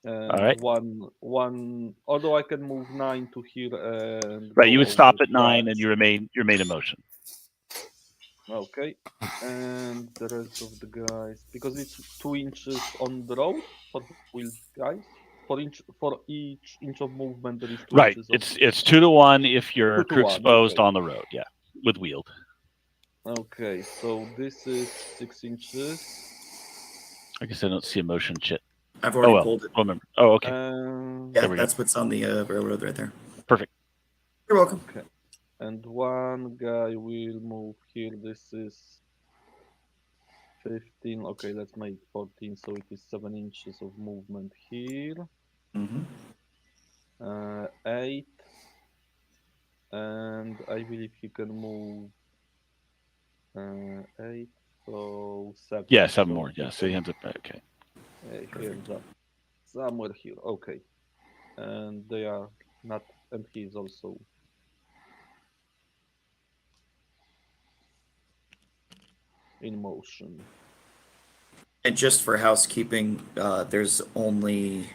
S2: and
S4: right.
S2: one. Although I can move 9 to here and
S4: right,
S2: go
S4: you would
S2: over
S4: stop at 9,
S2: tracks.
S4: and you remain in motion.
S2: Okay, and the rest of the guys, because it's 2 inches on the road for wheeled guys. For each inch of movement, there is 2
S4: Right.
S2: inches.
S4: It's 2-to-1 if you're
S2: 2 to
S4: crew
S2: 1,
S4: exposed
S2: okay.
S4: on the road. Yeah, with wheeled.
S2: Okay, so this is 6 inches.
S4: I guess I don't see a motion shit.
S6: I've already
S4: Oh well.
S6: pulled it.
S4: Oh, remember. Oh, okay.
S6: Yeah,
S4: There we go.
S6: that's what's on the railroad right there.
S4: Perfect.
S6: You're welcome.
S2: Okay, and one guy will move here. This is 15. Okay, let's make 14. So it is 7 inches of movement here.
S6: Mm-hmm.
S2: 8, and I believe he can move 8, So 7.
S4: Yeah, 7
S2: So
S4: more. Yeah, so he ends up okay.
S2: he ends up somewhere here. Okay. And they are not, and he is also in motion.
S6: And just for housekeeping, there's only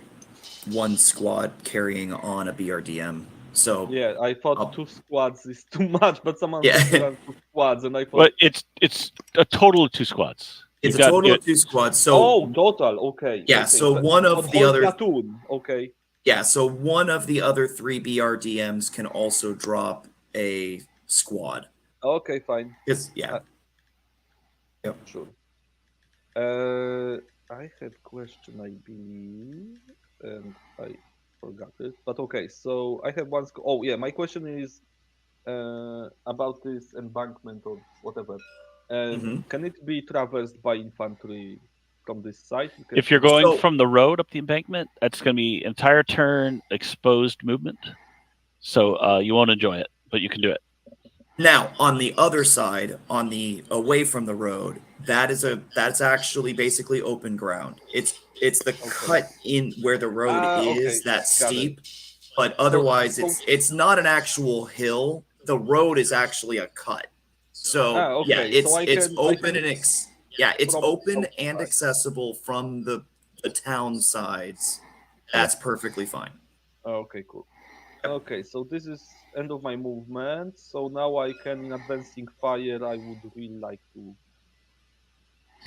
S6: one squad carrying on a BRDM. So
S2: Yeah, I thought 2 squads is too much, but someone
S6: Yeah.
S2: said there are 2 squads, and I thought,
S4: Well, it's a total of 2 squads.
S6: it's
S4: You've
S6: a
S4: got-
S6: total
S4: you-
S6: of 2 squads. So
S2: oh, total, okay.
S6: Yeah,
S2: okay.
S6: so
S2: But
S6: one
S2: for
S6: of the
S2: whole
S6: other
S2: platoon, okay.
S6: Yeah, so one of the other 3 BRDMs can also drop a squad.
S2: Okay, fine.
S6: Yeah. Yep.
S2: Sure. I had question, I believe, and I forgot it. But okay, so I have one. Oh yeah, my question is about this embankment or whatever. Can it be traversed by infantry from this side?
S4: If you're going
S6: So-
S4: from the road up the embankment, that's going to be entire turn exposed movement. So you won't enjoy it, but you can do it.
S6: Now, on the other side, on the away from the road, that's actually basically open ground. It's the cut in where the road is
S2: okay,
S6: that's
S2: got it.
S6: steep, but otherwise
S2: so-
S6: it's not an actual hill. The road is actually a cut. So yeah,
S2: okay, so
S6: it's
S2: I
S6: open
S2: can-
S6: it's
S2: from
S6: open
S2: outside.
S6: and accessible from the town sides. That's perfectly fine.
S2: Okay, cool. Okay, so this is end of my movement. So now I can, in advancing fire, I would really like to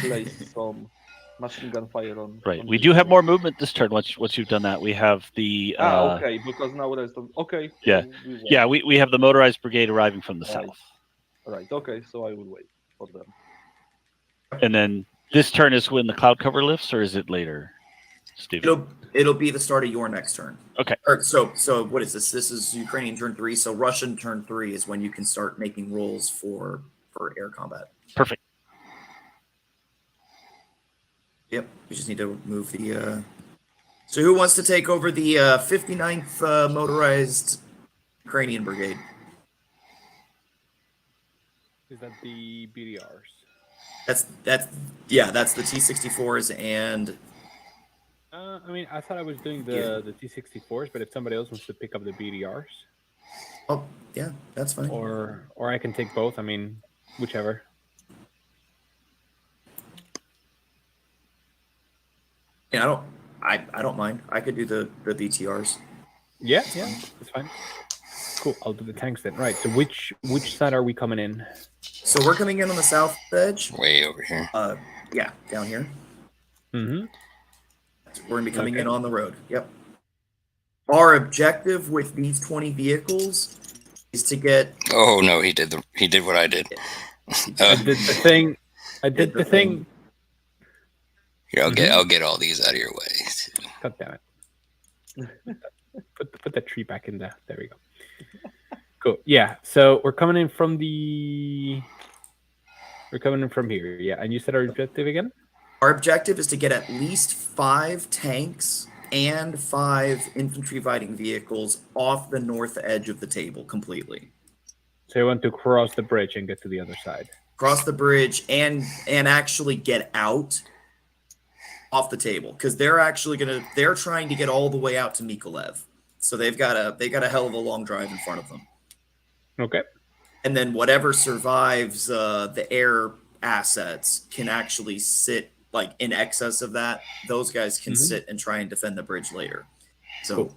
S2: place some machine gun fire on.
S4: Right.
S2: on
S4: We
S2: this
S4: do have
S2: one.
S4: more movement this turn. Once you've done that, we have the
S2: Okay, because now rest of okay.
S4: Yeah.
S2: so we wait.
S4: yeah we have the motorized brigade arriving from the
S2: Right.
S4: south,
S2: Right. Okay, so I will wait for them.
S4: and then this turn is when the cloud cover lifts, or is it later, Steve?
S6: It'll be the start of your next turn.
S4: Okay.
S6: So what is this? This is Ukrainian turn 3. So Russian turn 3 is when you can start making rolls for air combat.
S4: Perfect.
S6: Yep. We just need to move the. So who wants to take over the 59th motorized Ukrainian brigade?
S5: Is that the BDRs?
S6: That's the T-64s and
S5: I mean, I thought I was doing the T-64s, but if somebody else wants to pick up the BDRs,
S6: oh yeah, that's fine.
S5: or I can take both. I mean, whichever.
S6: Yeah, I don't mind. I could do the BTRs.
S5: Yeah, that's fine. Cool. I'll do the tanks then. Right. So which side are we coming in?
S6: So we're coming in on the south edge.
S1: Way over here.
S6: Yeah, down here.
S5: Mm-hmm.
S6: We're gonna be coming in on the road. Yep. Our objective with these 20 vehicles is to get.
S1: Oh no, he did what I did.
S5: I did the thing. I did the thing.
S1: Here, I'll get all these out of your way.
S5: God damn it. Put that tree back in there. There we go. Cool. Yeah. So we're coming in from here. Yeah. And you said our objective again?
S6: Our objective is to get at least 5 tanks and 5 infantry fighting vehicles off the north edge of the table completely.
S5: So you want to cross the bridge and get to the other side.
S6: Cross the bridge and actually get out off the table, because they're trying to get all the way out to Mykolaiv. So they've got a hell of a long drive in front of them.
S5: Okay.
S6: And then whatever survives the air assets can actually sit like in excess of that. Those guys can sit and try and defend the bridge later. So
S5: cool.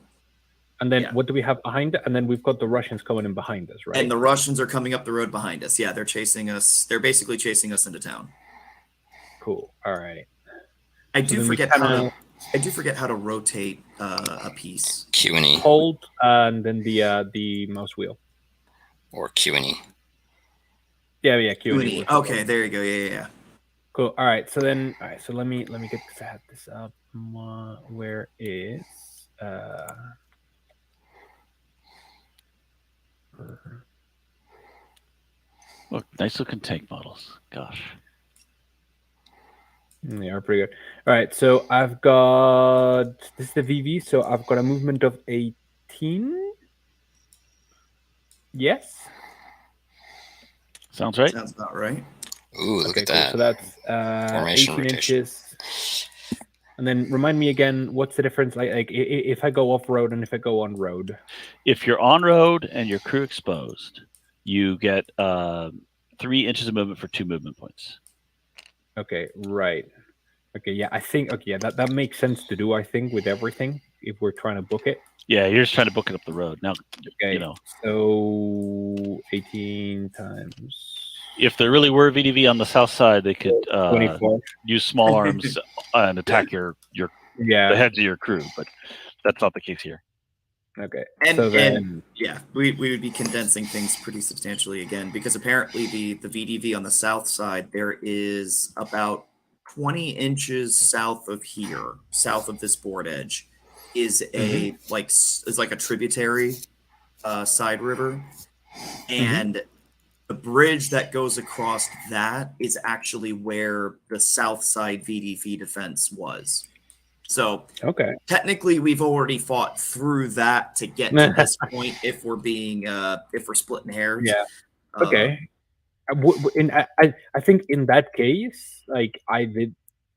S5: And then what do we have behind it? And then we've got the Russians coming in behind us, right?
S6: And the Russians are coming up the road behind us. Yeah, they're chasing us. They're basically chasing us into town.
S5: Cool. All right.
S6: I do forget how to rotate a piece.
S1: Q and E
S5: Hold and then the mouse wheel.
S1: or Q and E.
S5: Yeah, Q and E.
S6: Okay, there you go. Yeah.
S5: Cool. All right. So then, So let me get this up. Where is
S4: Look, nice looking tank models. Gosh.
S5: They are pretty good. All right. So I've got this is the VV. So I've got a movement of 18. Yes.
S4: Sounds right.
S6: Sounds about right.
S1: Ooh, look
S5: Okay,
S1: at
S5: cool.
S1: that.
S5: So that's
S1: Formation
S5: 18
S1: rotation.
S5: inches. And then remind me again, what's the difference? Like if I go off road and if I go on road.
S4: If you're on road and your crew exposed, you get 3 inches of movement for 2 movement points.
S5: Okay, right. Okay, yeah, I think that makes sense to do. I think with everything, if we're trying to book it.
S4: Yeah, you're just trying to book it up the road now.
S5: Okay,
S4: you know,
S5: so 18 times.
S4: if there really were VDV on the south side, they could
S5: 24.
S4: use small arms and attack the heads of your crew, but that's not the case here.
S5: Okay,
S6: And,
S5: so then
S6: and yeah, we would be condensing things pretty substantially again, because apparently the VDV on the south side, there is about 20 inches south of here, south of this board edge, is a like a tributary side river, and the bridge that goes across that is actually where the south side VDV defense was. So
S5: okay,
S6: technically we've already fought through that to get to this point if we're splitting hairs.
S5: yeah, okay. I think in that case, like I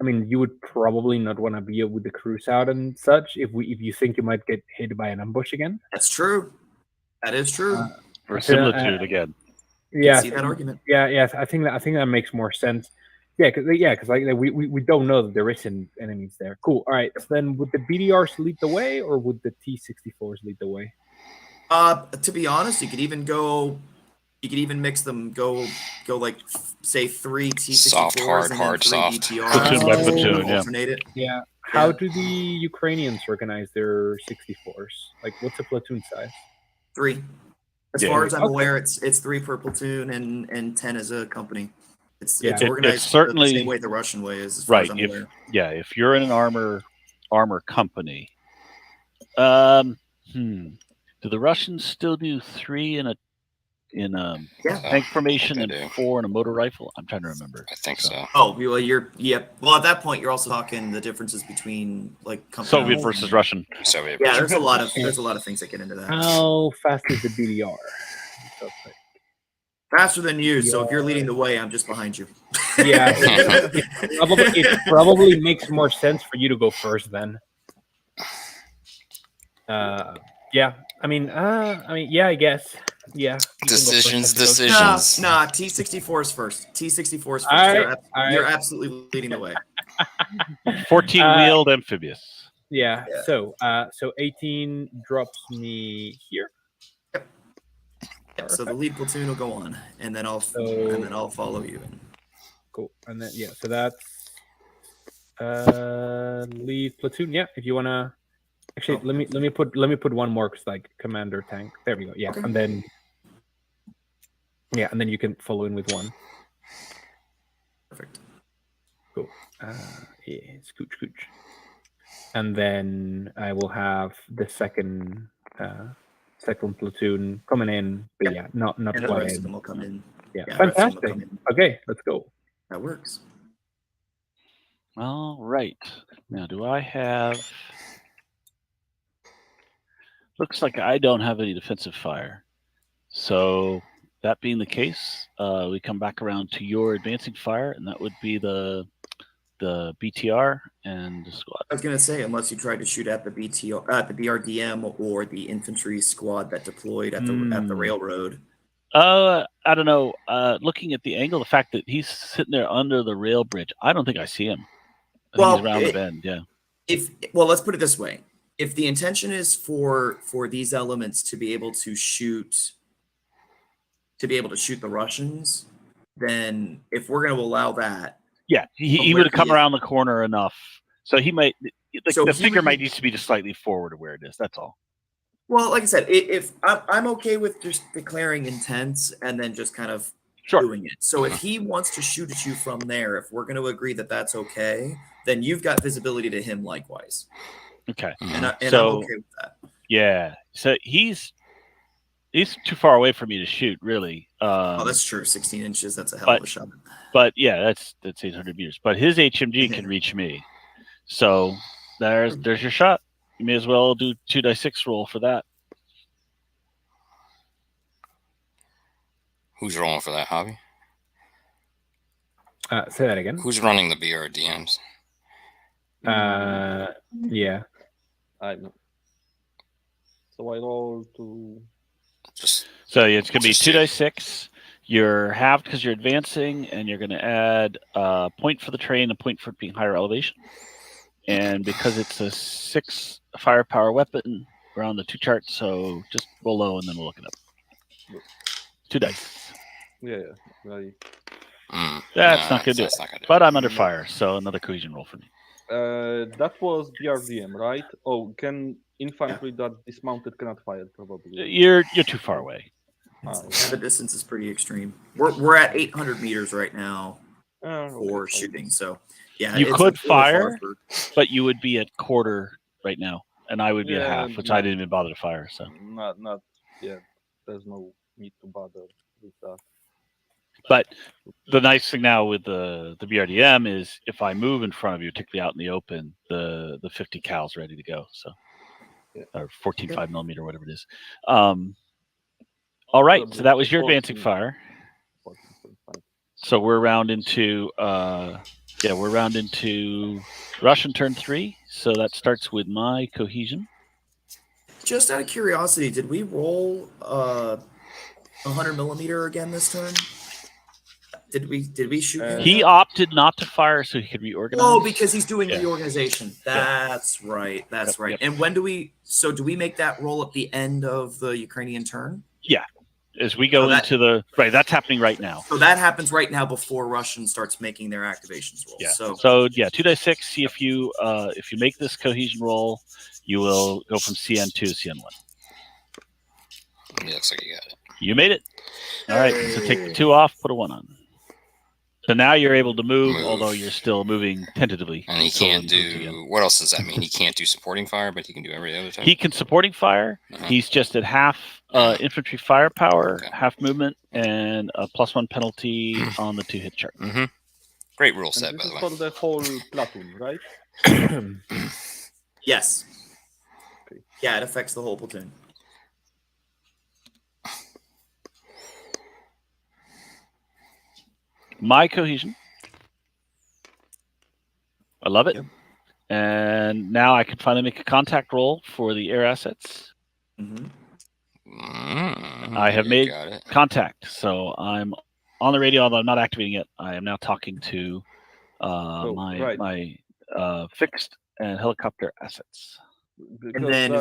S5: mean, you would probably not want to be with the crews out and such if you think you might get hit by an ambush again.
S6: That's true. That is true.
S4: Or similitude again.
S5: Yeah,
S6: see that argument.
S5: Yeah, I think that makes more sense. Yeah, because like we don't know that there isn't enemies there. Cool. All right. So then, would the BDRs lead the way, or would the T-64s lead the way?
S6: To be honest, you could even mix them. Go like say 3 T-64s
S1: Soft, hard,
S6: and
S1: hard,
S6: then 3
S1: soft.
S6: BTRs.
S4: Platoon by platoon, yeah.
S6: Alternate it.
S5: Yeah. How do the Ukrainians organize their 64s? Like, what's a platoon size?
S6: 3. As far as I'm aware, it's 3 per platoon and 10 as a company. It's organized
S4: it's certainly
S6: the same way the Russian way is, as far as I'm aware.
S4: If you're in an armor company, do the Russians still do 3 in a tank formation and 4 in a motor rifle? I'm trying to remember.
S1: I think so.
S6: Oh, well, well, at that point, you're also talking the differences between like
S4: Soviet versus Russian.
S1: Soviet.
S6: Yeah, there's a lot of things that get into that.
S5: How fast is the BDR?
S6: Faster than you. So if you're leading the way, I'm just behind you.
S5: Yeah, it probably makes more sense for you to go first then. Yeah, I mean, yeah, I guess. Yeah.
S1: Decisions.
S6: Nah, T-64s first. T-64s first.
S5: All right.
S6: You're absolutely leading the way.
S4: 14-wheeled amphibious.
S5: Yeah. So 18 drops me here.
S6: Yep. So the lead platoon will go on, and then I'll follow you.
S5: Cool. And then so that's lead platoon. Yeah. If you wanna. Actually, let me put one more because like commander tank. There we go. Yeah, okay. And then you can follow in with 1.
S6: Perfect.
S5: Cool. Scooch. And then I will have the second platoon coming in, but not
S6: and
S5: quite.
S6: The rest of them will come in.
S5: Yeah, fantastic. Okay, let's go.
S6: That works.
S4: All right. Now, do I have? Looks like I don't have any defensive fire. So that being the case, we come back around to your advancing fire, and that would be the BTR and the squad.
S6: I was going to say, unless you tried to shoot at the BTR, at the BRDM or the infantry squad that deployed at the railroad.
S4: I don't know. Looking at the angle, the fact that he's sitting there under the rail bridge, I don't think I see him. I think he's around the bend. Yeah.
S6: Let's put it this way. If the intention is for these elements to be able to shoot the Russians, then if we're going to allow that,
S4: he would have come around the corner enough, so he might. The figure might need to be just slightly forward of where it is. That's all.
S6: Well, like I said, if I'm okay with just declaring intents and then just kind of doing it. So if he wants to shoot at you from there, if we're going to agree that that's okay, then you've got visibility to him likewise.
S4: Okay.
S6: And I'm okay with that.
S4: Yeah. So he's too far away for me to shoot, really.
S6: That's true. 16 inches. That's a hell of a shot.
S4: But yeah, that's 800 meters. But his HMG can reach me. So there's your shot. You may as well do 2d6 roll for that.
S1: Who's rolling for that, Hobby?
S5: Say that again.
S1: Who's running the BRDMs?
S5: Yeah.
S2: I know. So I roll to.
S4: So it's going to be
S1: Just
S4: 2d6. You're halved because you're advancing, and you're going to add a point for the terrain, a point for it being higher elevation. And because it's a 6 firepower weapon, we're on the 2 chart, so just roll low, and then we'll look it up. 2 dice.
S2: Yeah. Right.
S4: That's not going to do it.
S1: That's not gonna do
S4: But
S1: it.
S4: I'm under fire, so another cohesion roll for me.
S2: That was BRDM, right? Oh, can infantry that dismounted cannot fire probably.
S4: You're too far away.
S6: Yeah, the distance is pretty extreme. We're at 800 meters right now for
S2: okay,
S6: shooting. So yeah,
S4: You
S6: it's
S4: could
S6: a little far
S4: fire,
S6: for-
S4: but you would be at quarter right now, and I would be at
S2: Yeah,
S4: half, which
S2: no.
S4: I didn't even bother to fire. So,
S2: Not yeah. There's no need to bother with that.
S4: but the nice thing now with the BRDM is if I move in front of you, particularly out in the open, the 50 cal's ready to go. So,
S2: Yeah.
S4: or 14 5mm, whatever it is. All right, so that was your advancing fire.
S2: 14.5.
S4: So we're round into Russian turn 3. So that starts with my cohesion.
S6: Just out of curiosity, did we roll 100mm again this turn? Did we shoot him?
S4: He opted not to fire so he could reorganize.
S6: Oh, because he's doing
S4: Yeah.
S6: reorganization. That's right. That's right. And when do we make that roll at the end of the Ukrainian turn?
S4: Yeah. As we go into that's happening right now.
S6: So that happens right now before Russian starts making their activations rolls.
S4: Yeah.
S6: So
S4: 2d6. See if you make this cohesion roll, you will go from CN2 to CN1.
S1: Yeah, looks like you got it.
S4: You made it. All right. So take the 2 off, put a 1 on. So now you're able to move, although you're still moving tentatively.
S1: And he can't do. What else does that mean? He can't do supporting fire, but he can do every other type.
S4: He can supporting fire. He's just at half infantry firepower, half movement, and a +1 penalty on the 2 hit chart.
S1: Great rule set,
S2: And
S1: by
S2: this
S1: the
S2: is
S1: way.
S2: for the whole platoon, right?
S6: yes.
S2: Okay.
S6: Yeah, it affects the whole platoon.
S4: My cohesion. I love it.
S6: Yep.
S4: And now I can finally make a contact roll for the air assets. I have made contact. So I'm on the radio, although I'm not activating it. I am now talking to my fixed and helicopter assets.
S2: Because,
S6: And then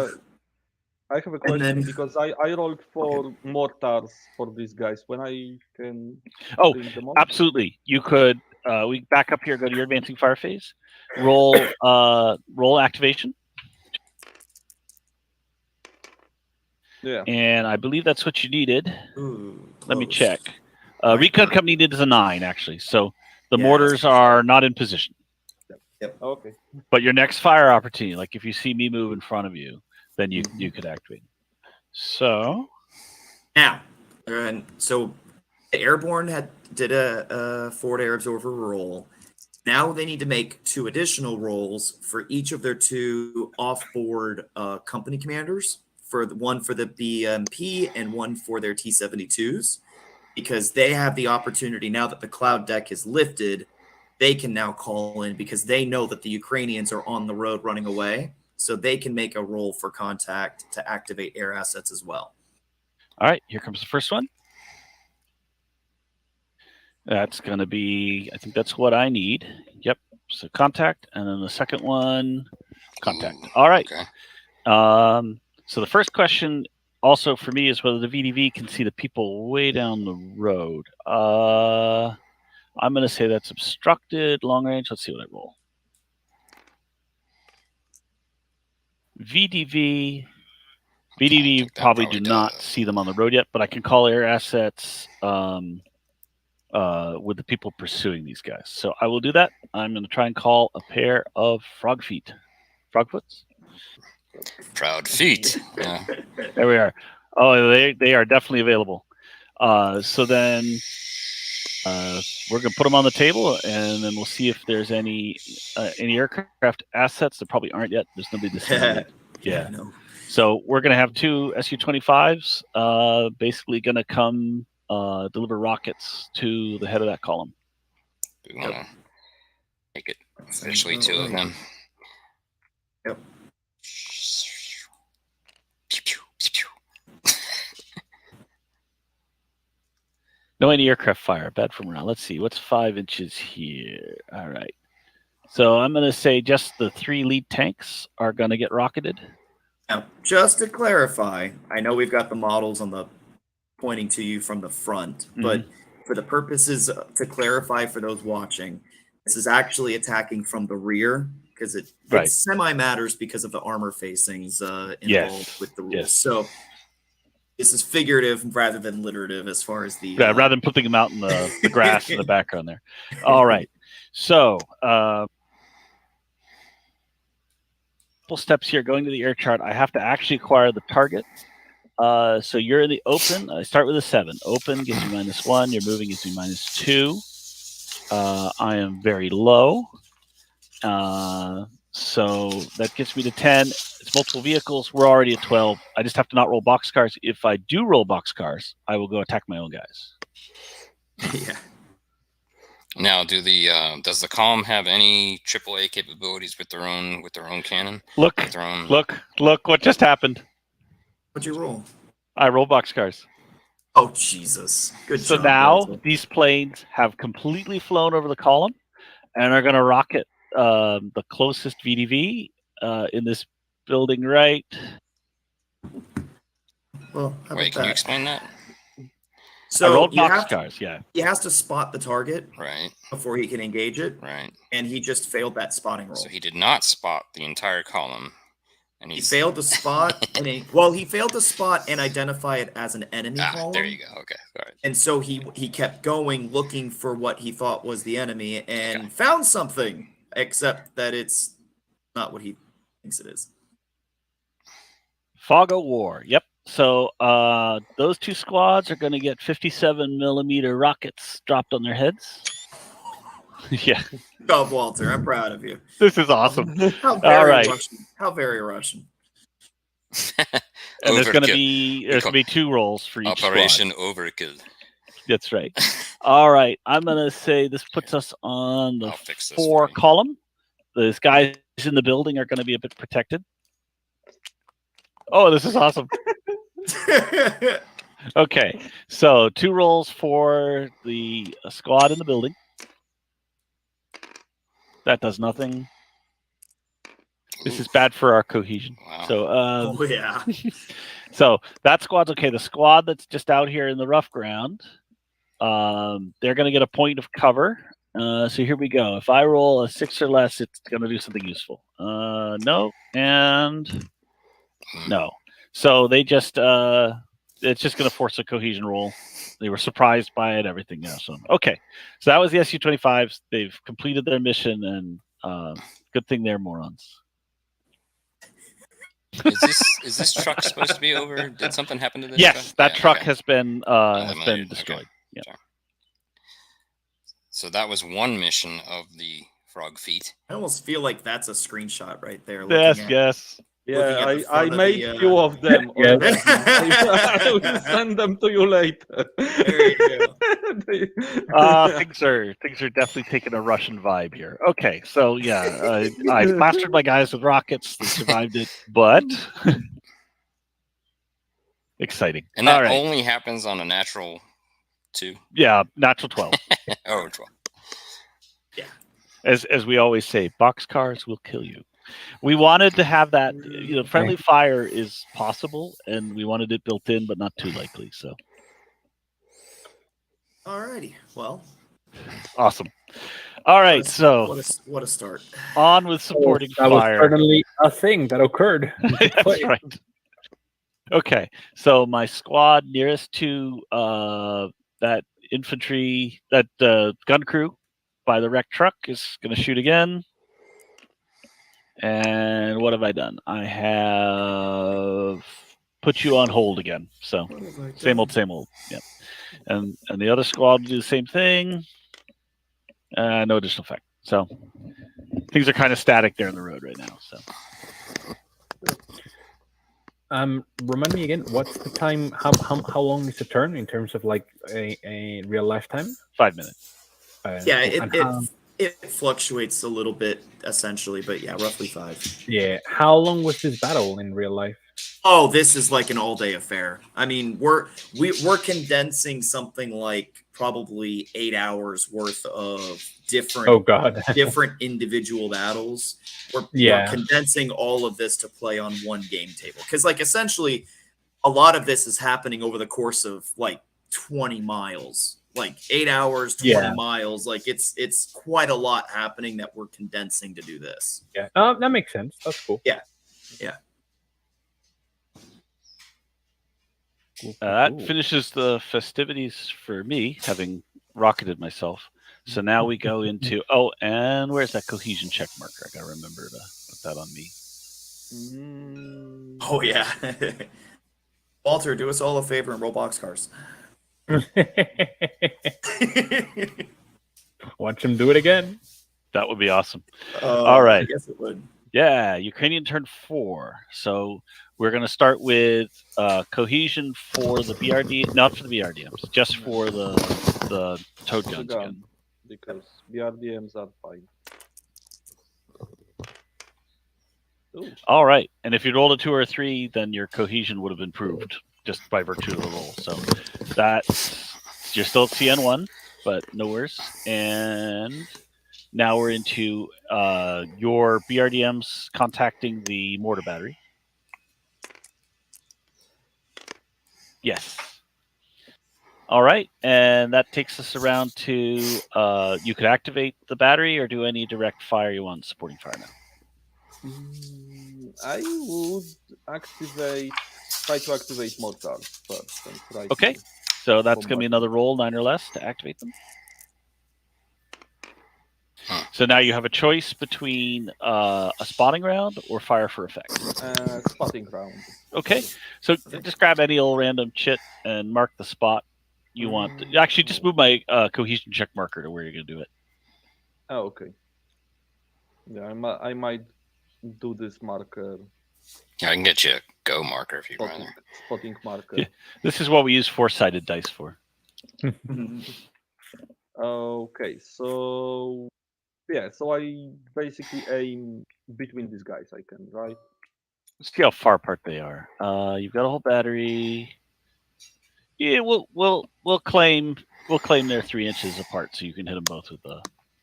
S2: I have a question because I rolled for mortars for these guys. When I can bring them on?
S4: Absolutely. You could we back up here, go to your advancing fire phase, roll activation.
S2: Yeah.
S4: And I believe that's what you needed.
S6: Ooh,
S4: let me
S6: close.
S4: check. Recon company needed is a 9, actually. So the mortars are not in position.
S6: Yep.
S2: Okay.
S4: But your next fire opportunity, like if you see me move in front of you, then you could activate. So
S6: now, so the airborne did a forward air absorber roll. Now they need to make 2 additional rolls for each of their 2 off-board company commanders. One for the BMP and one for their T-72s, because they have the opportunity now that the cloud deck is lifted. They can now call in because they know that the Ukrainians are on the road running away. So they can make a roll for contact to activate air assets as well.
S4: All right, here comes the first one. That's going to be, I think that's what I need. Yep. So contact, and then the second one, contact. All right.
S1: Okay.
S4: So the first question also for me is whether the VDV can see the people way down the road. I'm going to say that's obstructed, long range. Let's see what I roll. VDV probably do not see them on the road yet, but I can call air assets with the people pursuing these guys. So I will do that. I'm going to try and call a pair of frogfoots.
S1: Proud feet. Yeah.
S4: There we are. Oh, they are definitely available. So then we're going to put them on the table, and then we'll see if there's any aircraft assets. There probably aren't yet. There's nobody to see yet. Yeah.
S6: No.
S4: So we're going to have 2 Su-25s basically going to come deliver rockets to the head of that column.
S1: We want to make it officially 2 of them.
S6: Yep.
S4: No anti-aircraft fire. Bad from around. Let's see. What's 5 inches here? All right. So I'm going to say just the 3 lead tanks are going to get rocketed.
S6: Now, just to clarify, I know we've got the models on the pointing to you from the front, but for the purposes to clarify for those watching, this is actually attacking from the rear because it semi matters because of the armor facings involved with the rules.
S4: Yes.
S6: So this is figurative rather than literative as far as the
S4: rather than putting them out in the grass in the background there. All right. So couple steps here. Going to the air chart, I have to actually acquire the target. So you're in the open. I start with a 7. Open gives you -1. You're moving gives you -2. I am very low. So that gets me to 10. It's multiple vehicles. We're already at 12. I just have to not roll boxcars. If I do roll boxcars, I will go attack my own guys.
S6: Yeah.
S1: Now, does the column have any AAA capabilities with their own cannon?
S4: Look what just happened.
S6: What'd you roll?
S4: I roll boxcars.
S6: Oh, Jesus. Good
S4: so
S6: job.
S4: So now
S6: Walter.
S4: These planes have completely flown over the column and are going to rocket the closest VDV in this building right.
S6: Well,
S1: wait, can you explain that?
S6: So
S4: I rolled boxcars, yeah.
S6: He has to spot the target
S1: right
S6: before he can engage it.
S1: Right.
S6: And he just failed that spotting roll.
S1: So he did not spot the entire column. And
S6: he failed to spot he failed to spot and identify it as an enemy column.
S1: There you go. Okay. All right.
S6: And so he kept going looking for what he thought was the enemy and found something, except that it's not what he thinks it is.
S4: Fog of War. Yep. So those 2 squads are going to get 57mm rockets dropped on their heads. Yeah.
S6: Go, Walter. I'm proud of you.
S4: This is awesome.
S6: How very Russian. How very Russian.
S4: And there's going to be 2 rolls for each
S1: Operation
S4: squad.
S1: Overkill.
S4: That's right. All right. I'm going to say this puts us on the 4 column. Those guys in the building are going to be a bit protected. Oh, this is awesome. Okay. So 2 rolls for the squad in the building. That does nothing. This is bad for our cohesion.
S1: Wow.
S4: So,
S6: yeah.
S4: So that squad's okay. The squad that's just out here in the rough ground, they're going to get a point of cover. So here we go. If I roll a 6 or less, it's going to do something useful. No, and no. So they just, it's just going to force a cohesion roll. They were surprised by it, everything else. So, okay. So that was the Su-25s. They've completed their mission, and good thing they're morons.
S1: Is this truck supposed to be over? Did something happen to this?
S4: Yes,
S1: truck?
S4: that truck has been destroyed.
S1: Okay.
S4: Yeah.
S1: Sure. So that was one mission of the Frog Feet.
S6: I almost feel like that's a screenshot right there.
S4: Yes.
S2: Yeah, I made few of them. I will send them to you later.
S6: There you go.
S4: Things are definitely taking a Russian vibe here. Okay, so yeah, I plastered my guys with rockets. They survived it, but exciting.
S1: And that only happens on a natural 2.
S4: Yeah, natural 12.
S1: Oh, 12.
S6: Yeah.
S4: As we always say, boxcars will kill you. We wanted to have that, friendly fire is possible, and we wanted it built in, but not too likely. So,
S6: alrighty, well,
S4: awesome. All right, so
S6: what a start.
S4: On with supporting fire.
S5: That was certainly a thing that occurred.
S4: That's right. Okay, so my squad nearest to that infantry, that gun crew by the wrecked truck is going to shoot again. And what have I done? I have put you on hold again. So same old. Yeah. And the other squad will do the same thing. No additional effect. So things are kind of static there in the road right now. So
S5: remind me again, what's the time? How long is the turn in terms of like a real lifetime?
S4: 5 minutes.
S6: Yeah,
S5: And how,
S6: it fluctuates a little bit essentially, but yeah, roughly 5.
S5: yeah. How long was this battle in real life?
S6: Oh, this is like an all-day affair. I mean, we're condensing something like probably 8 hours worth of
S5: Oh God.
S6: different individual battles. We're
S5: Yeah.
S6: condensing all of this to play on one game table because, like, essentially, a lot of this is happening over the course of like 20 miles, like 8 hours, 20
S5: Yeah.
S6: miles. Like, it's quite a lot happening that we're condensing to do this.
S5: Yeah. That makes sense. That's cool.
S6: Yeah.
S5: Cool,
S4: That
S5: cool.
S4: finishes the festivities for me, having rocketed myself. So now we go into and where's that cohesion check marker? I gotta remember to put that on me.
S6: Oh yeah. Walter, do us all a favor and roll boxcars.
S5: Watch him do it again.
S4: That would be awesome. All right.
S6: I guess it would.
S4: Yeah, Ukrainian turn 4. So we're going to start with cohesion for the BRD, not for the BRDMs, just for the toad
S2: The
S4: guns.
S2: gun, because BRDMs are fine. Ooh.
S4: All right, and if you rolled a 2 or a 3, then your cohesion would have improved just by virtue of the roll. So that's you're still at CN1, but no worse. And now we're into your BRDMs contacting the mortar battery. Yes. All right, and that takes us around to you could activate the battery or do any direct fire you want supporting fire now.
S2: I would try to activate mortars first. And try
S4: Okay,
S2: to
S4: so that's going to be
S2: bombard.
S4: another roll, 9 or less, to activate them. So now you have a choice between a spotting round or fire for effect.
S2: Spotting round.
S4: Okay, so just grab any old random chit and mark the spot you want. Actually, just move my cohesion check marker to where you're going to do it.
S2: Oh, okay. Yeah, I might do this marker.
S1: I can get you a go marker if you'd rather.
S2: Spotting marker.
S4: Yeah. This is what we use 4-sided dice for.
S2: Okay, so yeah, so I basically aim between these guys. I can, right?
S4: Let's see how far apart they are. You've got a whole battery. Yeah, we'll claim they're 3 inches apart, so you can hit them both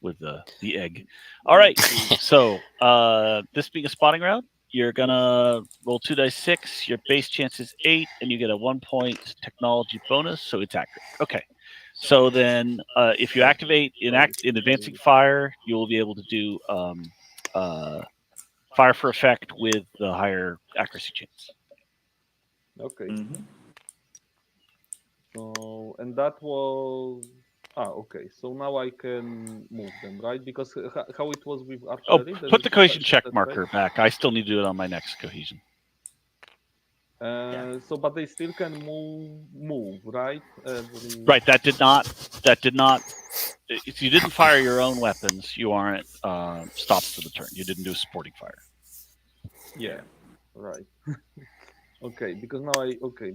S4: with the egg. All right. So this being a spotting round, you're gonna roll 2 dice 6. Your base chance is 8, and you get a 1 point technology bonus, so it's accurate. Okay. So then, if you activate in advancing fire, you will be able to do fire for effect with the higher accuracy chance.
S2: Okay. So, and that was okay. So now I can move them, right? Because how it was with artillery.
S4: Put the cohesion check marker back. I still need to do it on my next cohesion.
S2: So, but they still can move, right?
S4: Right. That did not. If you didn't fire your own weapons, you aren't stopped for the turn. You didn't do a supporting fire.
S2: Yeah. Right. Okay. Because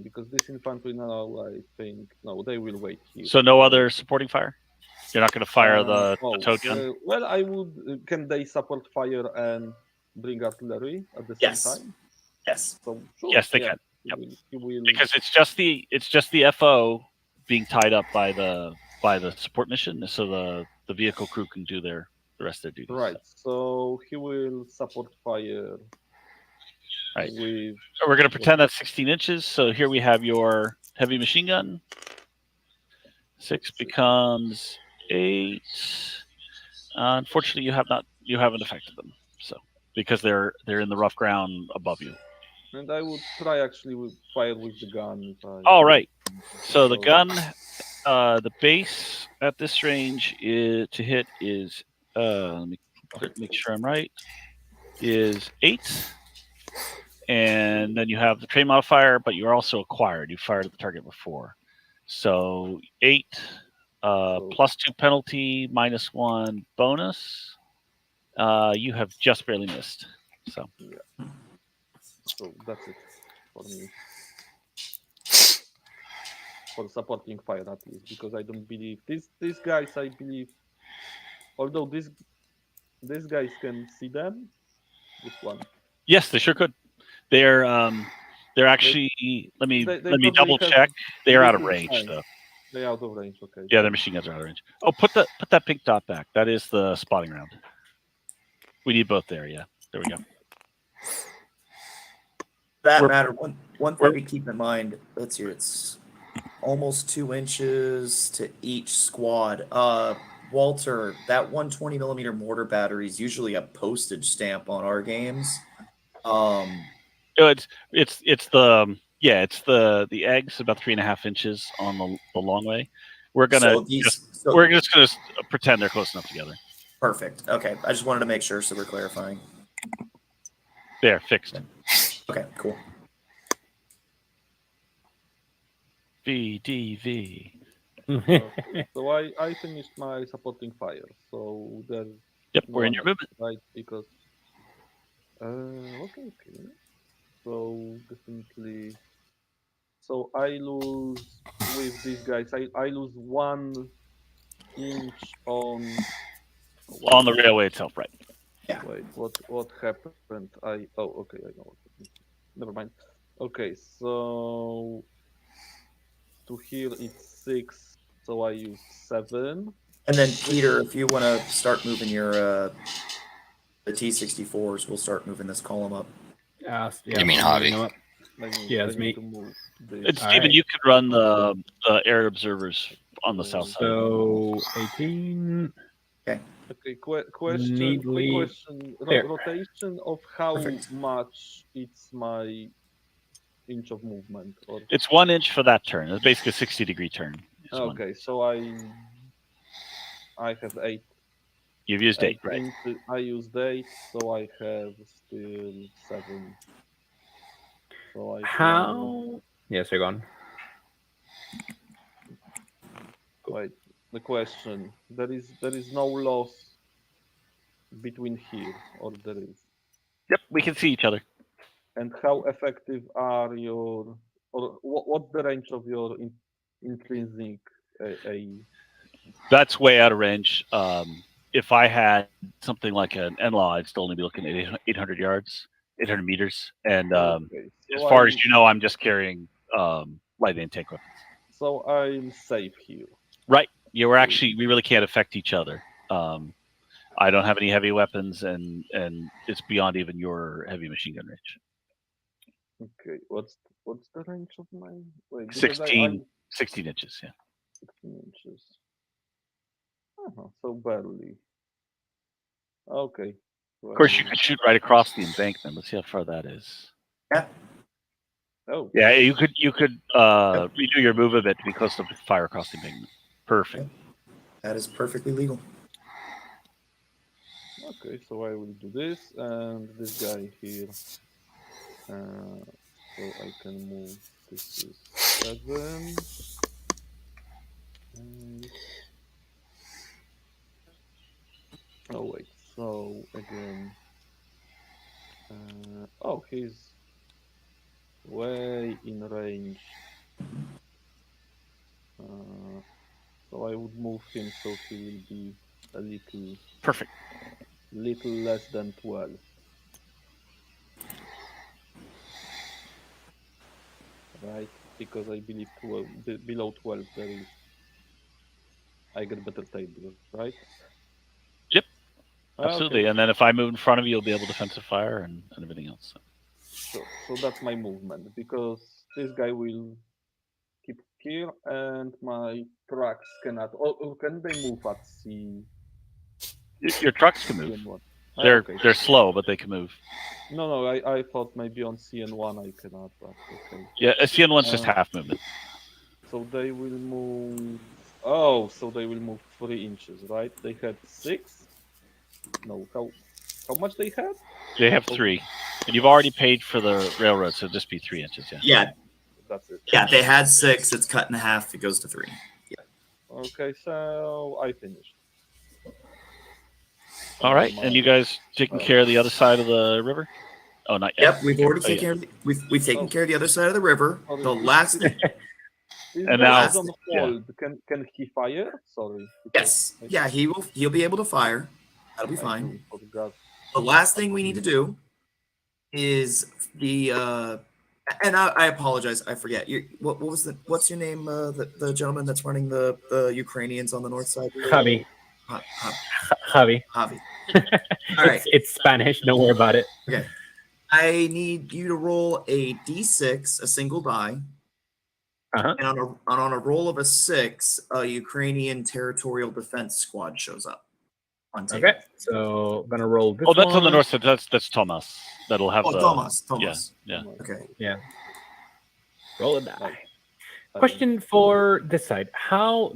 S2: because this infantry now, I think no, they will wait here.
S4: So no other supporting fire. You're not going to fire the toad gun.
S2: Well, I would. Can they support fire and bring artillery at the same time?
S6: Yes.
S2: So sure,
S4: Yes, they can.
S2: Yep. He will.
S4: Because it's just the FO being tied up by the support mission, so the vehicle crew can do the rest of their duties.
S2: Right. So he will support fire.
S4: Right.
S2: With
S4: We're going to pretend that's 16 inches. So here we have your heavy machine gun. 6 becomes 8. Unfortunately, you haven't affected them. So because they're in the rough ground above you.
S2: And I would try actually with fire with the gun.
S4: All right. So the gun, the base at this range to hit is let me make sure I'm right. Is 8. And then you have the trade modifier, but you're also acquired. You fired at the target before. So 8 plus 2 penalty, minus 1 bonus. You have just barely missed. So
S2: yeah. So that's it for me. For supporting fire at least, because I don't believe these guys. I believe Although these guys can see them. This one.
S4: Yes, they sure could. They're actually. Let me
S2: probably
S4: double
S2: have
S4: check. They are out of
S2: little
S4: range
S2: signs.
S4: though.
S2: They're out of range. Okay.
S4: Yeah, their machine guns are out of range. Oh, put that pink dot back. That is the spotting round. We need both there. Yeah, there we go.
S6: That
S4: We're-
S6: matter. One thing to keep in mind. Let's see. It's almost 2 inches to each squad. Walter, that 120 millimeter mortar battery is usually a postage stamp on our games.
S4: It's the eggs about 3.5 inches on the long way. We're just gonna pretend they're close enough together.
S6: Perfect. Okay, I just wanted to make sure, so we're clarifying.
S4: There, fixed.
S6: Okay, cool.
S4: VDV.
S2: So I finished my supporting fire. So there's
S4: Yep,
S2: no
S4: we're in
S2: one
S4: your
S2: else,
S4: movement.
S2: right? Because okay. So definitely. So I lose with these guys. I lose 1 inch on
S4: the railway itself, right?
S6: Yeah.
S2: Wait, what happened? Okay, I know what happened. Never mind. Okay, so to here it's 6, so I use 7.
S6: And then Peter, if you want to start moving your the T-64s, we'll start moving this column up.
S5: Yeah,
S1: You mean
S5: I'm
S1: Javi?
S5: moving up. Yeah, it's me.
S2: To move this.
S4: And Stephen,
S5: Alright.
S4: you could run the air observers on the south side.
S5: So 18.
S2: Okay, question.
S5: Neatly
S2: Quick question.
S5: there.
S2: Rotation of how
S6: Perfect.
S2: much it's my inch of movement, or
S4: It's 1 inch for that turn. It's basically a 60-degree turn.
S2: okay, so I have 8.
S4: You've used 8, right?
S2: I used 8, so I have still 7. So I
S5: How? Yes, you're gone.
S2: wait. The question: there is no loss between here, or there is?
S4: Yep, we can see each other.
S2: And how effective are your, or what's the range of your intrinsic a
S4: That's way out of range. If I had something like an NLAW, I'd still only be looking at 800 yards, 800 meters. And
S2: Okay,
S4: as far as you know, I'm just carrying light and tank weapons.
S2: So I'm safe here.
S4: Right. We really can't affect each other. I don't have any heavy weapons, and it's beyond even your heavy machine gun range.
S2: Okay, what's the range of my? Wait, because
S4: 16 inches, yeah.
S2: 16 inches. So barely. Okay.
S4: Of course, you could shoot right across the embankment. Let's see how far that is.
S6: Yeah.
S2: Oh.
S4: Yeah, you could redo your move a bit to be close to fire across the embankment. Perfect.
S6: That is perfectly legal.
S2: Okay, so I will do this, and this guy here. So I can move. This is 7. And... oh wait. So again. He's way in range. So I would move him so he will be a little.
S4: Perfect.
S2: Little less than 12. Right? Because I believe below 12 there is. I get better tables, right?
S4: Yep. Absolutely.
S2: Okay.
S4: And then if I move in front of you, you'll be able to defensive fire and everything else.
S2: So that's my movement, because this guy will keep here and my trucks cannot. Or can they move at C?
S4: Your trucks can move.
S2: CN1?
S4: They're slow, but they can move.
S2: No, I thought maybe on CN1 I cannot, but okay.
S4: Yeah, CN1's just half movement.
S2: So they will move. Oh, so they will move 3 inches, right? They had 6. No, how much they had?
S4: They have 3, and you've already paid for the railroad, so it'll just be 3 inches. Yeah.
S6: Yeah.
S2: That's it.
S6: Yeah, they had 6. It's cut in half. It goes to 3. Yeah.
S2: Okay, so I finished.
S4: All right, and you guys taking care of the other side of the river? Oh, not yet.
S6: Yep, we've already taken care of we've taken care of the other side of the river. The last thing
S2: Is
S4: And
S2: the
S4: now-
S2: last on hold? Can he fire? Sorry.
S6: Yes. Yeah, he'll be able to fire. That'll be fine.
S2: Forgot.
S6: The last thing we need to do is the and I apologize, I forget. What's your name? The gentleman that's running the Ukrainians on the north side.
S5: Javi. Javi.
S6: Javi. All right.
S5: It's Spanish. Don't worry about it.
S6: Okay. I need you to roll a d6, a single die.
S5: Uh-huh.
S6: And on a roll of a 6, a Ukrainian territorial defense squad shows up on table.
S5: Okay, so I'm gonna roll this.
S4: Oh, that's on the
S5: one.
S4: north side. That's Thomas. That'll have
S6: Oh,
S4: the
S6: Thomas.
S4: Yeah.
S6: Okay.
S5: Yeah. Roll a die.
S2: Right.
S5: Question for this side: How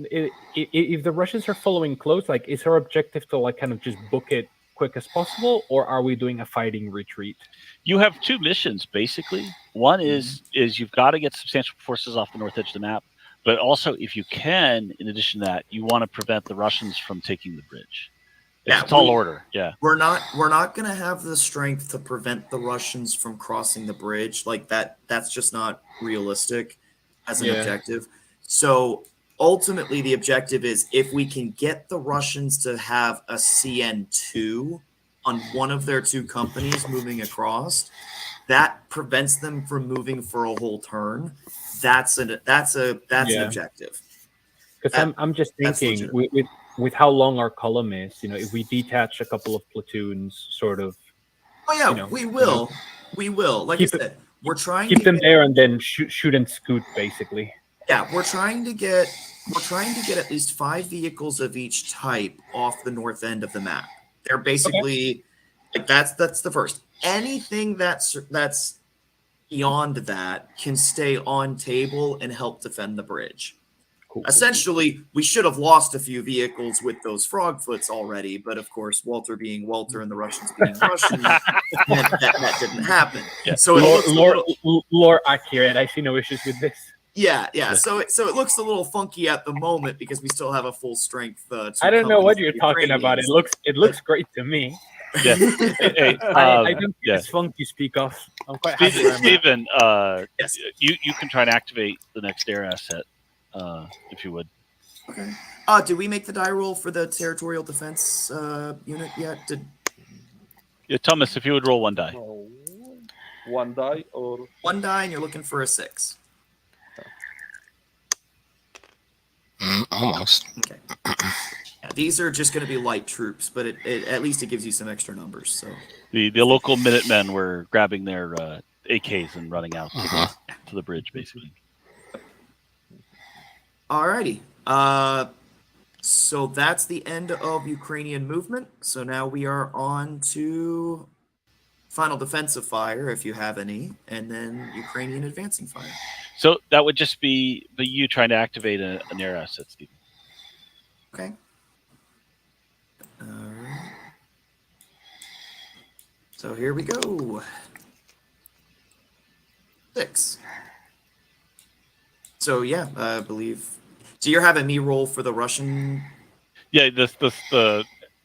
S5: if the Russians are following close, like, is our objective to like kind of just book it quick as possible, or are we doing a fighting retreat?
S4: You have two missions basically. One is you've got to get substantial forces off the north edge of the map, but also if you can, in addition to that, you want to prevent the Russians from taking the bridge. It's a tall order. Yeah.
S6: We're not gonna have the strength to prevent the Russians from crossing the bridge. Like that's just not realistic as an objective. So ultimately the objective is if we can get the Russians to have a CN2 on one of their two companies moving across, that prevents them from moving for a whole turn. That's an objective.
S5: Because I'm just thinking with how long our column is, if we detach a couple of platoons, sort of.
S6: Oh yeah, we will. We will. Like I said, we're trying to
S5: keep them there and then shoot and scoot, basically.
S6: Yeah, we're trying to get at least 5 vehicles of each type off the north end of the map. They're basically like that's the first. Anything that's beyond that can stay on table and help defend the bridge. Cool. Essentially, we should have lost a few vehicles with those frogfoots already, but of course, Walter being Walter and the Russians being Russian, that didn't happen. Yeah. So
S5: lore accurate. I see no issues with this.
S6: Yeah. So it looks a little funky at the moment because we still have a full strength.
S5: I don't know what you're talking about. It looks great to me.
S4: Yeah.
S5: I don't think it's fun to speak of. I'm quite happy.
S4: Stephen,
S6: yes.
S4: you can try and activate the next air asset, if you would.
S6: Okay. Did we make the die roll for the territorial defense unit yet?
S4: Yeah, Thomas, if you would roll one die.
S2: Oh, one die or
S6: one die, and you're looking for a 6.
S1: Almost.
S6: Okay. Yeah, these are just going to be light troops, but at least it gives you some extra numbers. So
S4: the local Minutemen were grabbing their AKs and running out to the bridge, basically.
S6: Alrighty. So that's the end of Ukrainian movement. So now we are on to final defensive fire, if you have any, and then Ukrainian advancing fire.
S4: So that would just be you trying to activate an air asset, Stephen.
S6: Okay. All right. So here we go. 6. So yeah, I believe. So you're having me roll for the Russian.
S4: Yeah, the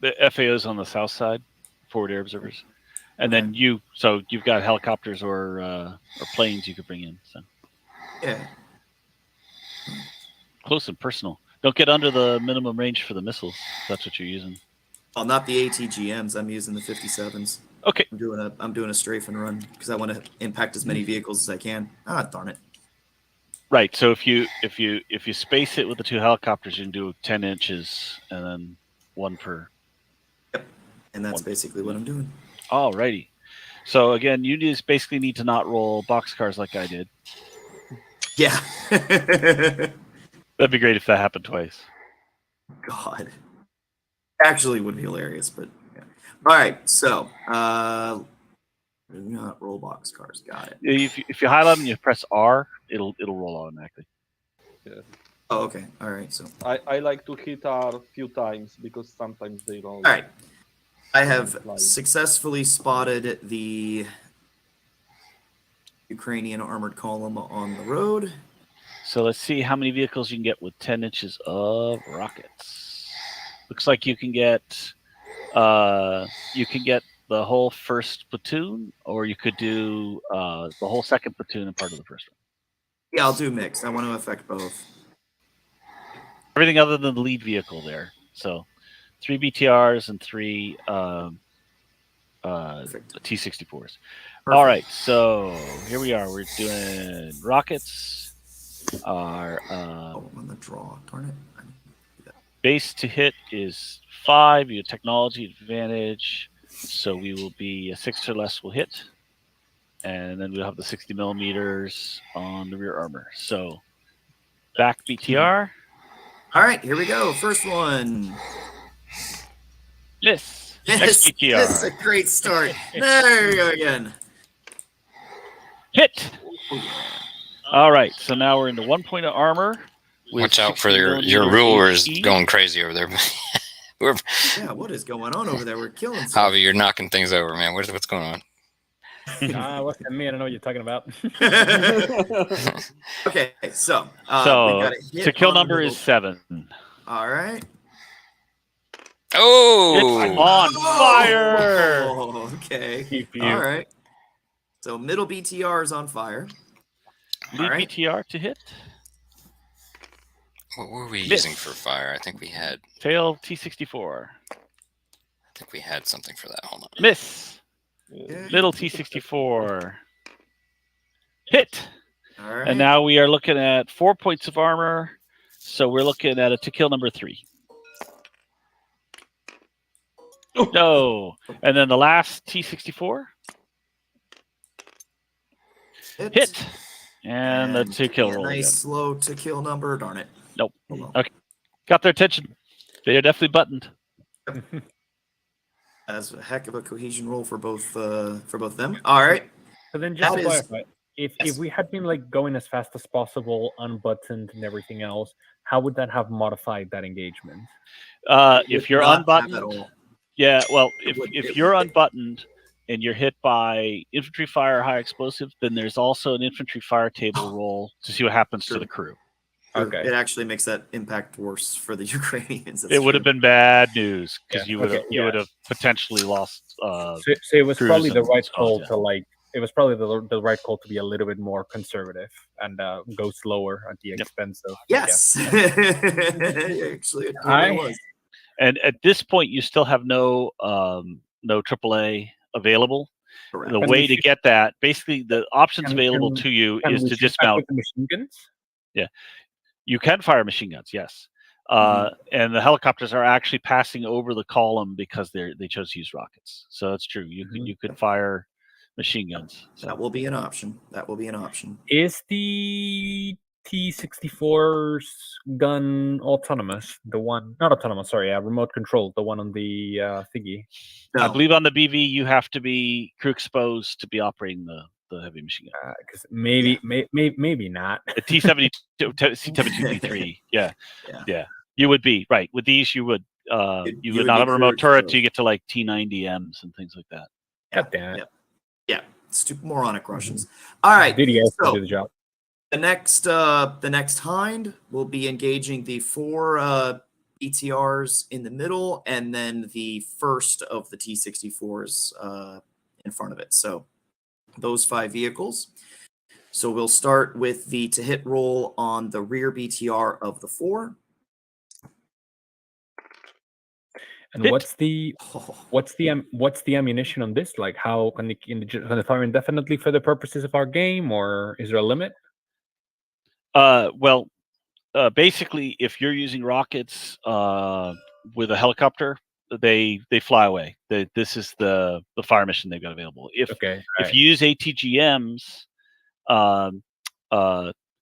S4: FAOs on the south side, forward air observers, and then you've got helicopters or planes you could bring in. So.
S6: Yeah.
S4: Close and personal. Don't get under the minimum range for the missiles. If that's what you're using.
S6: Oh, not the ATGMs. I'm using the 57s.
S4: Okay.
S6: I'm doing a strafe and run because I want to impact as many vehicles as I can. Ah, darn it.
S4: Right. So if you space it with the 2 helicopters, you can do 10 inches and then 1 per.
S6: Yep. And that's basically what I'm doing.
S4: Alrighty. So again, you just basically need to not roll boxcars like I did.
S6: Yeah.
S4: That'd be great if that happened twice.
S6: God. Actually would be hilarious, but yeah. All right, so not roll boxcars. Got it.
S4: If you highlight them and you press R, it'll roll automatically.
S2: yeah.
S6: Oh, okay. All right, so
S2: I like to hit R a few times because sometimes they roll.
S6: all right. I have successfully spotted the Ukrainian armored column on the road.
S4: So let's see how many vehicles you can get with 10 inches of rockets. Looks like you can get the whole first platoon, or you could do the whole second platoon and part of the first one.
S6: Yeah, I'll do mixed. I want to affect both.
S4: Everything other than the lead vehicle there. So 3 BTRs and 3 T-64s.
S6: Perfect.
S4: All right, so here we are. We're doing rockets. Our
S6: Oh, on the draw. Darn it.
S4: base to hit is 5. You have technology advantage, so we will be a 6 or less will hit, and then we'll have the 60 millimeters on the rear armor. So back BTR.
S6: All right, here we go. First one.
S4: Miss. Next
S6: Yes,
S4: BTR.
S6: this is a great start. There we go again.
S4: Hit.
S6: Oh, yeah.
S4: All right, so now we're into 1 point of armor. with
S1: Watch out
S4: 60
S1: for your
S4: millimeter
S1: ruler is
S4: HE.
S1: going crazy over there. We're,
S6: Yeah, what is going on over there? We're killing stuff.
S1: Javi, you're knocking things over, man. What's going on?
S5: What's me? I don't know what you're talking about.
S6: Okay, so
S4: So
S6: we got a hit
S4: to kill
S6: on the
S4: number
S6: middle.
S4: is 7.
S6: All right.
S1: Oh,
S4: It's on fire.
S6: Oh, okay.
S5: Keep you.
S6: All right. So middle BTR is on fire.
S4: Lead
S6: All right.
S4: BTR to hit.
S1: what were we
S4: Miss.
S1: using for fire? I think we had
S4: Fail T64.
S1: something for that. Hold on.
S4: Miss.
S6: Yeah.
S4: Middle T64. Hit.
S6: All right.
S4: And now we are looking at 4 points of armor. So we're looking at a to kill number 3. No. And then the last T64. Hit. And the to kill
S6: a
S4: roll.
S6: nice
S4: Again.
S6: slow to kill number. Darn it.
S4: Nope.
S6: Oh, well.
S4: Okay. Got their attention. They are definitely buttoned.
S6: That's a heck of a cohesion roll for both of them. All right.
S5: So then, just
S6: That
S5: to
S6: is-
S5: clarify, if
S6: yes.
S5: we had been like going as fast as possible, unbuttoned and everything else, how would that have modified that engagement?
S4: If you're
S6: Not have at
S4: unbuttoned,
S6: all.
S4: yeah. Well,
S6: It would-
S4: if
S6: it
S4: you're
S6: would-
S4: unbuttoned and you're hit by infantry fire or high explosive, then there's also an infantry fire table roll to see what happens to
S6: True.
S4: the crew.
S5: Okay.
S6: It actually makes that impact worse for the Ukrainians. That's
S4: It would have
S6: true.
S4: been bad news because
S5: Yeah,
S4: you would have
S5: okay,
S4: you would
S5: yeah.
S4: have potentially lost.
S5: So it was
S4: Cruise
S5: probably the
S4: and
S5: right
S4: stuff,
S5: call
S4: yeah.
S5: to like. It was probably the right call to be a little bit more conservative and go slower at the
S4: Yep.
S5: expense of.
S6: Yes. Actually, it totally was.
S4: And at this point, you still have no AAA available.
S6: Correct.
S4: The
S5: Can
S4: way
S5: we
S4: to
S5: shoot-
S4: get that, basically, the options
S5: can-
S4: available
S5: can-
S4: to you
S5: Can
S4: is
S5: we
S4: to
S5: shoot back
S4: dismount.
S5: with the machine guns?
S4: You can fire machine guns, yes.
S6: Mhm.
S4: And the helicopters are actually passing over the column because they chose to use rockets. So that's true. You could fire machine guns.
S6: That
S4: So
S6: will be an option. That will be an option.
S5: Is the T-64's gun autonomous? The one, not autonomous, sorry, remote control, the one on the thingy.
S4: I
S6: No.
S4: believe on the BV you have to be crew exposed to be operating the heavy machine gun.
S5: Because maybe, maybe not.
S4: The T-72, C-72D3, yeah.
S6: Yeah.
S4: You would be right with these. You would
S6: You
S4: would
S6: would
S4: not
S6: be
S4: have a remote
S6: crew
S4: turret
S6: exposed.
S4: till you get to like T-90Ms and things like that.
S5: God damn it.
S6: Yeah. Yeah. Stupid moronic Russians. All right.
S5: DDS will
S6: So
S5: do the job.
S6: the next hind will be engaging the 4 BTRs in the middle, and then the first of the T-64s in front of it. So those 5 vehicles. So we'll start with the to hit roll on the rear BTR of the 4.
S5: And
S4: Hit.
S5: what's the ammunition on this? Like, how can they fire indefinitely for the purposes of our game, or is there a limit?
S4: Well, basically, if you're using rockets with a helicopter, they fly away. This is the fire mission they've got available. If
S5: Okay.
S4: you use ATGMs,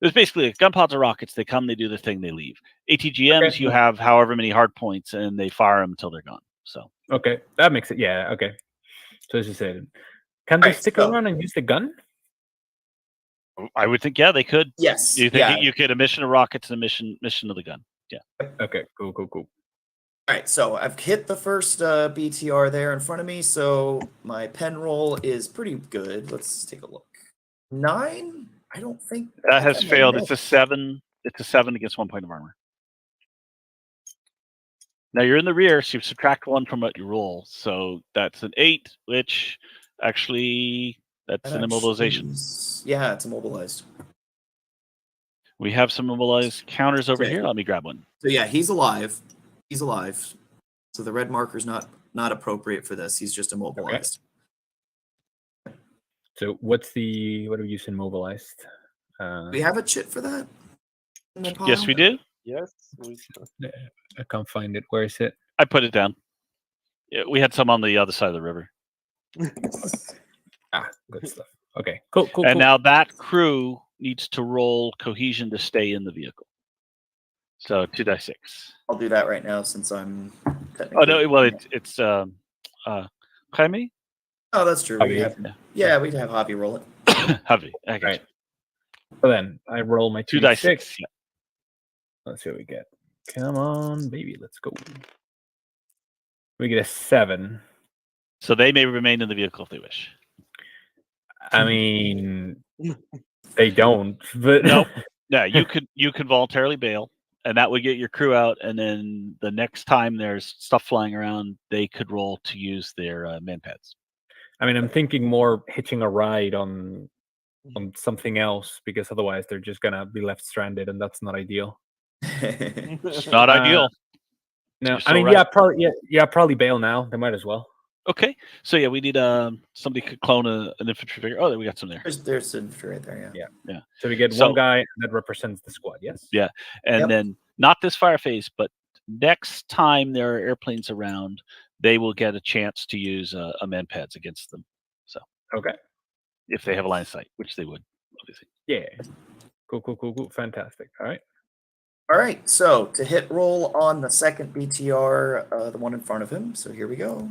S4: there's basically gun pods or rockets. They come, they do their thing, they leave. ATGMs,
S5: Okay.
S4: you have however many hard points, and they fire them until they're gone. So
S5: Okay, that makes it. Yeah. Okay. So as you said, can they
S6: Right,
S5: stick
S6: so-
S5: around and use the gun?
S4: I would think, yeah, they could.
S6: Yes.
S4: You think
S6: yeah.
S4: you could a mission of rockets and a mission of the gun?
S5: Okay. Cool.
S6: All right, so I've hit the first BTR there in front of me, so my pen roll is pretty good. Let's take a look. 9? I don't think
S4: That has
S6: might
S4: failed.
S6: miss.
S4: It's a 7. It's a 7 against 1 point of armor. Now you're in the rear, so you subtract 1 from what you roll. So that's an 8, which actually that's
S6: That
S4: an immobilization.
S6: actually is- Yeah, it's immobilized.
S4: We have some immobilized counters over
S6: Okay.
S4: here. Let me grab one.
S6: So yeah, he's alive. He's alive. So the red marker's not appropriate for this. He's just immobilized.
S5: So what are we using mobilized?
S6: Do we have a chit for that? In the
S4: Yes,
S6: pile?
S4: we do.
S2: Yes.
S5: I can't find it. Where is it?
S4: I put it down. Yeah, we had some on the other side of the river.
S5: Good stuff. Okay, cool.
S4: And now that crew needs to roll cohesion to stay in the vehicle. So 2d6.
S6: I'll do that right now since I'm technically.
S4: Oh no! Well, it's Jaime.
S6: Oh, that's true.
S5: Hobby,
S6: We'd have Hobby roll it.
S4: Javi. I got
S5: Right. So then I roll my
S4: 2d6. Yeah.
S5: Let's see what we get. Come on, baby, let's go. We get a 7.
S4: So they may remain in the vehicle if they wish.
S5: I mean, they don't. But
S4: Nope. Yeah, you could voluntarily bail, and that would get your crew out. And then the next time there's stuff flying around, they could roll to use their man pads.
S5: I mean, I'm thinking more hitching a ride on something else, because otherwise they're just gonna be left stranded, and that's not ideal.
S4: It's not ideal.
S5: No,
S4: You're so
S5: I mean,
S4: right.
S5: probably bail now. They might as well.
S4: Okay, so yeah, we need somebody could clone an infantry figure. Oh, we got some there.
S6: There's infantry right there.
S5: Yeah. So we get one guy that represents the squad. Yes.
S4: Yeah, and then not this fire phase, but next time there are airplanes around, they will get a chance to use a man pads against them. So
S5: okay,
S4: if they have a line of sight, which they would, obviously.
S5: Yeah. Cool. Fantastic. All right.
S6: All right. So to hit roll on the second BTR, the one in front of him. So here we go.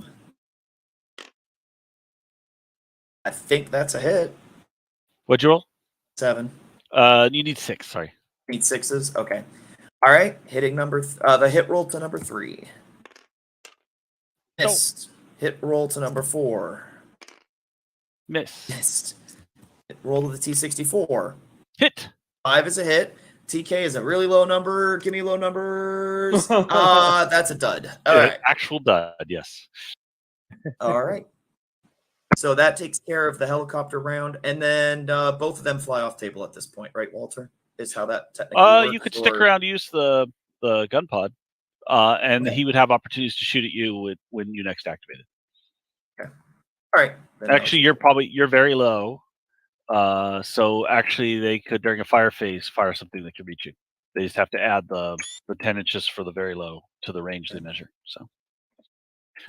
S6: I think that's a hit.
S4: What'd you roll?
S6: 7.
S4: You need 6. Sorry.
S6: Need 6s. Okay. All right. Hitting the hit roll to number 3. Missed. Hit roll to number 4.
S4: Missed.
S6: Hit roll to the T64.
S4: Hit.
S6: 5 is a hit. TK is a really low number. Give me low numbers. That's a dud. All right.
S4: Actual dud. Yes.
S6: All right. So that takes care of the helicopter round, and then both of them fly off table at this point, right, Walter? Is how that technically works?
S4: You could stick around to use the gun pod, and he would have opportunities to shoot at you when you next activated.
S6: Okay. All right.
S4: Actually, you're very low, so actually they could during a fire phase fire something that could reach you. They just have to add the 10 inches for the very low to the range they measure.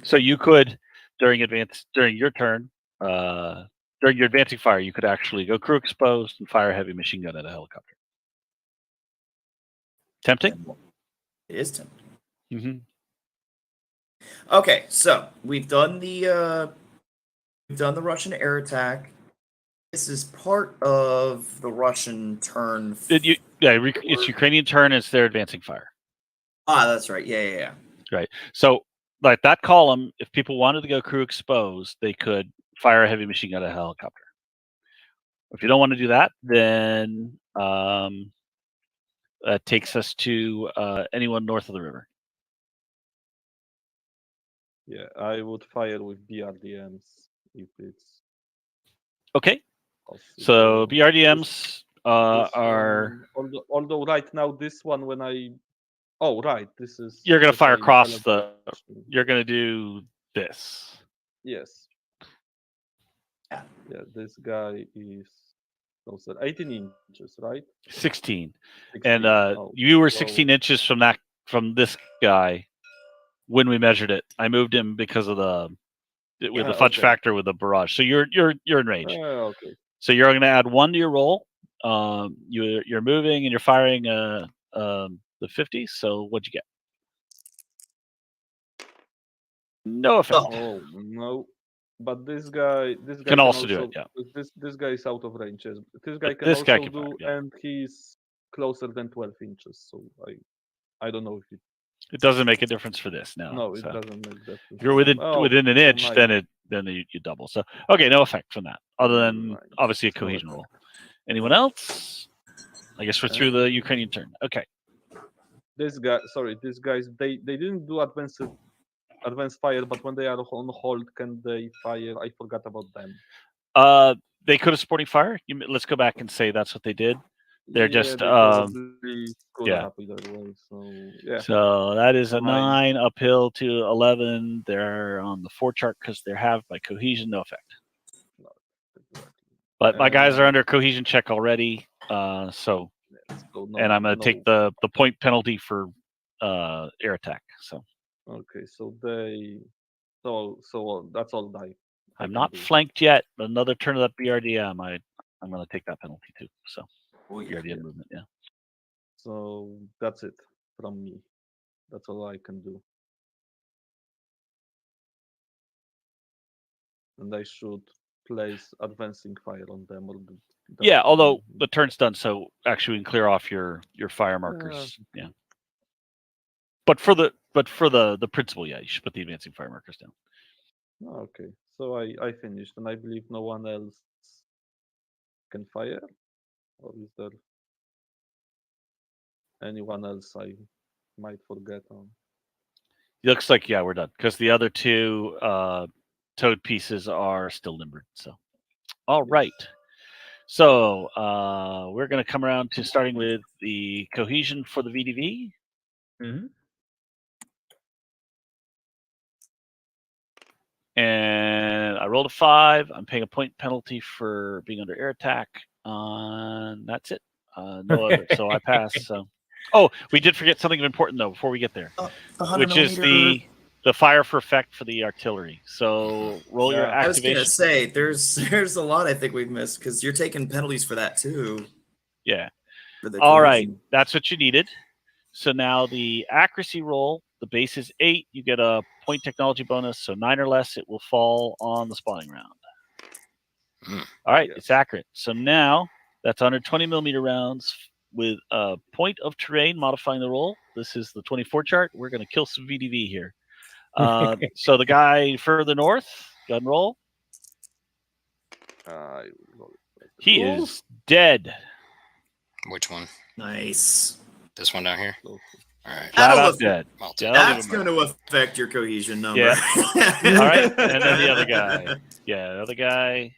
S4: So you could during your turn. During your advancing fire, you could actually go crew exposed and fire a heavy machine gun at a helicopter. Tempting?
S6: It is tempting.
S4: Mm-hmm.
S6: Okay, so we've done the Russian air attack. This is part of the Russian turn.
S4: It's Ukrainian turn. It's their advancing fire.
S6: That's right. Yeah.
S4: Right. So, like that column, if people wanted to go crew exposed, they could fire a heavy machine gun at a helicopter. If you don't want to do that, then that takes us to anyone north of the river.
S2: Yeah, I would fire with BRDMs if it's
S4: okay.
S2: possible.
S4: So BRDMs are.
S2: Although right now this one when I. Oh right, this is.
S4: You're going to fire across the. You're going to do this.
S2: Yes. Yeah, this guy is closer. 18 inches, right?
S4: 16. And you were 16 inches from this guy when we measured it. I moved him because of the fudge factor with the barrage. So you're in range.
S2: Okay.
S4: So you're going to add 1 to your roll. You're moving and you're firing the 50. So what'd you get? No effect.
S2: Oh no. But this guy
S4: can also do it. Yeah.
S2: This guy is out of range. This guy can
S4: this
S2: also
S4: guy can
S2: do,
S4: fire, yeah.
S2: and he's closer than 12 inches. So I don't know if
S4: it doesn't make a difference for this now.
S2: No, it doesn't make difference.
S4: If you're within an inch, then you double. So okay, no effect from that, other than obviously a cohesion roll. Anyone else? I guess we're through the Ukrainian turn. Okay.
S2: These guys, they didn't do advanced fire, but when they are on hold, can they fire? I forgot about them.
S4: They could have supporting fire. Let's go back and say that's what they did. They're just
S2: they probably could
S4: yeah.
S2: happen either way. So yeah.
S4: So that is a
S2: Fine.
S4: 9 uphill to 11. They're on the 4 chart because they're halved by cohesion, no effect.
S2: Exactly.
S4: But my guys are under cohesion check already. So
S2: Let's go. No,
S4: and I'm going to take the point penalty for air attack. So
S2: Okay, so they. So that's all I
S4: I'm
S2: can
S4: not
S2: do.
S4: flanked yet. Another turn of that BRDM. I'm going to take that penalty too. So BRDM movement, yeah.
S2: So that's it from me. That's all I can do. And I should place advancing fire on them. Or
S4: Yeah, although the turn's done, so actually we can clear off your fire markers. Yeah. But for the principle, yeah, you should put the advancing fire markers down.
S2: Okay, so I finished, and I believe no one else can fire, or is there anyone else I might forget on?
S4: Looks like we're done because the other 2 toad pieces are still limbered. So, all right. So we're going to come around to starting with the cohesion for the VDV.
S3: Mm-hmm.
S4: And I rolled a 5. I'm paying a point penalty for being under air attack. That's it. No other. So I pass. So, oh, we did forget something important though before we get there, which is the fire for effect for the artillery. So roll your activation.
S6: I was gonna say there's a lot I think we've missed because you're taking penalties for that too.
S4: Yeah.
S6: For
S4: all right, that's what you needed. So now the accuracy roll, the base is 8. You get a point technology bonus. So 9 or less, it will fall on the spawning round. All right, it's accurate. So now that's 120 millimeter rounds with a point of terrain modifying the roll. This is the 24 chart. We're going to kill some VDV here. So the guy further north, gun roll. He is dead.
S1: Which one?
S6: Nice.
S1: This one down here? All right.
S4: That'll dead.
S6: That's going to affect your cohesion number.
S4: Yeah. All right. And then the other guy. Yeah, the other guy.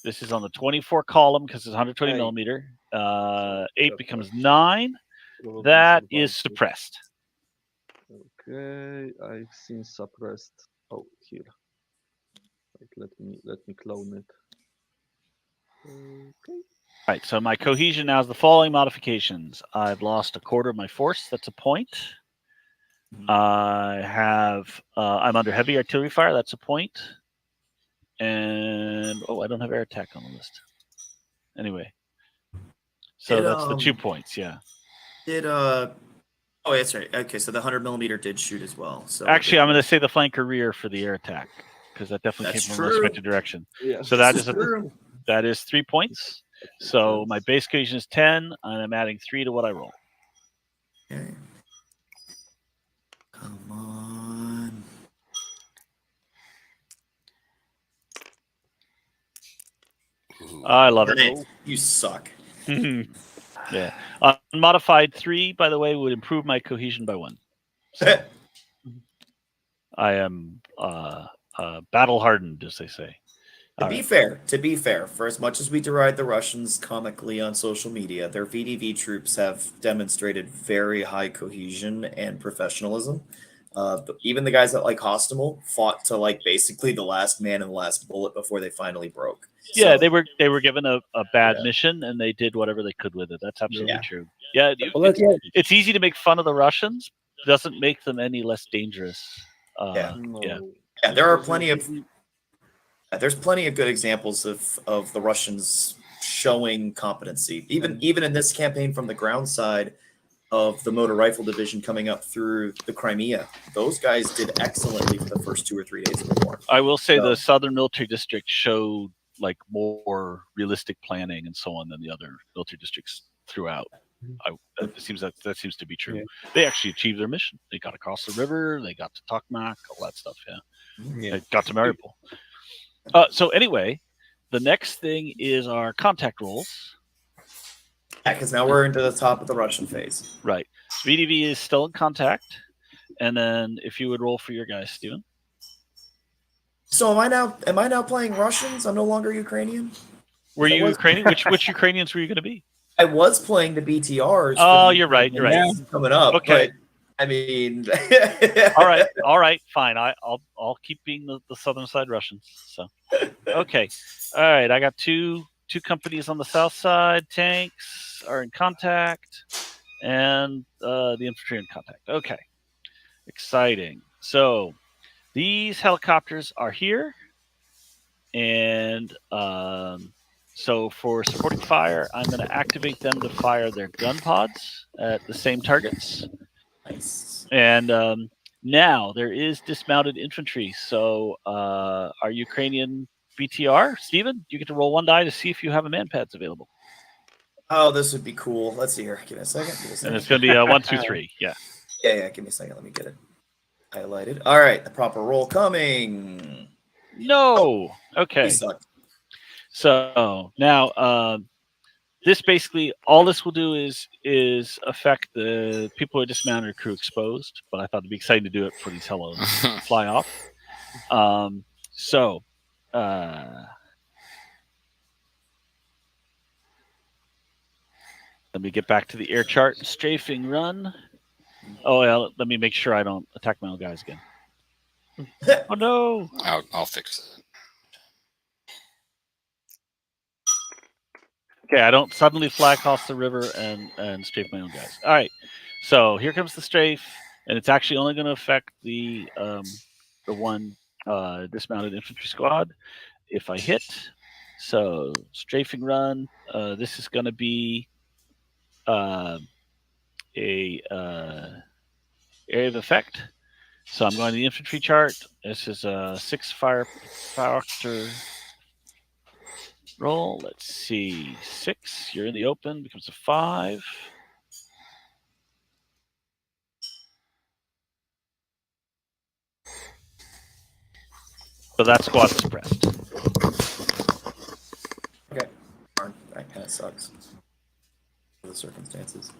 S4: This is on the 24 column because it's 120 millimeter. 8 becomes 9. That is suppressed.
S2: Okay, I've seen suppressed. Oh, here. Let me clone it. Okay.
S4: All right, so my cohesion now is the following modifications. I've lost a quarter of my force. That's a point. I have. I'm under heavy artillery fire. That's a point. And I don't have air attack on the list. Anyway, so that's the 2 points. Yeah.
S6: Oh, that's right. Okay, so the 100 millimeter did shoot as well. So
S4: actually, I'm going to say the flanker rear for the air attack because that definitely came from a respective direction.
S2: Yeah.
S4: So that is 3 points. So my base cohesion is 10, and I'm adding 3 to what I roll.
S6: Okay. Come on.
S4: I love it.
S6: You suck.
S4: Yeah. Unmodified 3, by the way, would improve my cohesion by 1. So I am battle hardened, as they say.
S6: To be fair, for as much as we deride the Russians comically on social media, their VDV troops have demonstrated very high cohesion and professionalism. Even the guys that Hostomel fought to basically the last man and the last bullet before they finally broke.
S4: Yeah, so, they were given a bad mission and they did whatever they could with it. That's absolutely true. Yeah, it's easy to make fun of the Russians. Doesn't make them any less dangerous.
S6: Yeah, there are plenty of. There's plenty of good examples of the Russians showing competency, even in this campaign from the ground side of the motor rifle division coming up through the Crimea. Those guys did excellently for the first 2 or 3 days of the war.
S4: I will say the Southern Military District showed more realistic planning and so on than the other military districts throughout. That seems to be true. Yeah. They actually achieved their mission. They got across the river. They got to Tokmak, all that stuff. Yeah. They got to Mariupol. So anyway, the next thing is our contact rolls.
S6: Yeah, because now we're into the top of the Russian phase.
S4: Right. VDV is still in contact. And then if you would roll for your guys, Steven.
S6: So am I now playing Russians? I'm no longer Ukrainian?
S4: Were you Ukrainian? Which Ukrainians were you going to be?
S6: I was playing the BTRs.
S4: Oh,
S6: for the
S4: you're right. You're right.
S6: coming up.
S4: Okay.
S6: But, I mean,
S4: All right, fine. I'll keep being the southern side Russians. So, okay, all right. I got two companies on the south side. Tanks are in contact, and the infantry in contact. Okay, exciting. So these helicopters are here, and so for supporting fire, I'm going to activate them to fire their gun pods at the same targets.
S6: Nice.
S4: And now there is dismounted infantry. So our Ukrainian BTR, Steven, you get to roll one die to see if you have a man pads available.
S6: Oh, this would be cool. Let's see here. Give me a second.
S4: And it's going to be 1, 2, 3. Yeah.
S6: Yeah. Give me a second. Let me get it highlighted. All right. The proper roll coming.
S4: No. Okay.
S6: He sucked.
S4: So now this basically, all this will do is affect the people who are dismounted or crew exposed. But I thought it'd be exciting to do it for these hellos fly off. So let me get back to the air chart. Strafing run. Oh, yeah, let me make sure I don't attack my own guys again. Oh, no.
S1: I'll fix it.
S4: Okay, I don't suddenly fly across the river and strafe my own guys. All right, so here comes the strafe, and it's actually only going to affect the one dismounted infantry squad if I hit. So strafing run. This is going to be a area of effect. So I'm going to the infantry chart. This is a 6 fire factor roll. Let's see. 6. You're in the open. Becomes a 5. But that squad is suppressed.
S6: Okay. Darn, that kind of sucks. For the circumstances.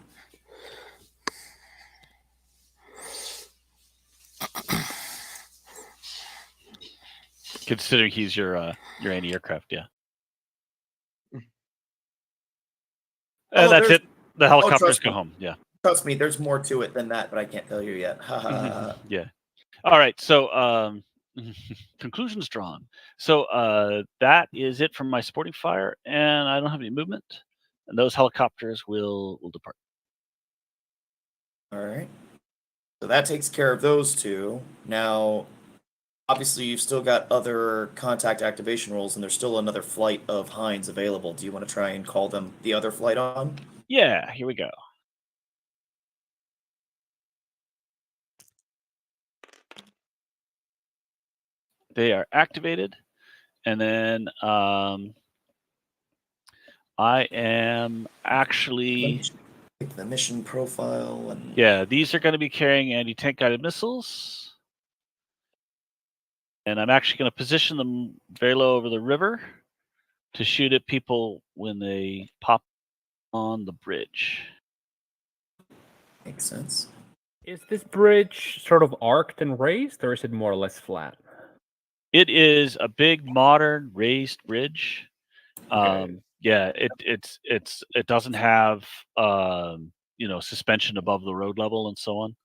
S4: Considering he's your anti-aircraft, yeah. And that's it. The helicopters go home. Yeah.
S6: Trust me, there's more to it than that, but I can't tell you yet.
S4: Yeah. All right. So conclusions drawn. So that is it from my supporting fire, and I don't have any movement. And those helicopters will depart.
S6: All right. So that takes care of those two. Now, obviously, you've still got other contact activation rolls, and there's still another flight of Hinds available. Do you want to try and call them the other flight on?
S4: Yeah, here we go. They are activated, and then I am actually...
S6: The mission profile. And
S4: yeah, these are going to be carrying anti-tank guided missiles. And I'm actually going to position them very low over the river to shoot at people when they pop on the bridge.
S6: Makes sense.
S5: Is this bridge sort of arced and raised, or is it more or less flat?
S4: It is a big, modern, raised bridge.
S5: Okay.
S4: Yeah, it doesn't have suspension above the road level and so on.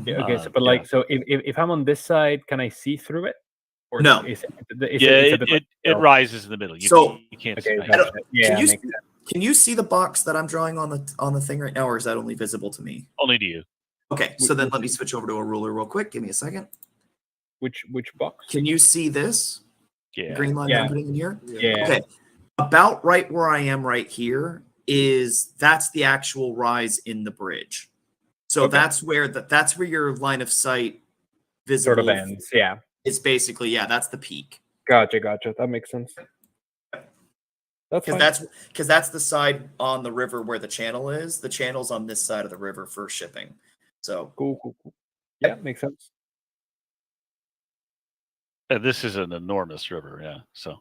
S5: Yeah, okay, so, but so if I'm on this side, can I see through it? Or
S6: no.
S4: It rises in the middle. You can't see.
S6: Can you see the box that I'm drawing on the thing right now, or is that only visible to me?
S4: Only to you.
S6: Okay, so then let me switch over to a ruler real quick. Give me a second.
S5: Which box?
S6: Can you see this?
S4: Yeah.
S6: The green line I'm putting in here?
S5: Yeah.
S6: Okay. About right where I am right here that's the actual rise in the bridge. So that's where your line of sight visible
S5: sort of ends. Yeah.
S6: It's basically, that's the peak.
S5: Gotcha. That makes sense.
S6: Because that's the side on the river where the channel is. The channel's on this side of the river for shipping. So
S5: cool. Yeah, makes sense.
S4: This is an enormous river, yeah. So,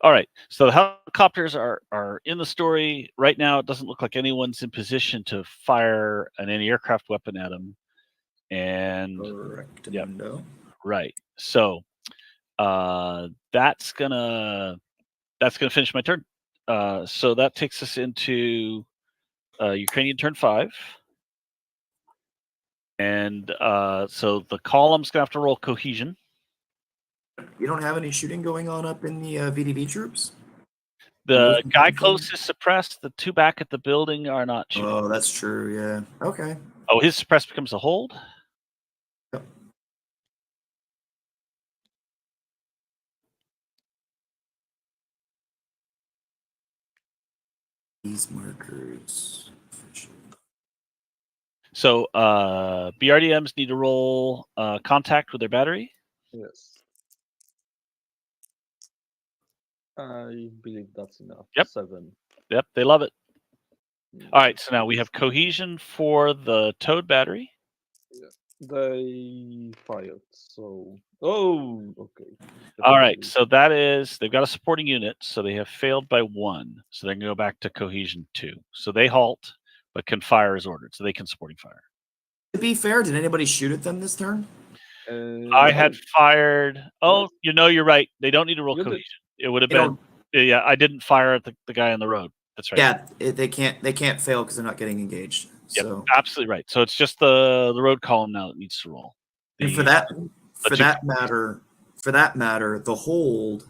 S4: all right. So the helicopters are in the story right now. It doesn't look like anyone's in position to fire an anti-aircraft weapon at them. And right. So that's gonna finish my turn. So that takes us into Ukrainian turn 5. And so the column's going to have to roll cohesion.
S6: You don't have any shooting going on up in the VDV troops?
S4: The guy close is suppressed. The 2 back at the building are not shooting.
S6: Oh, that's true. Yeah. Okay.
S4: Oh, his suppressed becomes a hold?
S6: Yep. These markers.
S4: So BRDMs need to roll contact with their battery.
S2: Yes. I believe that's enough.
S4: Yep.
S2: 7.
S4: Yep, they love it. All right, so now we have cohesion for the towed battery.
S2: They fired, so... Oh, okay.
S4: All right, so that is, they've got a supporting unit, so they have failed by 1. So they can go back to cohesion 2. So they halt, but can fire as ordered, so they can supporting fire.
S6: To be fair, did anybody shoot at them this turn?
S4: I had fired. Oh, you're right. They don't need to roll cohesion. It would have been. Yeah, I didn't fire at the guy on the road. That's right.
S6: Yeah, they can't fail because they're not getting engaged.
S4: Yep,
S6: So
S4: absolutely right. So it's just the road column now that needs to roll.
S6: And for that matter, the hold.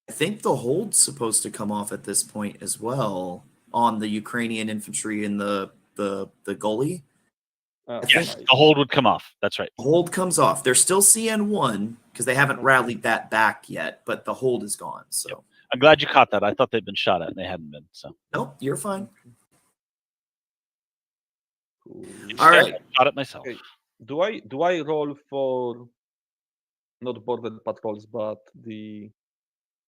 S6: I think the hold's supposed to come off at this point as well on the Ukrainian infantry and the gully.
S4: Yes, the hold would come off. That's right.
S6: The hold comes off. They're still CN1 because they haven't rallied that back yet, but the hold is gone. So
S4: yep. I'm glad you caught that. I thought they'd been shot at and they hadn't been. So
S6: nope, you're fine.
S2: Cool.
S6: All right,
S4: I shot it myself.
S2: Okay. Do I roll for not border patrols but the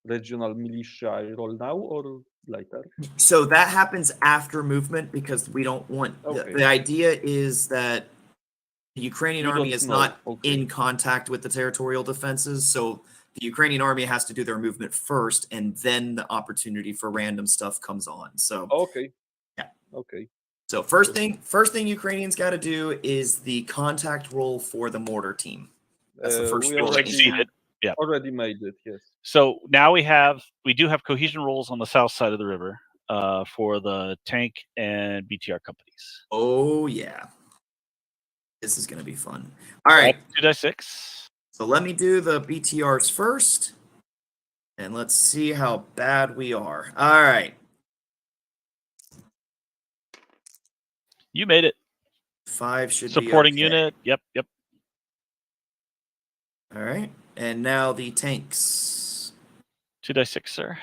S2: regional militia? I roll now or later?
S6: So that happens after movement because we don't want.
S2: Okay.
S6: The idea is that the Ukrainian army is not in contact with the territorial defenses, so the Ukrainian army has to do their movement first, and then the opportunity for random stuff comes on. So
S2: yeah. Okay.
S6: So first thing Ukrainians got to do is the contact roll for the mortar team. That's the first roll.
S4: Yeah,
S2: already made it. Yes.
S4: So now we do have cohesion rolls on the south side of the river for the tank and BTR companies.
S6: Oh yeah, this is gonna be fun. All right,
S4: 2d6.
S6: So let me do the BTRs first, and let's see how bad we are. All right.
S4: You made it.
S6: 5 should be
S4: supporting
S6: okay.
S4: unit. Yep.
S6: All right. And now the tanks.
S4: 2d6, sir.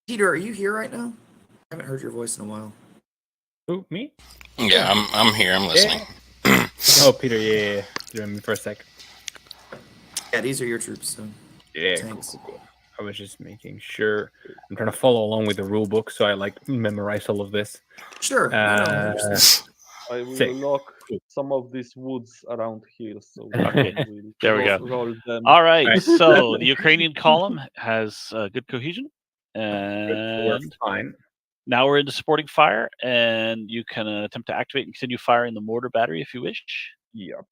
S6: Peter, are you here right now? I haven't heard your voice in a while.
S5: Who, me?
S1: Yeah, I'm here. I'm listening.
S5: Oh, Peter, yeah. Give me for a sec.
S6: Yeah, these are your troops. So
S5: yeah, cool. I was just making sure. I'm trying to follow along with the rule book, so I memorize all of this.
S6: Sure.
S2: I will lock some of these woods around here. So
S4: okay. There we go. All right. So the Ukrainian column has good cohesion, and
S5: fine.
S4: Now we're into supporting fire, and you can attempt to activate and continue firing the mortar battery if you wish.
S2: Yep.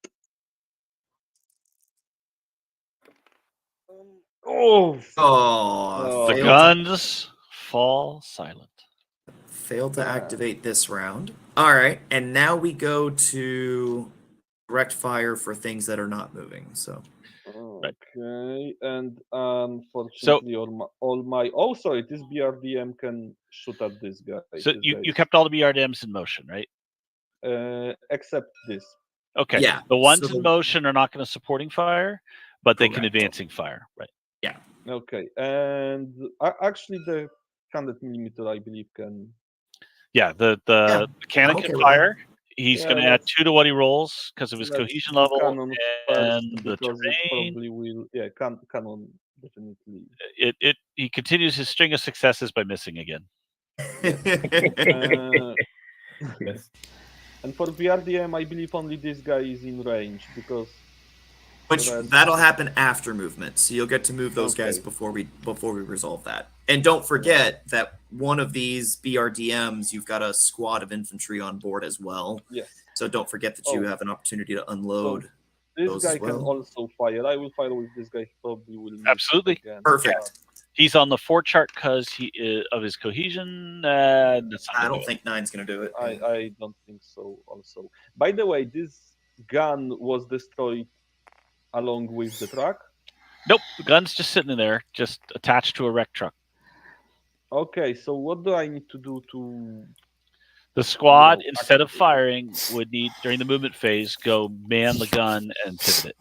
S4: The guns fall silent.
S6: Failed to activate this round. All right, and now we go to direct fire for things that are not moving. So.
S2: Okay, and unfortunately, all my sorry, this BRDM can shoot at this guy.
S4: So you kept all the BRDMs in motion, right?
S2: Except this.
S4: Okay.
S6: Yeah.
S4: The ones in motion are not going to supporting fire, but they can advancing fire, right?
S6: Yeah.
S2: Okay, and actually the 100mm I believe can.
S4: Yeah, the cannon can fire. He's going to add 2 to what he rolls because of his cohesion level and the terrain.
S2: Probably will, cannon definitely.
S4: He continues his string of successes by missing again.
S2: Yes. And for BRDM, I believe only this guy is in range because.
S6: That'll happen after movement, so you'll get to move those guys before we resolve that. And don't forget that one of these BRDMs, you've got a squad of infantry on board as well.
S2: Yes.
S6: So don't forget that you have an opportunity to unload.
S2: So this guy can also fire. I will fire with this guy. He probably will.
S4: Absolutely.
S6: Perfect.
S4: He's on the 4 chart because he is, of his cohesion. That's not
S6: I
S4: gonna
S6: don't
S4: do it.
S6: think 9's going to do it.
S2: I don't think so. Also, by the way, this gun was destroyed along with the truck.
S4: Nope, the gun's just sitting in there, just attached to a wreck truck.
S2: Okay, so what do I need to do to?
S4: The squad,
S2: No,
S4: instead of firing, would need during the movement phase go man the gun and pivot it.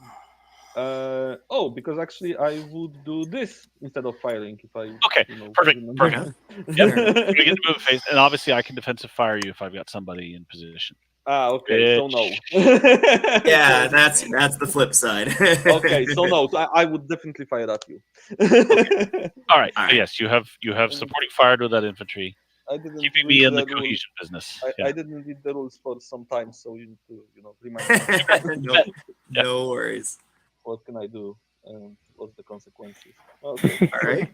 S2: Oh, because actually I would do this instead of firing if I.
S4: Okay, perfect,
S2: remember.
S4: perfect. Yep, we get the movement phase, and obviously I can defensive fire you if I've got somebody in position.
S2: Ah, okay, so no.
S6: Yeah, that's the flip side.
S2: Okay, so no, I would definitely fire at you.
S4: All right.
S6: All right.
S4: So yes, you have supporting fire to that infantry,
S2: I didn't
S4: keeping
S2: read
S4: me in the
S2: rules.
S4: cohesion business.
S2: I didn't read the rules for some time, so you need to, remind me.
S6: No worries.
S2: What can I do? What's the consequences? Okay,
S6: All right.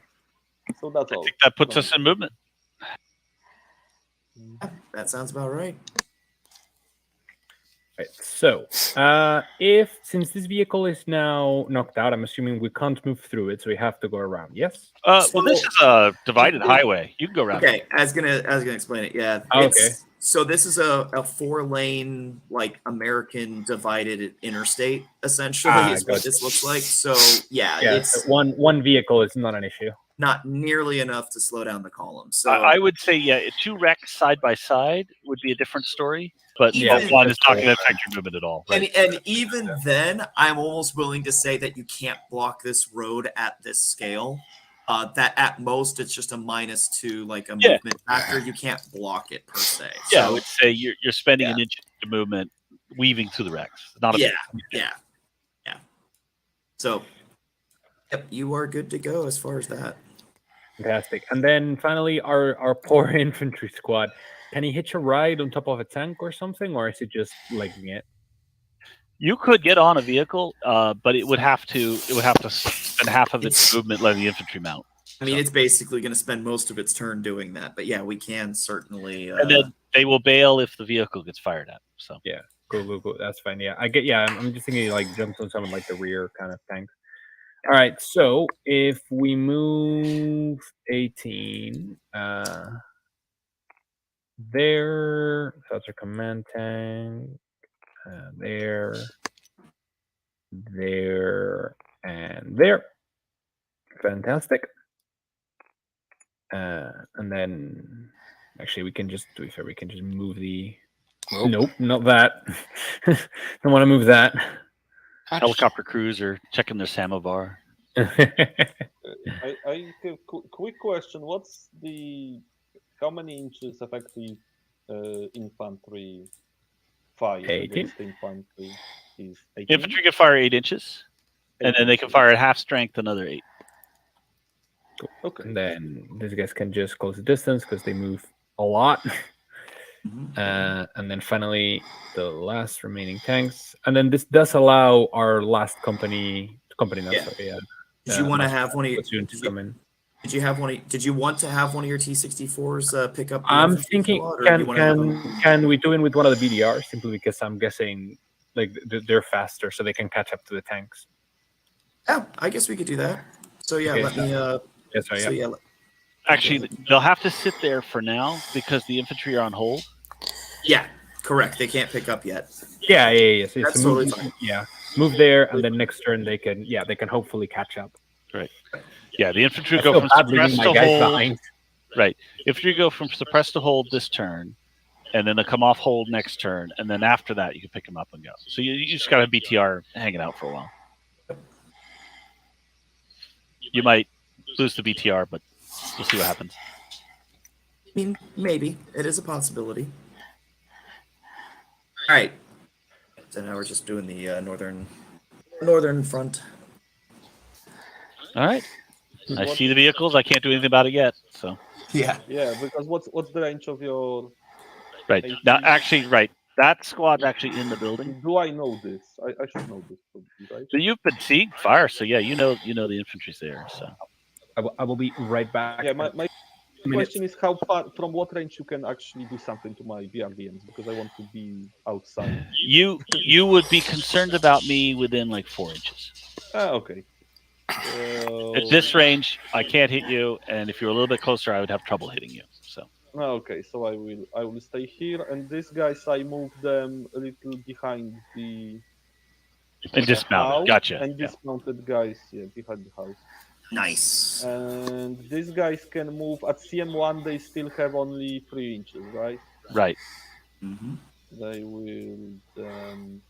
S2: so that's
S4: I
S2: all.
S4: think that puts us in movement.
S6: That sounds about right.
S5: Right. So, if since this vehicle is now knocked out, I'm assuming we can't move through it, so we have to go around. Yes.
S4: Well, this is a divided highway. You can go around.
S6: Okay, I was gonna explain it. Yeah.
S5: Oh,
S6: it's-
S5: okay.
S6: So this is a 4-lane like American divided interstate essentially is what
S5: gotcha.
S6: this looks like. So yeah,
S5: Yeah.
S6: it's
S5: So one vehicle is not an issue.
S6: not nearly enough to slow down the column. So
S4: I would say, yeah, 2 wrecks side by side would be a different story. But
S6: Even-
S4: one is not going to affect your movement at all. Right?
S6: and even then, I'm almost willing to say that you can't block this road at this scale. That at most it's just a -2, like a movement factor. You can't block it per se.
S4: Yeah, I
S6: So,
S4: would say you're spending an inch of movement weaving through the wrecks. Not a
S6: yeah. So, yep, you are good to go as far as that.
S5: Fantastic. And then finally, our poor infantry squad. Can he hitch a ride on top of a tank or something, or is it just legging it?
S4: You could get on a vehicle, but it would have to spend half of its movement letting the infantry mount.
S6: I mean, it's basically going to spend most of its turn doing that. But yeah, we can certainly.
S4: And then they will bail if the vehicle gets fired at. So
S5: yeah, go. That's fine. Yeah, I get. Yeah, I'm just thinking like jumps on some of like the rear kind of tanks. All right, so if we move 18, there, so that's our command tank. There, and there. Fantastic. And then, actually, we can just move the.
S1: Nope.
S5: Nope, not that. Don't want to move that.
S4: helicopter crews are checking their samovar.
S2: I have quick question. What's how many inches effective infantry fire
S5: 18.
S2: against the infantry is 18?
S4: Infantry can fire 8 inches, and then they can fire at half strength another 8.
S2: Okay.
S5: And then these guys can just close the distance because they move a lot. And then finally, the last remaining tanks. And then this does allow our last company.
S6: Did you want to have one of your?
S5: Platoon to come in.
S6: Did you want to have one of your T-64s pick up? the
S5: I'm
S6: infantry
S5: thinking,
S6: squad, or do you wanna have them-
S5: can we do it with one of the BDRs simply because I'm guessing like they're faster, so they can catch up to the tanks.
S6: Yeah, I guess we could do that. So yeah,
S5: Okay,
S6: let me.
S5: Yes, right.
S6: So
S5: Yeah.
S6: yeah,
S4: Actually, they'll have to sit there for now because the infantry are on hold.
S6: yeah, correct. They can't pick up yet.
S5: Yeah. So
S6: That's
S5: move,
S6: totally fine.
S5: Yeah, move there, and then next turn they can hopefully catch up.
S4: Right. Yeah, the infantry
S5: I
S4: go
S5: feel
S4: from
S5: bad leaving
S4: suppressed
S5: my
S4: to
S5: guys
S4: hold.
S5: behind.
S4: Right. Infantry go from suppressed to hold this turn, and then they come off hold next turn, and then after that you can pick them up and go. So you just got a BTR hanging out for a while. You might lose the BTR, but we'll see what happens.
S6: I mean, maybe it is a possibility. All right. So now we're just doing the northern front.
S4: All right. I see the vehicles. I can't do anything about it yet. So
S6: Yeah.
S2: Yeah, because what's the range of your?
S4: right now, actually, right. That squad's actually in the building.
S2: Do I know this? I should know this, probably, right?
S4: So you've been seeing fire. So yeah, you know the infantry's there. So
S5: I will be right back.
S2: Yeah, my
S5: minutes.
S2: question is how far, from what range you can actually do something to my BRDMs, because I want to be outside.
S4: you would be concerned about me within like 4 inches.
S2: Okay.
S4: At this range, I can't hit you, and if you're a little bit closer, I would have trouble hitting you. So
S2: Okay, so I will stay here, and these guys I move them a little behind the
S4: and dismounted.
S2: house,
S4: Gotcha.
S2: and
S4: Yeah.
S2: dismounted guys, behind the house.
S6: Nice.
S2: And these guys can move at CM1. They still have only 3 inches, right?
S4: Right.
S6: Hmm.
S2: They will then,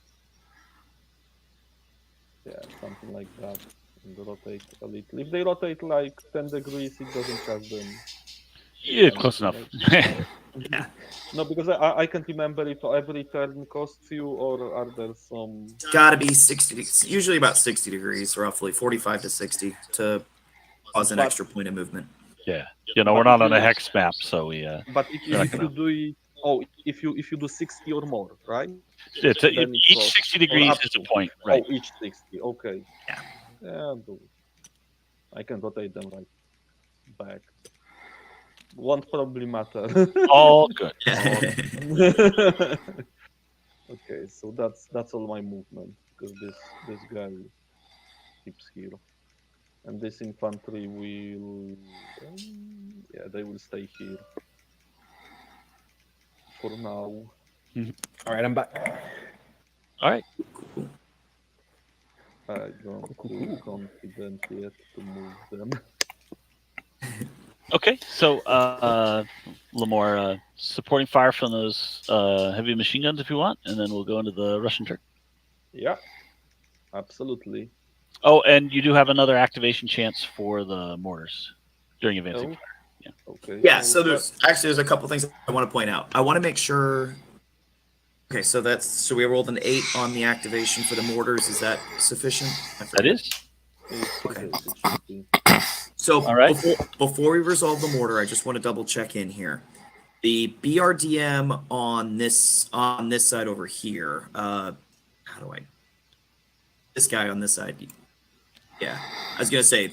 S2: something like that, and rotate a little. If they rotate like 10 degrees, it doesn't charge them.
S4: Yeah, close enough.
S6: Yeah.
S2: No, because I can't remember if every turn costs you, or are there some.
S6: It's got to be 60. It's usually about 60 degrees, roughly 45 to 60, to cause an
S2: But-
S6: extra point of movement.
S4: Yeah. You know, we're not on a hex map, so we.
S2: But if
S4: You're not
S2: you
S4: gonna-
S2: do it, if you do 60 or more, right?
S4: It's
S2: Then it
S4: each
S2: goes-
S4: 60
S2: or
S4: degrees
S2: up
S4: is a
S2: to.
S4: point, right?
S2: Oh, each 60. Okay.
S6: Yeah.
S2: Yeah, do it. I can rotate them right back. Won't probably matter.
S4: All good.
S2: Okay, so that's all my movement, because this guy keeps here, and this infantry will, they will stay here for now.
S5: All right, I'm back.
S4: All right.
S6: Cool.
S2: I don't feel confident yet to move them.
S4: Okay. So, Lamore, supporting fire from those heavy machine guns if you want, and then we'll go into the Russian turn.
S2: Yeah, absolutely.
S4: Oh, and you do have another activation chance for the mortars during advancing
S2: Oh.
S4: fire.
S2: Okay.
S6: Yeah, so there's a couple things I want to point out. I want to make sure. Okay, so we rolled an 8 on the activation for the mortars. Is that sufficient?
S4: That is.
S6: Okay.
S2: It should be.
S6: So
S4: All right.
S6: before we resolve the mortar, I just want to double check in here. The BRDM on this side over here. How do I? This guy on this side. Yeah, I was gonna say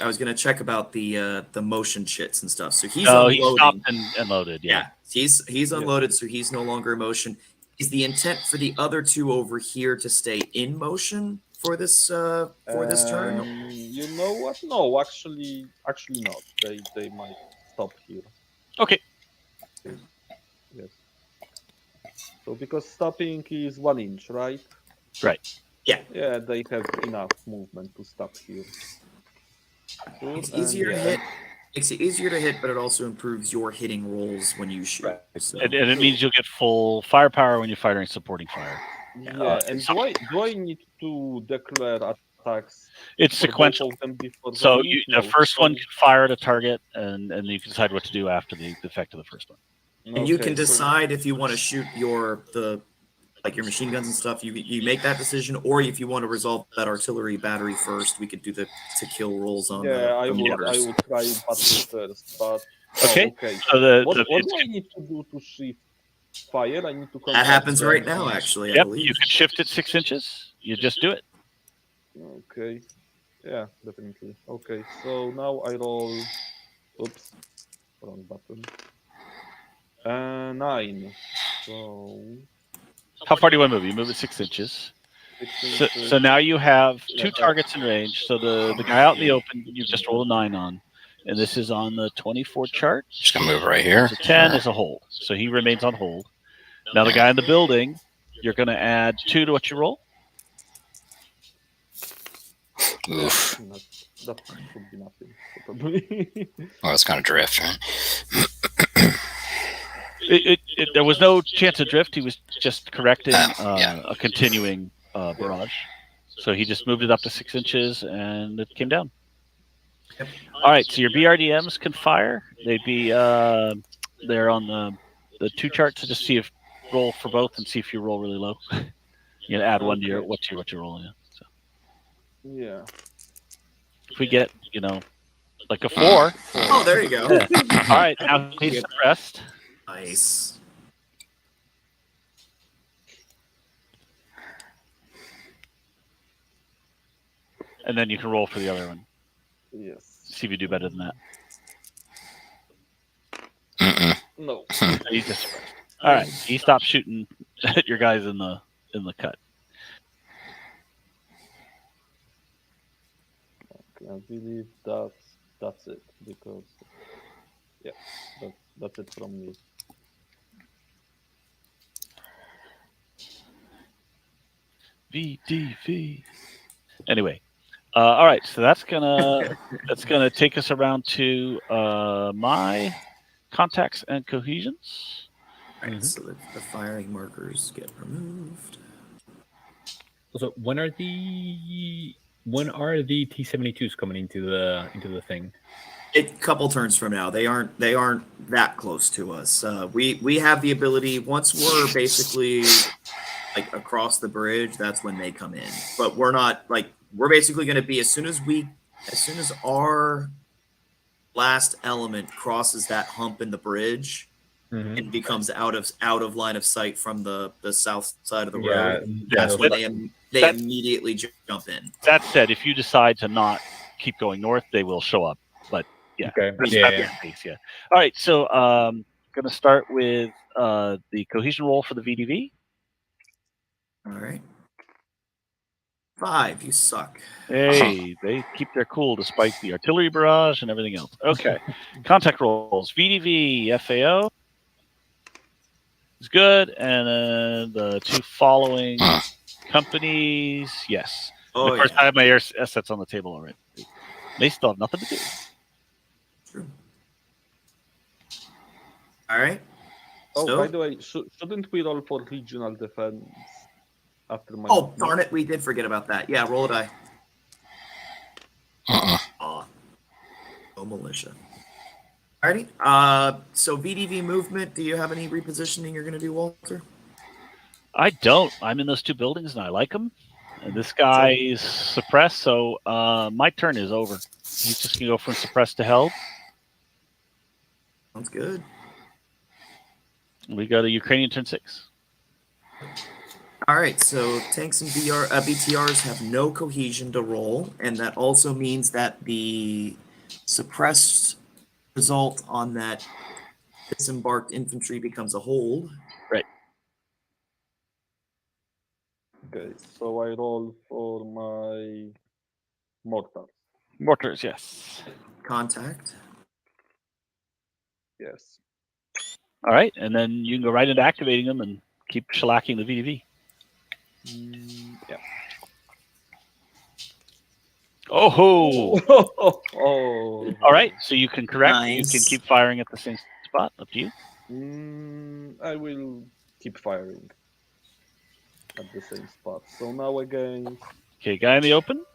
S6: I was gonna check about the motion chits and stuff. So he's unloading.
S4: He stopped and loaded.
S6: Yeah, he's unloaded, so he's no longer in motion. Is the intent for the other 2 over here to stay in motion for this turn?
S2: You know what? No, actually not. They might stop here.
S4: Okay.
S2: Yes. So because stopping is 1 inch, right?
S4: Right.
S2: Yeah, they have enough movement to stop here. Good,
S6: It's
S2: and
S6: easier to
S2: yeah.
S6: hit. Makes it easier to hit, but it also improves your hitting rolls when you shoot.
S2: Right.
S6: So,
S4: And it means you'll get full firepower when you're firing supporting fire.
S2: Yeah, and do I need to declare attacks?
S4: It's
S2: for
S4: sequential.
S2: both of them before
S4: So
S2: the
S4: the first one can fire at a target, and you can decide what to do after the effect of the first one.
S6: and you
S2: Okay,
S6: can
S2: so-
S6: decide if you want to shoot your machine guns and stuff. You make that decision, or if you want to resolve that artillery battery first, we could do the to kill rolls on
S2: Yeah, I
S6: the
S2: would
S6: mortars.
S2: try battle first, but
S4: Okay.
S2: okay.
S4: So
S2: What do I need to do to shift fire? I need to.
S6: That happens
S2: contact
S6: right
S2: them.
S6: now, actually. I
S4: Yep,
S6: believe.
S4: you can shift it 6 inches. You just do it.
S2: Okay. Yeah, definitely. Okay, so now I roll. Oops, wrong button. 9. So.
S4: How far do you want to move? You move it 6 inches. So now you have 2 targets in range. So the guy out in the open, you just rolled a 9 on. And this is on the 24 chart.
S1: Just gonna move right here.
S4: So 10 is a hold. So he remains on hold. Now the guy in the building, you're going to add 2 to what you roll.
S1: Oof.
S2: That should be nothing, probably.
S1: Well, it's gonna drift, right?
S4: There was no chance of drift. He was just correcting
S1: Yeah.
S4: a continuing barrage. So he just moved it up to 6 inches and it came down. All right, so your BRDMs can fire. They'd be they're on the 2 charts to just see if roll for both and see if you roll really low. You can add 1 to your what you're rolling. Yeah. So
S2: Yeah.
S4: if we get like a 4,
S6: Oh, there you go.
S4: yeah. All right, now he's suppressed.
S6: Nice.
S4: And then you can roll for the other one.
S2: Yes.
S4: See if you do better than that.
S2: No.
S4: He's just suppressed. All right, he stopped shooting at your guys in the cut.
S2: I believe that's it, because yeah, that's it from me.
S4: VDV. Anyway, all right. So that's gonna take us around to my contacts and cohesions.
S6: All right, so the firing markers get removed.
S5: So when are the T-72s coming into the thing?
S6: A couple turns from now. They aren't that close to us. We have the ability, once we're basically like across the bridge, that's when they come in. But we're not like, we're basically going to be as soon as our last element crosses that hump in the bridge, and becomes out of line of sight from the south side of the road. That's when they immediately jump in.
S4: That said, if you decide to not keep going north, they will show up. But yeah,
S5: Okay.
S4: that's the case, yeah. All right, so going to start with the cohesion roll for the VDV.
S6: All right. 5, you suck.
S4: Hey, they keep their cool despite the artillery barrage and everything else. Okay, contact rolls. VDV, FAO is good, and then the two following companies, yes.
S6: Oh,
S4: of course,
S6: yeah.
S4: I have my assets on the table already. They still have nothing to do.
S6: True. All right.
S2: Oh,
S6: So-
S2: by the way, shouldn't we roll for regional defense after my?
S6: Oh, darn it, we did forget about that. Yeah, roll a die. Oh, militia. Alrighty. So VDV movement, do you have any repositioning you're going to do, Walter?
S4: I don't. I'm in those two buildings and I like them. And this guy is suppressed, so my turn is over. He's just going to go from suppressed to held.
S6: Sounds good.
S4: We got a Ukrainian turn 6.
S6: All right, so tanks and BTRs have no cohesion to roll, and that also means that the suppressed result on that disembarked infantry becomes a hold.
S4: Right.
S2: Okay, so I roll for my mortars.
S4: Mortars, yes.
S6: Contact.
S2: Yes.
S4: All right, and then you can go right into activating them and keep shellacking the VDV.
S2: Yeah.
S4: Oh!
S2: Oh.
S4: All right, so you can correct.
S6: Nice.
S4: You can keep firing at the same spot. Up to you.
S2: I will keep firing at the same spot. So now again,
S4: Okay, guy in the open.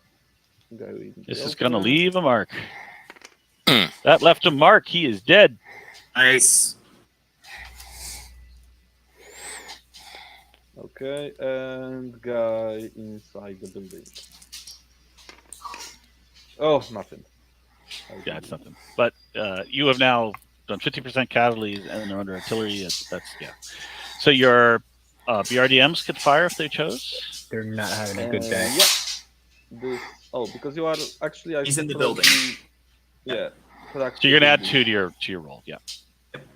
S4: This is going to leave a mark. That left a mark. He is dead.
S6: Nice.
S2: Okay, and guy inside the building. Oh, nothing.
S4: Yeah, it's nothing. But you have now done 50% casualties and they're under artillery. That's yeah. So your BRDMs could fire if they chose.
S5: They're not having a good day.
S2: Yeah. Because you are actually.
S6: He's in the building.
S2: Yeah.
S4: So you're gonna add 2 to your roll. Yeah.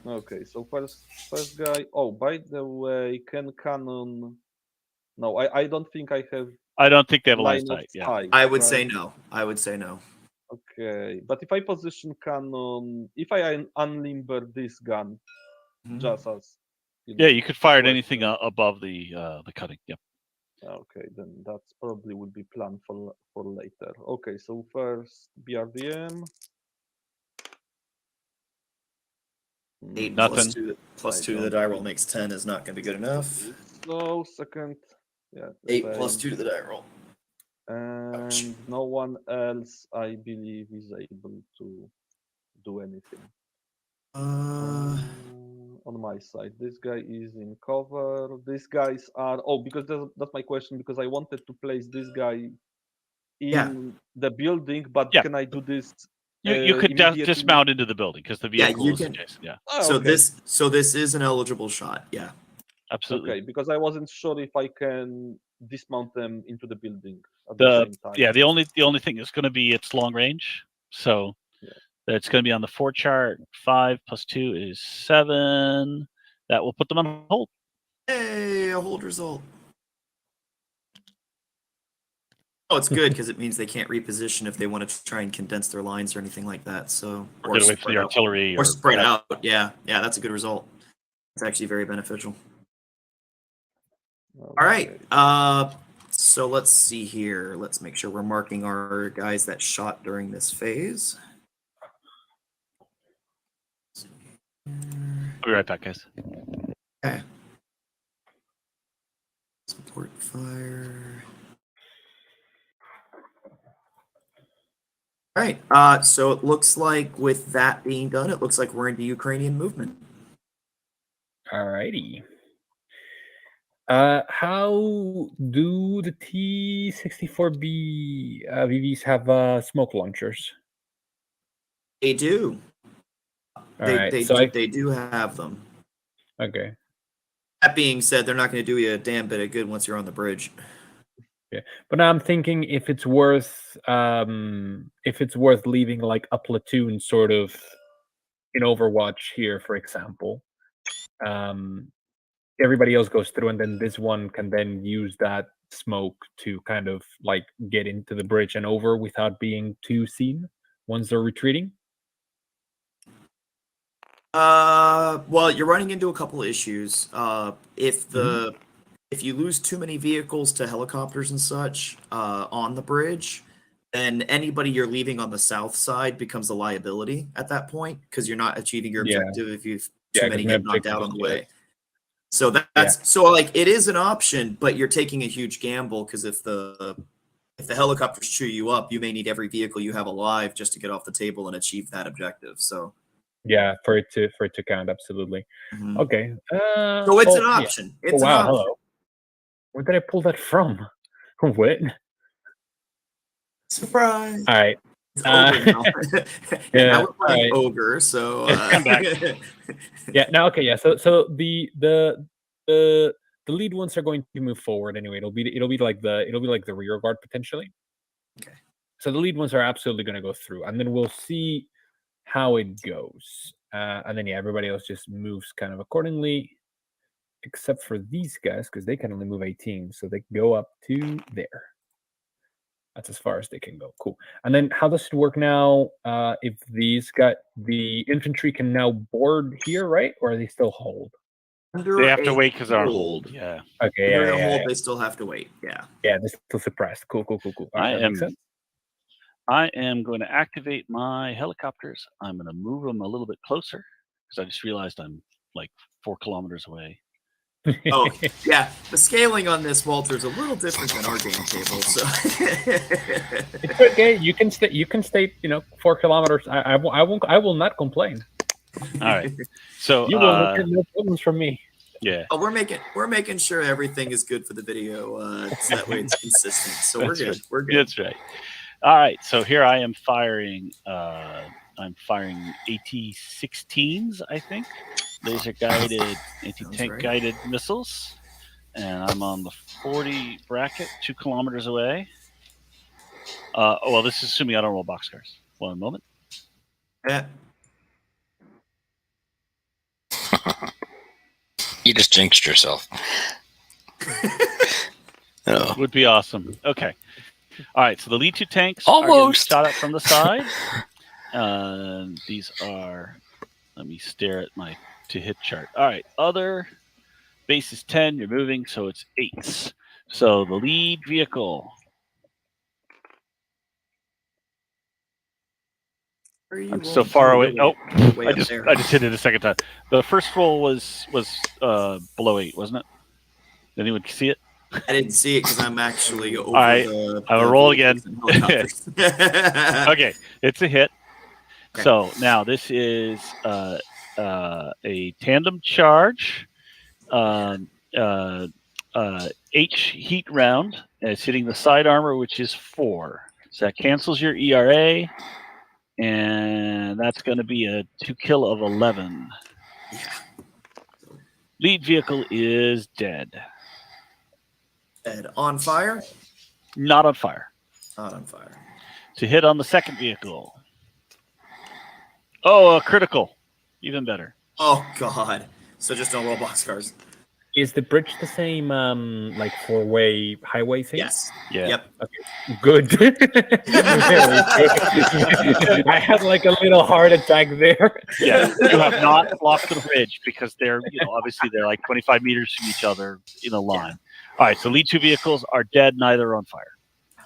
S2: Okay. So first guy. Oh, by the way, can cannon? No, I don't think I have.
S4: I don't think they have a line
S2: line
S4: of sight. Yeah.
S6: I would say no.
S2: Okay, but if I position cannon, if I unlimber this gun, just as
S4: Yeah, you could fire at anything above the cutting. Yep.
S2: Okay, then that's probably would be planned for later. Okay, so first BRDM.
S6: 8
S4: Nothing.
S6: plus 2 to the die roll makes 10 is not going to be good enough.
S2: So second, yeah.
S6: 8 plus 2 to the die roll.
S2: And no one else, I believe, is able to do anything. On my side, this guy is in cover. These guys are because that's my question, because I wanted to place this guy in the building, but can I do this?
S4: You could dismount into the building because the vehicle is adjacent. Yeah.
S2: Oh, okay.
S6: So this is an eligible shot. Yeah.
S4: Absolutely.
S2: Okay, because I wasn't sure if I can dismount them into the building at the same time.
S4: Yeah, the only thing is going to be its long range. So it's going to be on the 4 chart. 5 plus 2 is 7. That will put them on hold.
S6: Hey, a hold result. Oh, it's good because it means they can't reposition if they want to try and condense their lines or anything like that. So
S4: Or get away from the artillery,
S6: or spread out. Yeah, that's a good result. It's actually very beneficial. All right. So let's see here. Let's make sure we're marking our guys that shot during this phase.
S4: I'll be right back, guys.
S6: Okay. Support fire. All right. So it looks like with that being done, it looks like we're into Ukrainian movement.
S5: Alrighty. How do the T-64B VVs have smoke launchers?
S6: They do.
S5: Alright,
S6: They do have them.
S5: Okay.
S6: That being said, they're not going to do you a damn bit of good once you're on the bridge.
S5: Yeah, but now I'm thinking if it's worth leaving like a platoon sort of in Overwatch here, for example. Everybody else goes through, and then this one can then use that smoke to kind of like get into the bridge and over without being too seen once they're retreating.
S6: Well, you're running into a couple of issues. If you lose too many vehicles to helicopters and such on the bridge, then anybody you're leaving on the south side becomes a liability at that point because you're not achieving your objective if you've too many get knocked out on the way. So so like it is an option, but you're taking a huge gamble because if the helicopters chew you up, you may need every vehicle you have alive just to get off the table and achieve that objective. So
S5: yeah, for it to count, absolutely.
S6: Mm-hmm.
S5: Okay.
S6: So it's an option. Yeah. It's
S5: an option.
S6: Hello.
S5: Where did I pull that from? What?
S6: Surprise!
S5: All right.
S6: Now we're playing ogre, so
S5: yeah. Now, okay, yeah. So the lead ones are going to move forward anyway. It'll be like the rear guard potentially.
S6: Okay.
S5: So the lead ones are absolutely going to go through, and then we'll see how it goes. And then everybody else just moves kind of accordingly, except for these guys because they can only move 18, so they go up to there. That's as far as they can go. Cool. And then how does it work now? If the infantry can now board here, right? Or are they still hold?
S4: They have to wait because they're on hold. Yeah.
S5: Okay.
S6: They're on hold. They still have to wait. Yeah.
S5: Yeah, they're still suppressed. Cool.
S4: I am going to activate my helicopters. I'm going to move them a little bit closer because I just realized I'm like 4 kilometers away.
S6: Oh yeah, the scaling on this, Walter, is a little different than our game table. So
S5: it's okay. You can stay. 4 kilometers. I will not complain.
S4: All right. So
S5: you will get no problems from me.
S4: Yeah.
S6: Oh, we're making sure everything is good for the video, so that way it's consistent. So we're good.
S4: Right.
S6: We're good.
S4: That's right. All right. So here I am firing. I'm firing AT-16s, I think. Laser guided anti-tank guided missiles, and I'm on the 40 bracket, 2 kilometers away. Well, this is assuming I don't roll boxcars. 1 moment.
S6: Yeah.
S1: You just jinxed yourself.
S4: Oh. Would be awesome. Okay. All right. So the lead 2 tanks
S1: almost
S4: are shot at from the side. These are. Let me stare at my to hit chart. All right. Other base is 10. You're moving, so it's 8s. So the lead vehicle. I'm so far away. Oh, I just hit it a second time. The first roll was below 8, wasn't it? Did anyone see it?
S6: I didn't see it because I'm actually over
S4: I will roll again. Okay, it's a hit. Okay. So now this is a tandem charge, H heat round. And it's hitting the side armor, which is 4. So that cancels your ERA. And that's going to be a 2 kill of 11.
S6: Yeah.
S4: Lead vehicle is dead.
S6: Dead. On fire?
S4: Not on fire.
S6: Not on fire.
S4: To hit on the second vehicle. Oh, a critical. Even better.
S6: Oh, God. So just don't roll boxcars.
S5: Is the bridge the same, like 4-way highway thing?
S6: Yes.
S4: Yeah.
S6: Yep.
S5: Good. Very good. I had like a little heart attack there.
S4: Yeah, you have not blocked the bridge because they're, obviously they're like 25 meters from each other in a line. All right, so lead 2 vehicles are dead, neither are on fire.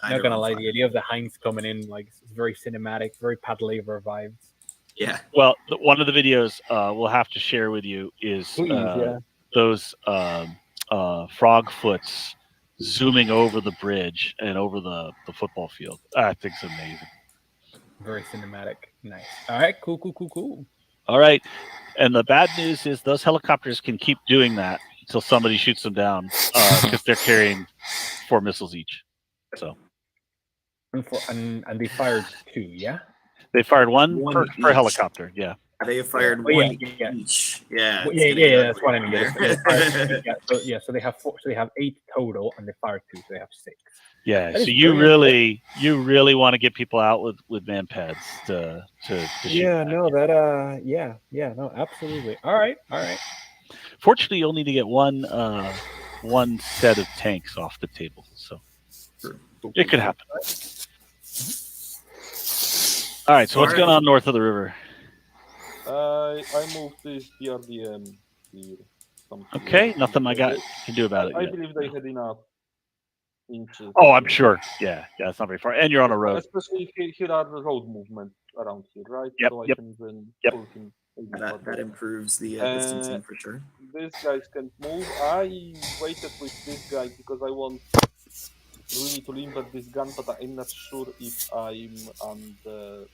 S5: Not gonna lie, the idea of the Heinz coming in, like, it's very cinematic, very Pat Lever vibes.
S6: Yeah.
S4: Well, one of the videos we'll have to share with you is
S5: Please,
S4: those frog foots zooming over the bridge and over the football field. I think it's amazing.
S5: Very cinematic. Nice. All right, cool.
S4: All right, and the bad news is those helicopters can keep doing that until somebody shoots them down because they're carrying 4 missiles each. So.
S5: And they fired 2, yeah?
S4: They fired one per
S6: each.
S4: helicopter, yeah.
S6: They have fired
S5: Oh,
S6: one
S5: yeah.
S6: each. Yeah.
S5: Yeah, that's what I mean. So they have 4. So they have 8 total, and they fired 2, so they have 6.
S4: Yeah.
S5: That
S4: So
S5: is
S4: you
S5: brilliant.
S4: really want to get people out with man pads to shoot
S5: Yeah,
S4: back.
S5: no, that yeah, no, absolutely. All right.
S4: Fortunately, you'll need to get one set of tanks off the table, so it could happen. All right. So what's going on north of the river?
S2: I moved this DRDM here.
S4: Okay, nothing I can do about it.
S2: I
S4: yet.
S2: believe they had enough inches.
S4: Oh, I'm sure. Yeah, it's not very far, and you're on a road.
S2: Especially here are the road movement around here, right?
S4: Yep,
S2: So I
S4: yep.
S2: can even
S4: Yep.
S2: pull him.
S6: That improves the distancing for sure.
S2: These guys can move. I waited with this guy because I want really to limber this gun, but I'm not sure if I'm on the.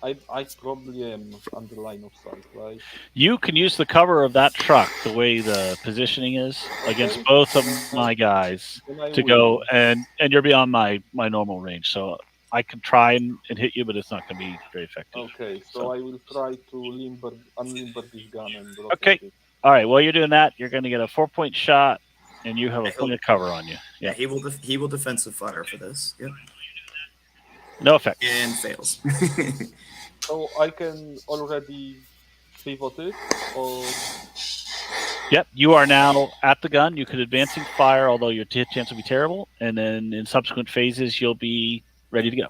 S2: I probably am on the line of sight, right?
S4: You can use the cover of that truck the way the positioning is against both of my guys to go, and you're beyond my normal range, so I can try and hit you, but it's not going to be very effective.
S2: Okay, so I will try to unlimber this gun and rotate
S4: Okay.
S2: it.
S4: All right. While you're doing that, you're going to get a 4-point shot, and you have a point of cover on you.
S6: Yeah, he will defensive fire for this. Yep.
S4: No effect.
S6: And fails.
S2: So I can already pivot it, or
S4: Yep, you are now at the gun. You could advancing fire, although your hit chance will be terrible, and then in subsequent phases, you'll be ready to go.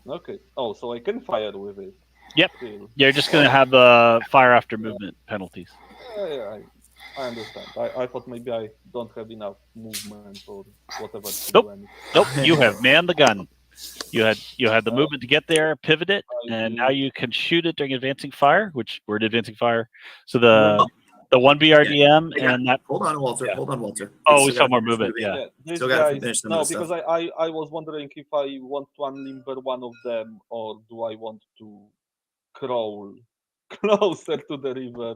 S2: okay. Oh, so I can fire with it.
S4: Yep.
S2: Still.
S4: You're just going to have the fire after movement penalties.
S2: Yeah, I understand. I thought maybe I don't have enough movement or whatever. To
S4: Nope.
S2: do anything.
S4: Nope, you have manned the gun. You had the movement to get there, pivot it, and now you can shoot it during advancing fire, which we're at advancing fire. So the 1 BRDM and that.
S6: Hold on, Walter.
S4: Yeah.
S6: Hold on, Walter.
S4: Oh, we saw more movement. Yeah.
S2: These
S6: Still gotta
S2: guys,
S6: finish some
S2: no,
S6: of the
S2: because
S6: stuff.
S2: I was wondering if I want to unlimber one of them or do I want to crawl closer to the river.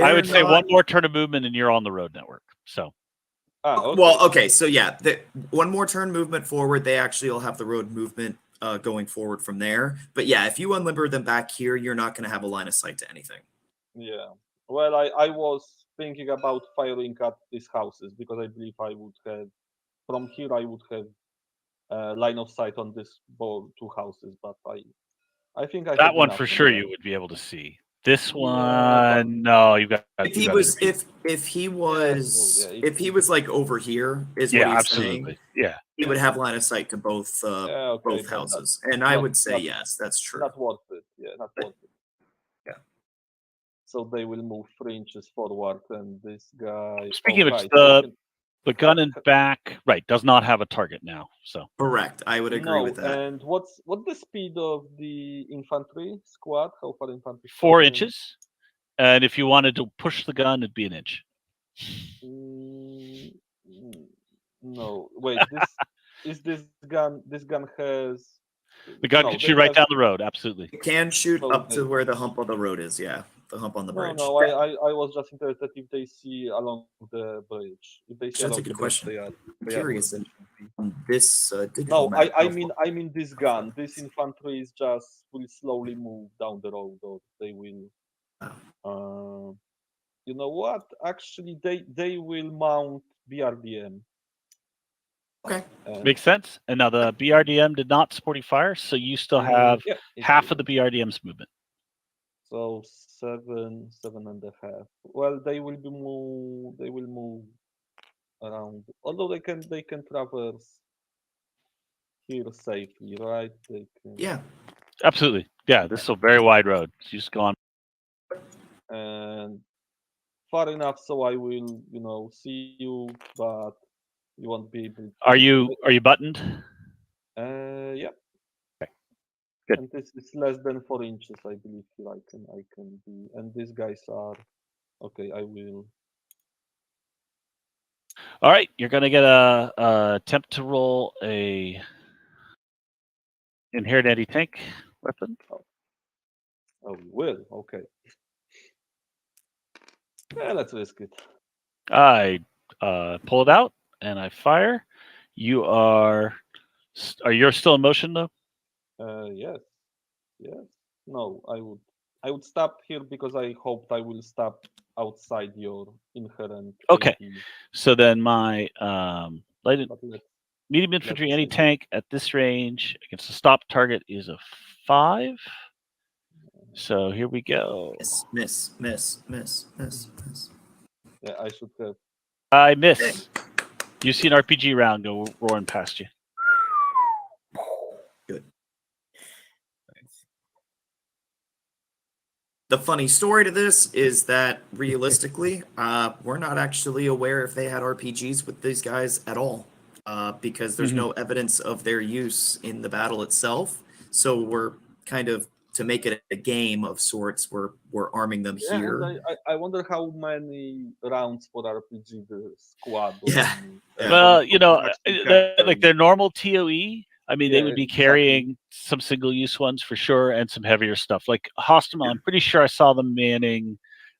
S4: I would say one more turn of movement and you're on the road network. So.
S2: Okay.
S6: Well, okay, so yeah, one more turn movement forward. They actually will have the road movement going forward from there. But yeah, if you unlimber them back here, you're not going to have a line of sight to anything.
S2: Yeah. Well, I was thinking about firing at these houses because I believe I would have, from here, I would have line of sight on this 2 houses. But I think I
S4: that one for sure you would be able to see. This one, no, you've got.
S6: If he was like over here, is what he's
S4: absolutely
S6: saying.
S4: Yeah,
S6: he would have line of sight to both both houses, and I would say yes, that's true.
S2: Not worth it. Yeah, not worth it.
S6: Yeah.
S2: So they will move 3 inches forward, and this guy.
S4: Speaking of which, the gun in back, right, does not have a target now. So
S6: correct, I would agree with that.
S2: And what's the speed of the infantry squad? How far infantry?
S4: 4 inches, and if you wanted to push the gun, it'd be an inch.
S2: No, wait. This gun. This gun has.
S4: The gun can shoot right down the road. Absolutely.
S6: It can shoot up to where the hump on the road is. Yeah, the hump on the bridge.
S2: No, I was just interested if they see along the bridge. If they see
S6: That's a good question. I'm curious. On this digital map,
S2: I mean this gun. This infantry is just will slowly move down the road, or they will. You know what? Actually, they will mount BRDM.
S6: Okay,
S4: makes sense. And now the BRDM did not sporty fire, so you still have half of the BRDM's movement.
S2: So 7.5. Well, they will be move. They will move around. Although they can traverse here safely, right? They can.
S6: Yeah.
S4: Absolutely. Yeah, this is a very wide road. So you just go on.
S2: And far enough so I will, see you, but you won't be able.
S4: Are you buttoned?
S2: Yep.
S4: Okay. Good.
S2: And this is less than 4 inches, I believe. Here I can be. And these guys are okay. I will.
S4: All right, you're gonna get a attempt to roll a inherent anti-tank weapon.
S2: Oh, you will. Okay. Yeah, let's risk it.
S4: I pull it out and I fire. You are you still in motion though?
S2: Yes. No, I would stop here because I hoped I will stop outside your inherent.
S4: Okay.
S2: AT,
S4: So then my light
S2: but
S4: medium infantry
S2: let's see.
S4: anti-tank at this range against the stop target is a 5. So here we go.
S6: Miss.
S2: Yeah, I should have.
S4: I miss. You see an RPG round go roaring past you.
S6: Good. The funny story to this is that realistically, we're not actually aware if they had RPGs with these guys at all, because there's no evidence of their use in the battle itself. So we're kind of, to make it a game of sorts, we're arming them here.
S2: And I wonder how many rounds for RPG the squad.
S6: Yeah.
S4: Well, like their normal TOE. I mean, they would be carrying some single-use ones for sure, and some heavier stuff. Like Hostile, I'm pretty sure I saw them manning.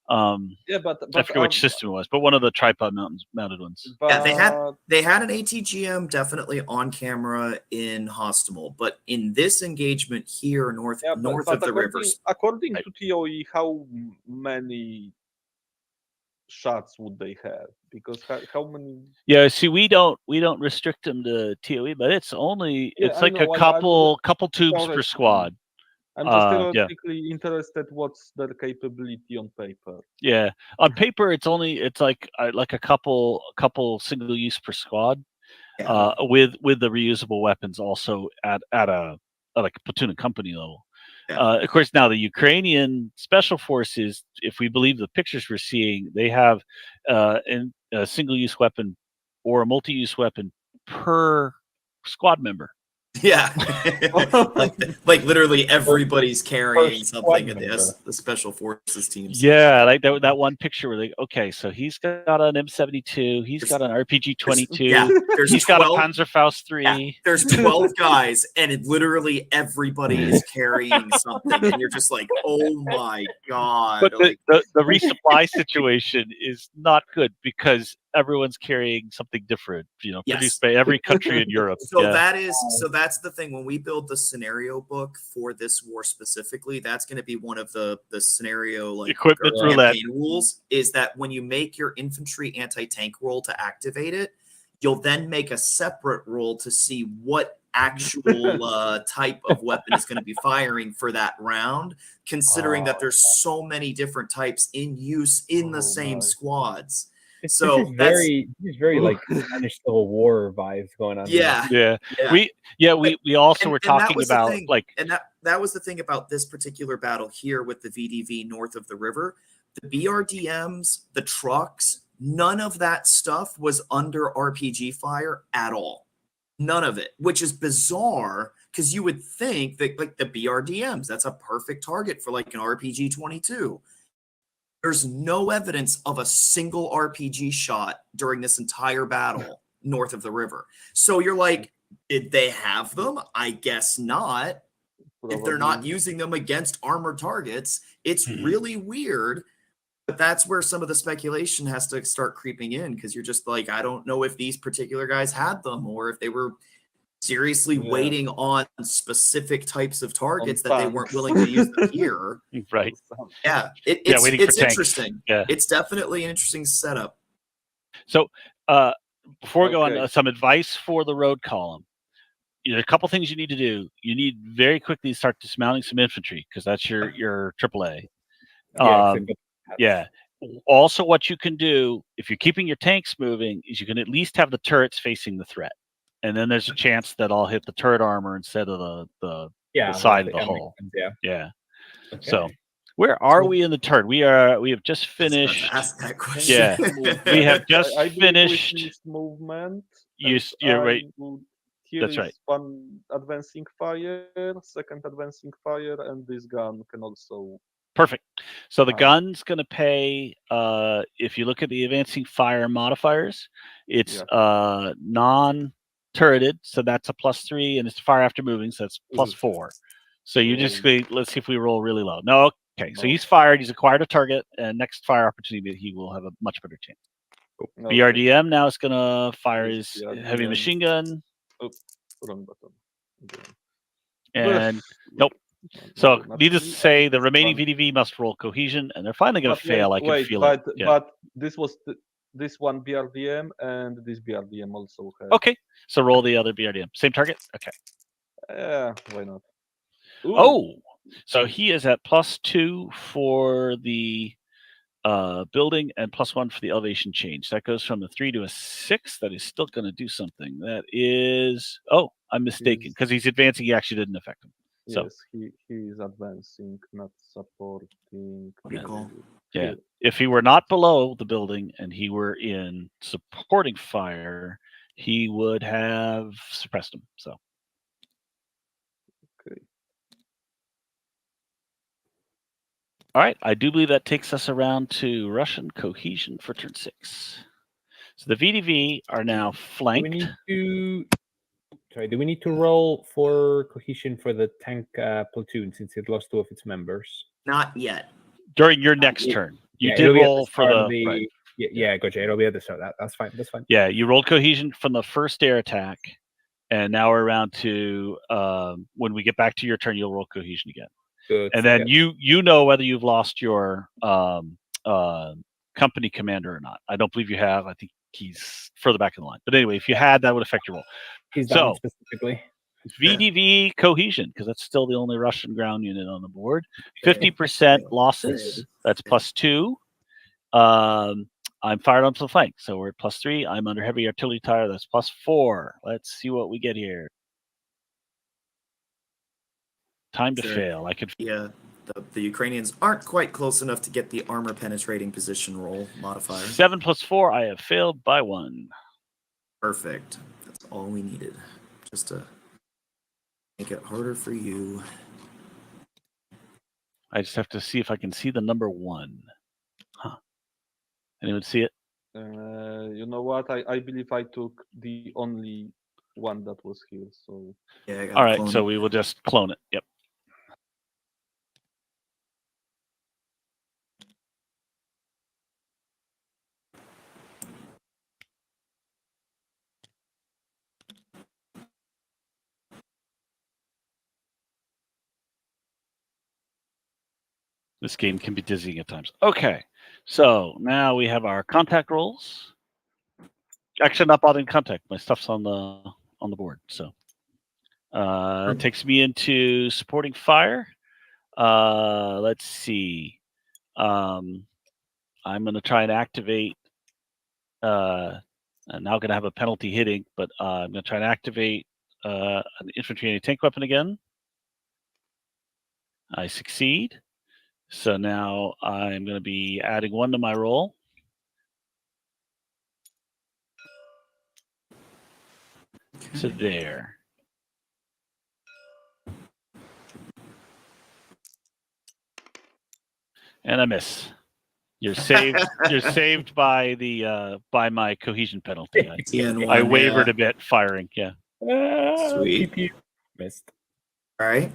S2: But
S4: I forget which system it was, but one of the tripod mounted ones.
S6: Yeah, they had an ATGM definitely on camera in Hostile, but in this engagement here north of the rivers.
S2: According to TOE, how many shots would they have? Because how many?
S4: Yeah, see, we don't restrict them to TOE, but it's only like a couple tubes per squad.
S2: I'm just theoretically interested what's their capability on paper.
S4: Yeah, on paper it's like a couple single use per squad, with the reusable weapons also at a like a platoon and company level. Of course, now the Ukrainian special forces, if we believe the pictures we're seeing, they have a single-use weapon or a multi-use weapon per squad member.
S6: Yeah, like literally everybody's carrying something in the special forces teams.
S4: Yeah, like that one picture where they so he's got an M72, he's got an RPG 22, he's got a Panzerfaust 3.
S6: Yeah, there's 12 guys, and literally everybody is carrying something, and you're just like, oh my god!
S4: But the resupply situation is not good because everyone's carrying something different, produced by every country in Europe.
S6: So that's the thing. When we build the scenario book for this war specifically, that's going to be one of the scenario
S4: equipment roulette
S6: rules, is that when you make your infantry anti-tank roll to activate it, you'll then make a separate roll to see what actual type of weapon is going to be firing for that round, considering that there's so many different types in use in the same squads.
S5: This is very like Spanish Civil War vibes going on.
S6: Yeah.
S4: We also were talking about
S6: that was the thing about this particular battle here with the VDV north of the river. The BRDMs, the trucks, none of that stuff was under RPG fire at all. None of it, which is bizarre because you would think that like the BRDMs, that's a perfect target for like an RPG 22. There's no evidence of a single RPG shot during this entire battle north of the river. So you're like, did they have them? I guess not. Probably. If they're not using them against armored targets, it's really weird. But that's where some of the speculation has to start creeping in, because you're just like, I don't know if these particular guys had them or if they were seriously waiting on specific types of targets that they weren't willing to use them here.
S4: Right.
S6: Yeah. It's interesting. Yeah. It's definitely an interesting setup.
S4: So before we go on, some advice for the road column. A couple things you need to do. You need very quickly start dismounting some infantry, because that's your AAA. Yeah. Also, what you can do if you're keeping your tanks moving is you can at least have the turrets facing the threat, and then there's a chance that I'll hit the turret armor instead of the side of the hull. Yeah.
S5: Okay.
S4: So, where are we in the turn? We have just finished.
S6: Ask that question.
S4: Yeah, we have just
S2: I believe we
S4: finished.
S2: finished movement.
S4: You're right.
S2: Here
S4: That's
S2: is
S4: right.
S2: one advancing fire, second advancing fire, and this gun can also.
S4: Perfect. So the
S2: Fire.
S4: gun's going to pay. If you look at the advancing fire modifiers, it's non-turreted, so that's a +3, and it's fire after moving, so that's +4. So you just let's see if we roll really low. No, okay. So he's fired. He's acquired a target, and next fire opportunity, he will have a much better chance.
S2: Okay.
S4: BRDM now is going to fire
S2: Yes,
S4: his
S2: BRDM.
S4: heavy machine gun.
S2: Wrong button. Okay.
S4: And nope. So, needless to say, the remaining VDV must roll cohesion, and they're finally going to fail. I can feel it. Yeah.
S2: But this was this one BRDM, and this BRDM also has.
S4: Okay, so roll the other BRDM. Same target? Okay.
S2: Yeah, why not? Ooh.
S4: Oh, so he is at +2 for the building and +1 for the elevation change. That goes from a 3 to a 6. That is still going to do something. That is... Oh, I'm mistaken. Because he's advancing, he actually didn't affect him. So,
S2: yes, he is advancing, not supporting.
S4: Yeah. If he were not below the building and he were in supporting fire, he would have suppressed him. So.
S2: Okay.
S4: All right. I do believe that takes us around to Russian cohesion for turn 6. So the VDV are now flanked.
S5: Do we need to roll for cohesion for the tank platoon since it lost 2 of its members?
S6: Not yet.
S4: During your next turn. You did roll for the...
S5: Right. Yeah, gotcha. It'll be at the start. That's fine. That's fine.
S4: Yeah, you rolled cohesion from the first air attack, and now we're around to when we get back to your turn, you'll roll cohesion again. Good. And then you know whether you've lost your company commander or not. I don't believe you have. I think he's further back in the line. But anyway, if you had, that would affect your roll.
S5: He's down specifically.
S4: VDV cohesion, because that's still the only Russian ground unit on the board. 50% losses. That's +2. I'm fired onto the flank, so we're at +3. I'm under heavy artillery tire. That's +4. Let's see what we get here. Time to fail. I could.
S6: Yeah, the Ukrainians aren't quite close enough to get the armor penetrating position roll modifier.
S4: 7 + 4. I have failed by 1.
S6: Perfect. That's all we needed, just to make it harder for you.
S4: I just have to see if I can see the number 1. Huh? Anyone see it?
S2: You know what? I believe I took the only one that was here. So
S6: yeah.
S4: All right. So we will just clone it. Yep. This game can be dizzying at times. Okay, so now we have our contact rolls. Actually, not bothering contact. My stuff's on the board. So it takes me into supporting fire. Let's see. I'm going to try and activate. I'm now going to have a penalty hitting, but I'm going to try and activate an infantry anti-tank weapon again. I succeed. So now I'm going to be adding 1 to my roll. So there. And I miss. You're saved. You're saved by the by my cohesion penalty. I wavered a bit firing. Yeah.
S6: Sweet.
S5: Missed.
S6: All right.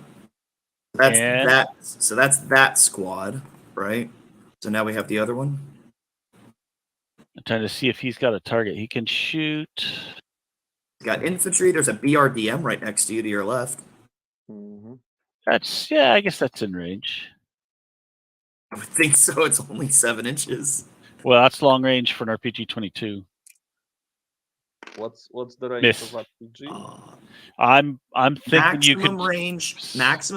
S6: That's that. So that's that squad, right? So now we have the other one.
S4: I'm trying to see if he's got a target he can shoot.
S6: You got infantry. There's a BRDM right next to you to your left.
S2: Mm-hmm.
S4: That's I guess that's in range.
S6: I would think so. It's only 7 inches.
S4: Well, that's long range for an RPG-22.
S2: What's the range
S4: Miss.
S2: of RPG?
S4: I'm thinking you
S6: Maximum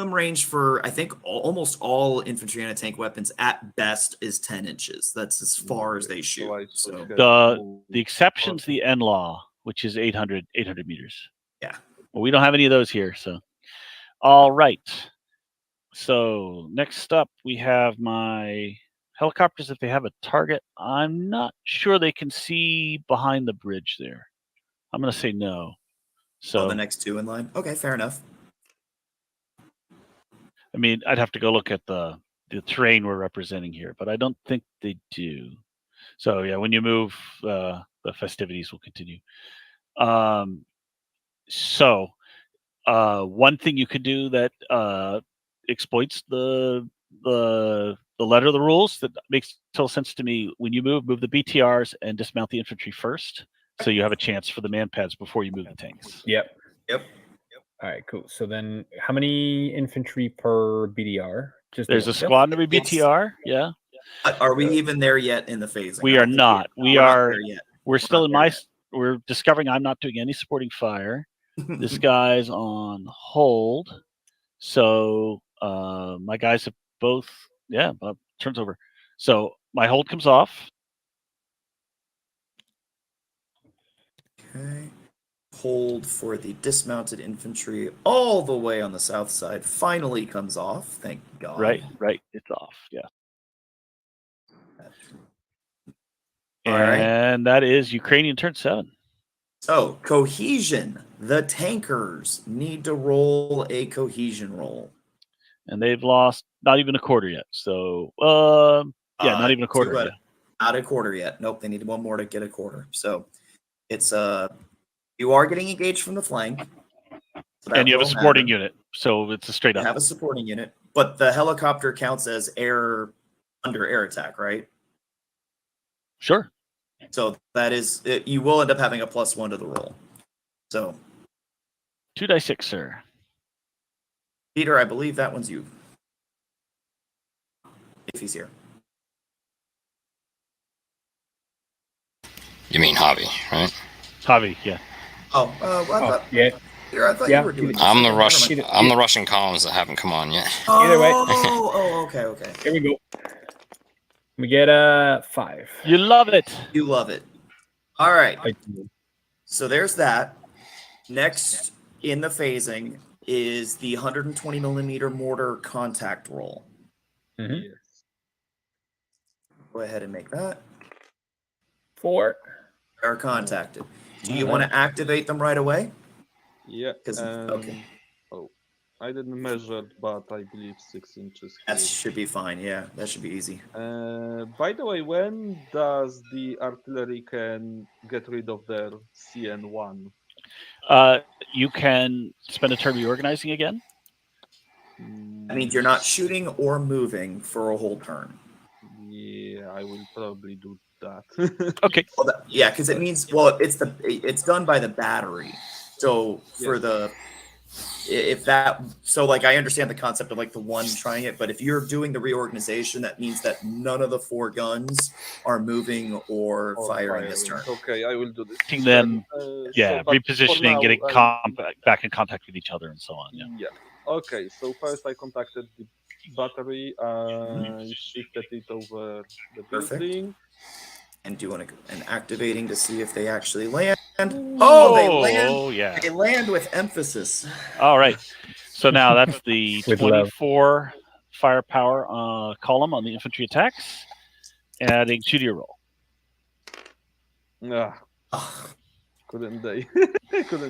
S4: could.
S6: range for I think almost all infantry and tank weapons at best is 10 inches. That's as far as they shoot.
S2: I should
S6: So
S2: have
S4: The
S2: moved.
S4: exception's the N law, which is 800 meters.
S6: yeah.
S4: Well, we don't have any of those here, so. All right. So next up, we have my helicopters. If they have a target, I'm not sure they can see behind the bridge there. I'm going to say no. So
S6: the next two in line. Okay, fair enough.
S4: I mean, I'd have to go look at the terrain we're representing here, but I don't think they do. So yeah, when you move, the festivities will continue. So one thing you could do that exploits the letter of the rules that makes total sense to me: when you move the BTRs and dismount the infantry first, so you have a chance for the man pads before you move the tanks.
S5: Yep.
S6: Yep.
S5: All right, cool. So then, how many infantry per BDR? Just
S4: There's a squad every BTR. Yeah.
S6: Are we even there yet in the phasing?
S4: We are not.
S6: We're not there yet.
S4: We're still
S6: not
S4: in
S6: there
S4: my.
S6: yet.
S4: We're discovering I'm not doing any supporting fire. This guy's on hold. So my guys have both. Yeah, turns over. So my hold comes off.
S6: Okay. Hold for the dismounted infantry all the way on the south side finally comes off. Thank God.
S4: Right. It's off. Yeah.
S6: All right.
S4: And that is Ukrainian turn 7.
S6: So cohesion. The tankers need to roll a cohesion roll.
S4: And they've lost not even a quarter yet. So not even a quarter. Yeah.
S6: Not a quarter yet. Nope, they need one more to get a quarter. So it's you are getting engaged from the flank. So
S4: and you have a supporting unit. So it's a straight up.
S6: You have a supporting unit, but the helicopter counts as under air attack, right?
S4: Sure.
S6: So that is you will end up having a +1 to the roll. So
S4: 2d6, sir.
S6: Peter, I believe that one's you. If he's here.
S1: You mean Javi, right?
S4: Javi, yeah.
S6: Oh,
S5: yeah.
S6: Peter, I thought you were doing.
S1: I'm the Russian columns that haven't come on yet.
S5: Either way.
S6: Okay.
S5: Here we go. We get a 5.
S4: You love it.
S6: You love it. All right. So there's that. Next in the phasing is the 120 millimeter mortar contact roll.
S5: Mm-hmm.
S2: Yes.
S6: Go ahead and make that.
S5: 4.
S6: Are contacted. Do you want to activate them right away?
S2: Yeah.
S6: Okay.
S2: Oh, I didn't measure, but I believe 6 inches.
S6: That should be fine. Yeah, that should be easy.
S2: By the way, when does the artillery can get rid of their CN1?
S4: You can spend a turn reorganizing again.
S6: That means you're not shooting or moving for a whole turn.
S2: Yeah, I will probably do that.
S4: Okay.
S6: Well, because it means it's done by the battery. So for I understand the concept of like the one trying it, but if you're doing the reorganization, that means that none of the 4 guns are moving or firing this turn.
S2: Okay, I will do this.
S4: Taking them, repositioning,
S2: now,
S4: getting back in contact with each other, and so on.
S2: Yeah. Okay, so first I contacted the battery. I shifted it over the building.
S6: And do you want to activating to see if they actually land?
S4: Oh,
S6: they land!
S4: Oh, yeah.
S6: They land with emphasis.
S4: All right. So now that's the
S5: With
S4: 24 firepower column on the infantry attacks, adding 2 to your roll.
S2: Couldn't they?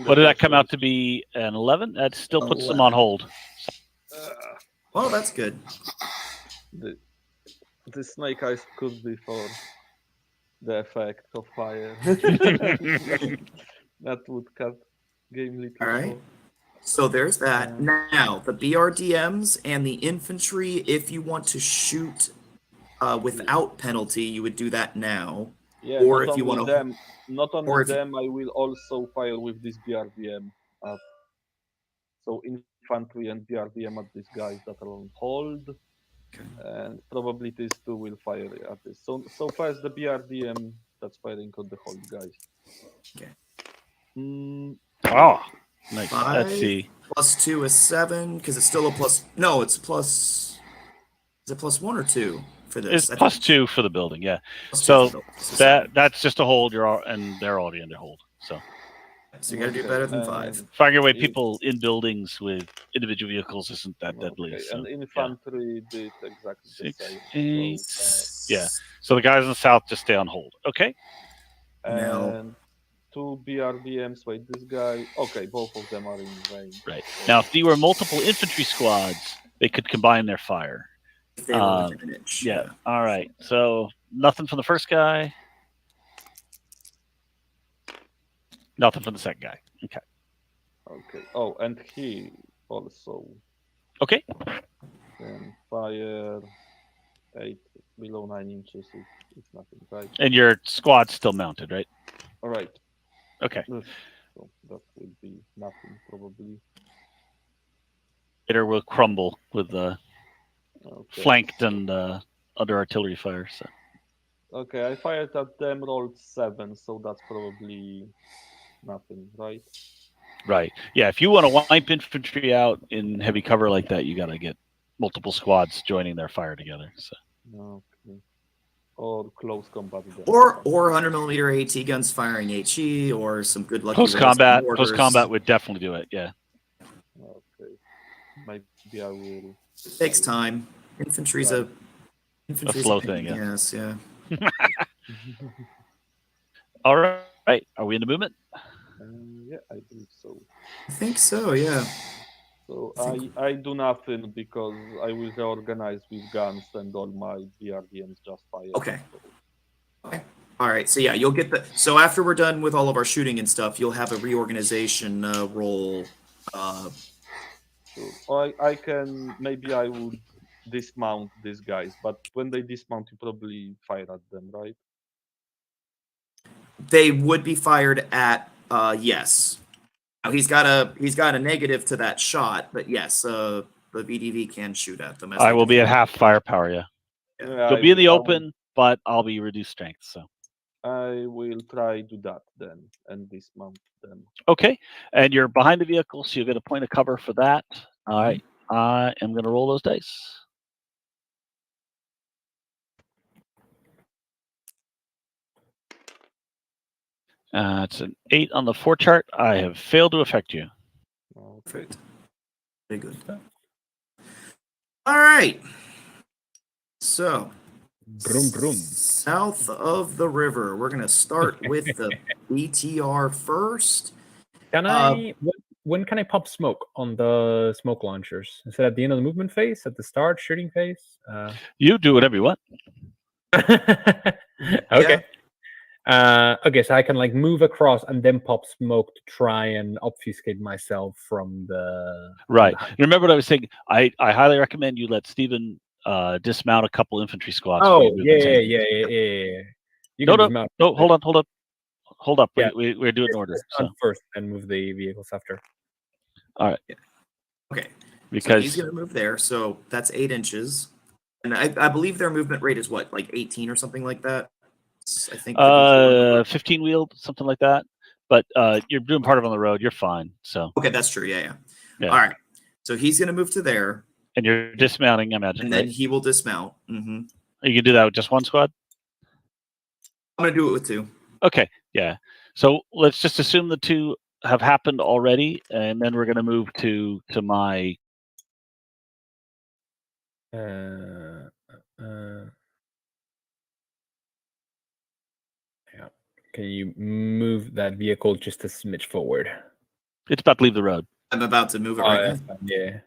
S4: What did that come out to be? An 11? That still puts them on hold.
S6: Well, that's good.
S2: The snake eyes could be for the effect of fire. That would cut game little.
S6: All right. So there's that. Now, the BRDMs and the infantry, if you want to shoot without penalty, you would do that now.
S2: Yeah,
S6: or if you want to...
S2: Not only them, I will also fire with this BRDM. So infantry and BRDM at these guys that are on hold.
S6: Okay.
S2: And probably these 2 will fire at this. So first the BRDM that's firing on the hold guys.
S6: Okay.
S4: Oh, nice.
S6: 5
S4: Let's see.
S6: plus 2 is 7 because it's still a plus. No, it's plus. Is it plus 1 or 2 for this?
S4: It's
S6: I think
S4: plus 2 for the building, yeah.
S6: plus 2
S4: So
S6: for the building, so 7.
S4: that's just a hold. And they're already under hold. So
S6: So you got to do better than 5.
S4: finding your way people in buildings with individual vehicles isn't that deadly.
S2: Okay,
S4: So,
S2: and infantry did exactly the
S4: 6,
S2: same.
S4: 8.
S2: So,
S4: Yeah. So the guys in the south just stay on hold. Okay.
S6: Now-
S2: and 2 BRDMs. Wait, this guy. Okay, both of them are in range.
S4: Right. Now, if there were multiple infantry squads, they could combine their fire.
S6: If they were within an inch.
S4: Yeah. All right. So nothing from the first guy. Nothing from the second guy. Okay.
S2: Okay. Oh, and he also
S4: Okay.
S2: can fire 8 below 9 inches. It's nothing, right?
S4: And your squad's still mounted, right?
S2: All right.
S4: Okay.
S2: So that will be nothing probably.
S4: Later will crumble with
S2: Okay.
S4: flanked and under artillery fire. So.
S2: Okay, I fired at them, rolled 7, so that's probably nothing, right?
S4: Right. Yeah. If you want to wipe infantry out in heavy cover like that, you got to get multiple squads joining their fire together. So.
S2: Okay. Or close combat. Then.
S6: Or 100mm AT guns firing HE, or some good lucky
S4: Post combat would definitely do it. Yeah.
S2: Okay. Maybe I will.
S6: It takes time. Infantry's
S2: Right.
S6: a
S4: slow thing, yeah.
S6: Yes, yeah.
S4: All right. Are we in the movement?
S2: Yeah, I believe so.
S6: I think so, yeah.
S2: So I do nothing because I will reorganize with guns and all my BRDMs just fire.
S6: Okay. Okay. All right. So yeah, you'll get the. So after we're done with all of our shooting and stuff, you'll have a reorganization roll.
S2: So I can maybe I would dismount these guys, but when they dismount, you probably fire at them, right?
S6: They would be fired at. Yes. Now he's got a negative to that shot, but yes, the VDV can shoot at them.
S4: I will be at half firepower. Yeah.
S2: Yeah,
S4: You'll be in the open, but I'll be reduced strength. So.
S2: I will try do that then and dismount them.
S4: Okay. And you're behind the vehicle, so you'll get a point of cover for that. All right. I am going to roll those dice. It's an 8 on the 4 chart. I have failed to affect you.
S6: Perfect. Very good. All right. So,
S5: Vroom, vroom.
S6: south of the river, we're going to start with the BTR first.
S5: Can I? When can I pop smoke on the smoke launchers? Is it at the end of the movement phase? At the start shooting phase?
S4: You do whatever you want.
S5: Okay. Okay, so I can like move across and then pop smoke to try and obfuscate myself from the.
S4: Right. You remember what I was saying? I highly recommend you let Stephen dismount a couple infantry squads.
S5: Oh yeah. You
S4: No,
S5: can dismount.
S4: no, hold up.
S5: Yeah.
S4: We're doing order. So.
S5: First, and move the vehicles after.
S4: All right.
S6: Okay.
S4: Because
S6: so he's going to move there. So that's 8 inches. And I believe their movement rate is what, like 18 or something like that? I think
S4: 15 wheeled, something like that. But you're doing part of it on the road. You're fine. So
S6: okay, that's true. Yeah. All right. So he's going to move to there.
S4: And you're dismounting, I imagine.
S6: And then he will dismount. Mm-hmm.
S4: You can do that with just one squad?
S6: I'm going to do it with 2.
S4: Okay. Yeah. So let's just assume the 2 have happened already, and then we're going to move to my.
S5: Yeah. Can you move that vehicle just a smidge forward?
S4: It's about to leave the road.
S6: I'm about to move it right now.
S5: Yeah.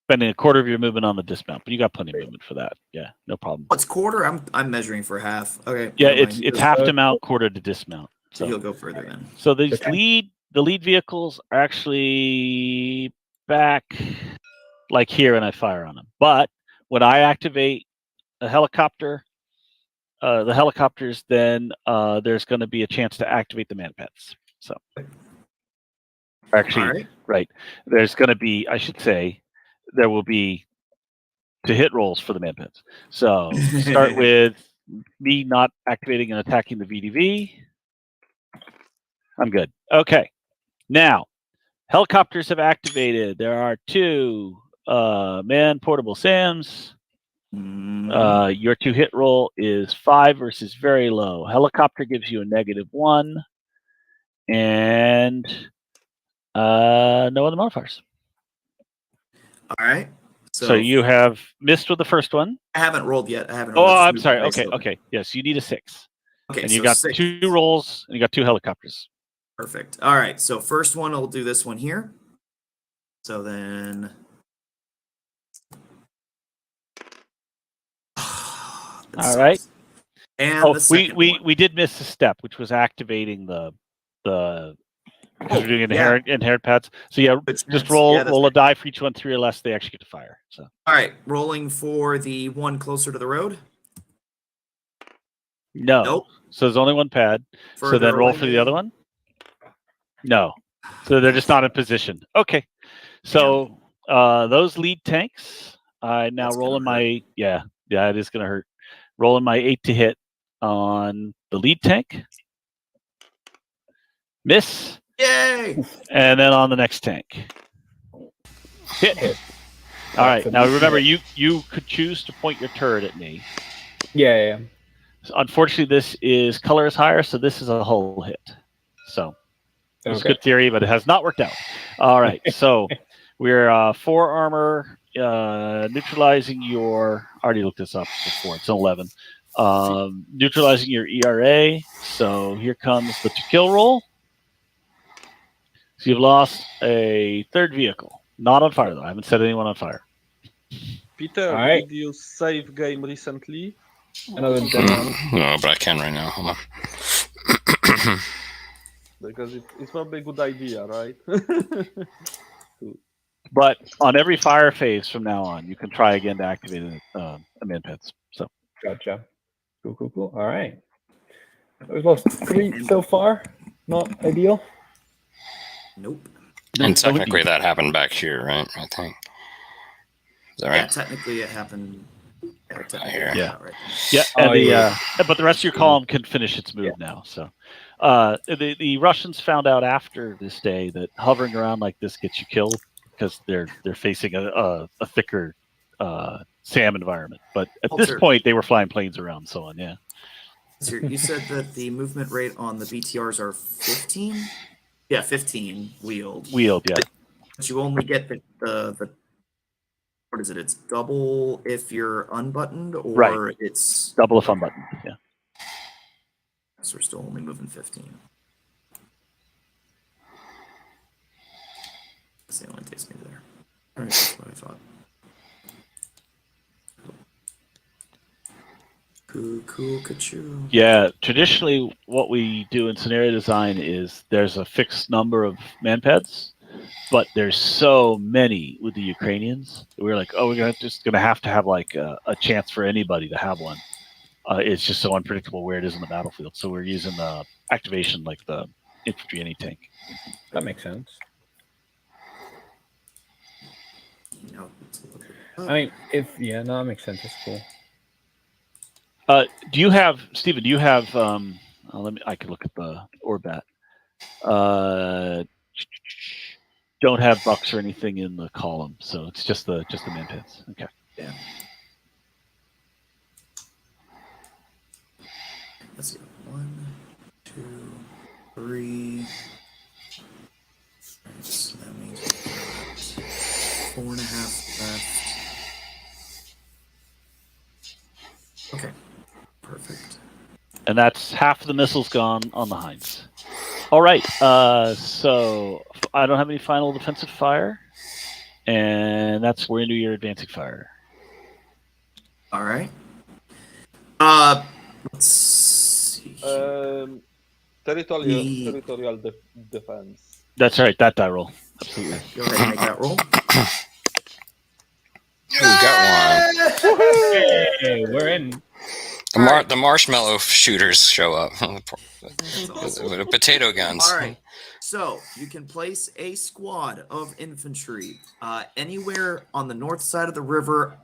S4: Spending a quarter of your movement on the dismount, but you got plenty of movement for that. Yeah, no problem.
S6: What's quarter? I'm measuring for half. Okay.
S4: Yeah, it's half to mount, quarter to dismount.
S6: So he'll go further then.
S4: So these the lead vehicles are actually back like here, and I fire on them. But when I activate a helicopter, the helicopters, then there's going to be a chance to activate the manpads. So actually, right, there's going to be, I should say, there will be to hit rolls for the manpads. So start with me not activating and attacking the VDV. I'm good. Okay. Now, helicopters have activated. There are 2 man portable SAMs. Your 2 hit roll is 5 versus very low. Helicopter gives you a -1, and no other modifiers.
S6: All right.
S4: So you have missed with the first one.
S6: I haven't rolled yet. I haven't.
S4: Oh,
S6: rolled.
S4: I'm sorry. Okay. Yes, you need a 6.
S6: Okay,
S4: And
S6: so
S4: you got
S6: 6.
S4: 2 rolls, and you got 2 helicopters.
S6: Perfect. All right. So first one, I'll do this one here. So then.
S4: All right.
S6: And the second one.
S4: we did miss a step, which was activating the because we're doing inherent pads. So yeah, just roll a die for each one 3 or less. They actually get to fire. So
S6: all right, rolling for the one closer to the road.
S4: no.
S6: Nope.
S4: So there's only one pad. So then roll for the other one. No. So they're just not in position. Okay. So those lead tanks. I now rolling my it is gonna hurt. Rolling my 8 to hit on the lead tank. Miss.
S6: Yay!
S4: And then on the next tank. Hit. All right. Now remember, you could choose to point your turret at me.
S5: Yeah.
S4: So unfortunately, this is color is higher, so this is a whole hit. So it's good theory, but it has not worked out. All right. So we're 4 armor, neutralizing your. I already looked this up before. It's 11. Neutralizing your ERA. So here comes the to kill roll. So you've lost a 3rd vehicle. Not on fire, though. I haven't set anyone on fire.
S2: Peter, did you save game recently?
S5: Another
S1: no, but I can right now. Hold on.
S2: Because it's probably a good idea, right?
S4: But on every fire phase from now on, you can try again to activate a man pits. So
S5: gotcha. Cool. All right. We've lost 3 so far. Not ideal.
S6: Nope.
S1: And technically that happened back here, right? I think. Is that right?
S6: Yeah, technically it happened.
S1: Yeah.
S6: Right.
S4: Yeah, and but the rest of your column can finish its move now. So the Russians found out after this day that hovering around like this gets you killed because they're facing a thicker SAM environment. But at this point, they were flying planes around, so on. Yeah.
S6: You said that the movement rate on the BTRs are 15. Yeah, 15 wheeled.
S4: Yeah.
S6: But you only get the what is it? It's double if you're unbuttoned, or it's
S4: double if unbuttoned. Yeah.
S6: So we're still only moving 15. That's the only takes me there. All right, that's what I thought. Cool, ka-choo.
S4: Yeah, traditionally what we do in scenario design is there's a fixed number of man pads, but there's so many with the Ukrainians. We're like, we're just gonna have to have like a chance for anybody to have one. It's just so unpredictable where it is in the battlefield. So we're using the activation like the infantry any tank.
S5: That makes sense. I mean, that makes sense. It's cool.
S4: Do you have, Stephen? Do you have? I can look at the Orbat. Don't have bucks or anything in the column, so it's just the man pits. Okay.
S6: Yeah. Let's see. 1, 2, 3. So that means we've got 4.5 left. Okay. Perfect.
S4: And that's half the missiles gone on the Heinz. All right. So I don't have any final defensive fire, and we're into your advancing fire.
S6: All right. Let's see.
S2: Territorial defense.
S4: That's right. That die roll. Absolutely.
S6: Go ahead and make that roll.
S1: We got one.
S5: Hey, we're in.
S1: The marshmallow shooters show up with potato guns.
S6: All right. So you can place a squad of infantry anywhere on the north side of the river,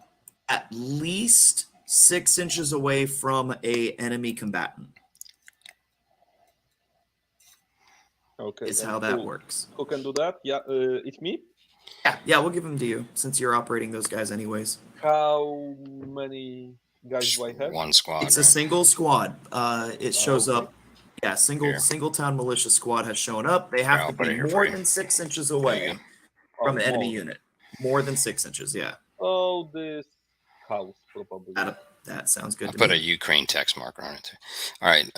S6: at least 6 inches away from a enemy combatant.
S2: Okay.
S6: is
S2: and
S6: how that works.
S2: Who can do that? Yeah, it's me.
S6: Yeah, we'll give them to you since you're operating those guys anyways.
S2: How many guys do I have?
S1: One squad.
S6: It's a
S1: right?
S6: single squad. It shows
S2: okay.
S6: up. Yeah,
S1: Here.
S6: single town militia squad has shown up. They have
S1: I'll
S6: to
S1: put it
S6: be
S1: here for
S6: more
S1: you.
S6: than 6 inches
S1: There you
S6: away
S1: go.
S6: from an enemy
S2: more.
S6: unit. More than 6 inches, yeah.
S2: Oh, this house probably.
S6: That sounds good
S1: I
S6: to
S1: put a
S6: me.
S1: Ukraine text marker on it too. All right.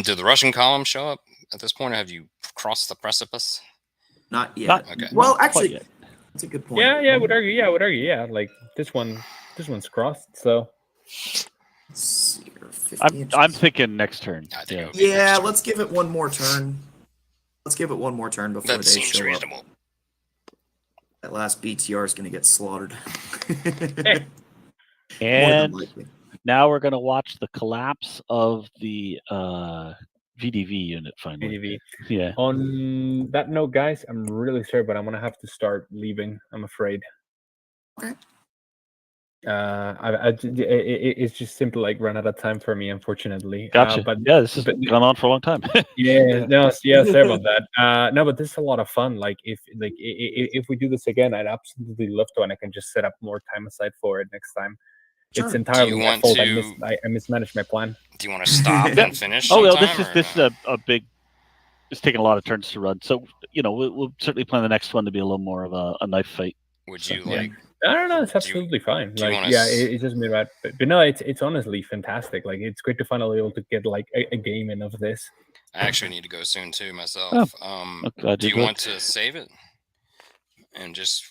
S1: Do the Russian columns show up at this point? Or have you crossed the precipice?
S6: Not yet.
S4: Not-
S1: Okay.
S6: Well,
S4: not quite
S6: actually,
S4: yet.
S6: that's a good point.
S5: Yeah, I would argue. Yeah, I would argue. Yeah, like this one's crossed. So
S6: Let's see here, 50
S4: I'm
S6: inches.
S4: thinking next turn.
S1: I think
S4: Yeah.
S1: it would be
S6: Yeah,
S1: next turn.
S6: let's give it one more turn. Let's give it one more turn before
S1: That
S6: they
S1: seems
S6: show up.
S1: reasonable.
S6: That last BTR is going to get slaughtered. More
S4: And
S6: than likely.
S4: now we're going to watch the collapse of the VDV unit finally.
S5: VDV.
S4: Yeah.
S5: On that note, guys, I'm really sorry, but I'm gonna have to start leaving. I'm afraid.
S6: Okay.
S5: It's just simply like run out of time for me, unfortunately.
S4: Gotcha.
S5: But
S4: Yeah, this has
S5: but-
S4: gone on for a long time.
S5: yeah, no, yeah, sorry about that. No, but this is a lot of fun. Like if we do this again, I'd absolutely love to, and I can just set up more time aside for it next time.
S6: Sure.
S5: It's entirely my
S1: want
S5: fault.
S1: to-
S5: I mismanaged my plan.
S1: Do you want to stop and finish?
S4: Oh well,
S1: sometime,
S4: this is
S1: or no?
S4: a big. It's taking a lot of turns to run, so we'll certainly plan the next one to be a little more of a knife fight.
S1: Would you
S5: Yeah.
S1: like?
S5: I don't know. It's
S1: Do you-
S5: absolutely fine.
S1: do you
S5: Like,
S1: wanna
S5: yeah,
S1: s-
S5: it's just me, right? But no, it's honestly fantastic. Like, it's great to finally able to get like a game in of this.
S1: I actually need to go soon too myself.
S4: Okay,
S1: Do you
S4: good.
S1: want to save it and just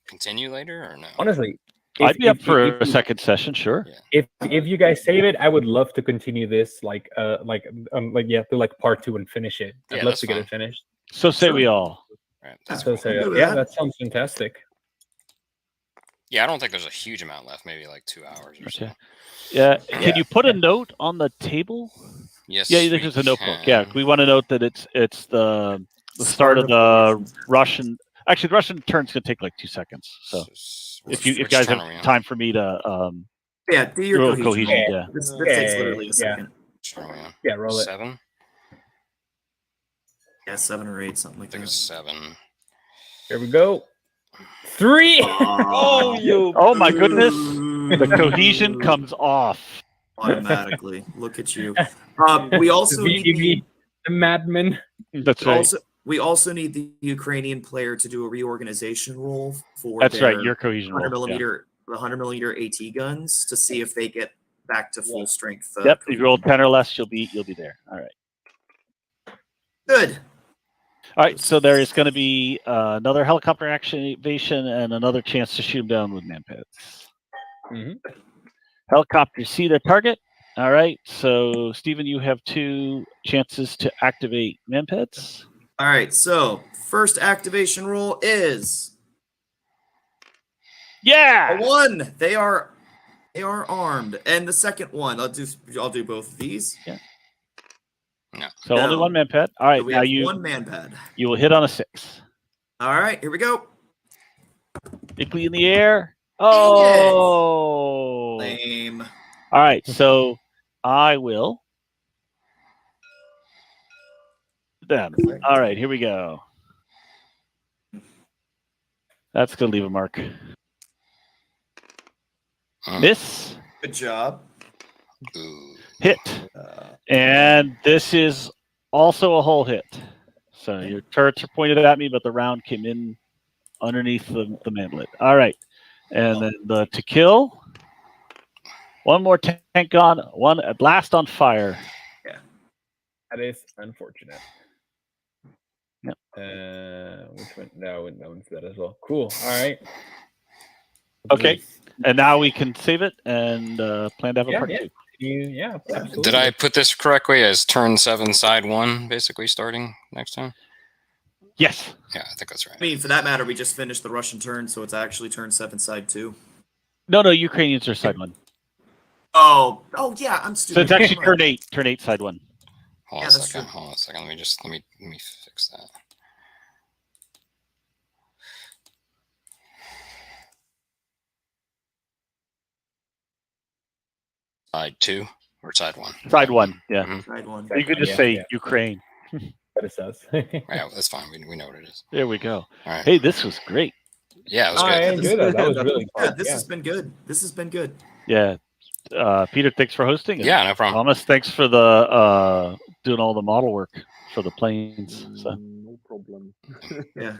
S1: continue later or no?
S5: Honestly,
S4: I'd be up for
S5: if
S4: a second session, sure.
S5: if you guys save it, I would love to continue this. Yeah, do like part 2 and finish it. I'd
S1: Yeah,
S5: love
S1: that's
S5: to get
S1: fine.
S5: it finished.
S4: So say
S6: Sure.
S4: we all.
S1: Right, that's
S5: So,
S1: cool.
S6: I'm good with
S5: yeah,
S6: that.
S5: that sounds fantastic.
S1: Yeah, I don't think there's a huge amount left. Maybe like 2 hours or so.
S4: Okay. Yeah. Can you put a note on the table?
S1: Yes.
S4: Yeah,
S1: we
S4: there's a notebook. Yeah,
S1: can.
S4: we want to note that it's the start of the Russian. Actually, the Russian turn's gonna take like 2 seconds. So if you
S1: Which
S4: guys
S1: turn
S4: have
S1: are we on?
S4: time for me to
S6: Yeah, do your
S4: roll
S6: cohesion.
S4: cohesion,
S6: roll.
S4: yeah.
S6: This takes literally a
S5: Yeah.
S6: second.
S1: Which turn are we on?
S5: Yeah, roll it.
S1: 7.
S6: Yeah, 7 or 8, something
S1: I
S6: like
S1: think
S6: that.
S1: it's 7.
S5: Here we go. 3.
S2: Oh, you.
S4: Oh my goodness! The cohesion comes off.
S6: Automatically. Look at you. We also
S5: the
S6: need
S5: VDV, the madman.
S4: That's
S6: the,
S4: right.
S6: also we also need the Ukrainian player to do a reorganization roll for
S4: That's right.
S6: their
S4: Your cohesion
S6: 100
S4: roll. Yeah.
S6: millimeter the 100 millimeter AT guns to see if they get back to full strength.
S4: Yep. If you roll 10 or less, you'll be there. All right.
S6: Good.
S4: All right. So there is going to be another helicopter activation and another chance to shoot them down with manpads.
S5: Mhm.
S4: Helicopters see their target. All right. So Stephen, you have 2 chances to activate manpads.
S6: All right. So first activation roll is a
S4: Yeah.
S6: 1. They are armed, and the second one I'll do both of these.
S4: So only
S6: No.
S4: one manpad. All right.
S6: So we
S4: Now
S6: have one man pad.
S4: you will hit on a 6.
S6: All right, here we go.
S4: Quickly in the air. Oh.
S6: Lame.
S4: All right. So I will. Them. All right. Here we go. That's going to leave a mark. Miss.
S6: Good job.
S1: Ooh.
S4: Hit. And this is also a whole hit. So your turrets are pointed at me, but the round came in underneath the mantlet. All right. And then the to kill. One more tank on, one at blast on fire.
S5: That is unfortunate.
S4: Yep.
S5: Which one? No, that one's dead as well. Cool. All right.
S4: Okay. And now we can save it and plan to have a part 2.
S5: Yeah, absolutely.
S1: Did I put this correctly as turn 7, side 1, basically starting next time?
S4: Yes.
S1: Yeah, I think that's right.
S6: I mean, for that matter, we just finished the Russian turn, so it's actually turn 7, side 2.
S4: No, Ukrainians are side 1.
S6: Oh, yeah, I'm
S4: So
S6: stupid.
S4: it's actually turn 8, side 1.
S1: Hold on
S6: Yeah,
S1: a
S6: that's
S1: second.
S6: true.
S1: Hold on a second. Let me fix that. Side 2 or side 1?
S4: Side 1, yeah.
S1: Mhm.
S6: Side 1.
S4: You could just
S5: Yeah,
S4: say
S5: yeah.
S4: Ukraine.
S5: what it says.
S1: Yeah, that's fine. We know what it is.
S4: There we go.
S1: All right.
S4: Hey, this was great.
S1: Yeah, it was
S5: Oh, I
S1: good.
S5: enjoyed that. That was
S2: That
S5: really
S2: was
S5: fun.
S6: Yeah, this
S5: Yeah.
S6: has been good. This has been good.
S4: Yeah. Peter, thanks for hosting.
S1: Yeah, no problem.
S4: Thomas, thanks for the doing all the model work for the planes. So.
S2: No problem.
S6: Yeah.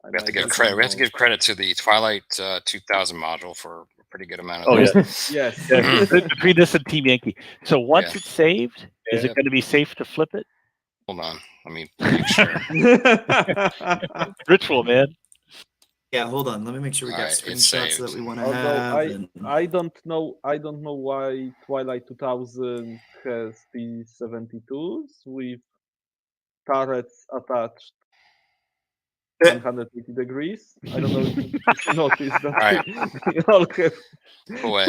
S2: I
S1: We have to
S2: might
S1: give
S2: do
S1: credit.
S2: some
S1: We have to
S2: more.
S1: give credit to the Twilight 2000 module for a pretty good amount of.
S4: Oh,
S1: those.
S4: yeah.
S2: Yes.
S4: Yeah, between this and Team Yankee. So once
S1: Yeah.
S4: it's saved, is
S5: Yeah.
S4: it going to be safe to flip it?
S1: Hold on. Let me make sure.
S4: Ritual, man.
S6: Yeah, hold on. Let me make sure we got
S1: Alright, it's
S6: screenshots
S1: saved.
S6: that we want to
S2: Although
S6: have.
S2: I don't know why Twilight 2000 has these 72s with turrets attached 180 degrees. I don't know if you noticed that
S1: Alright.
S2: they all have,
S1: Go away.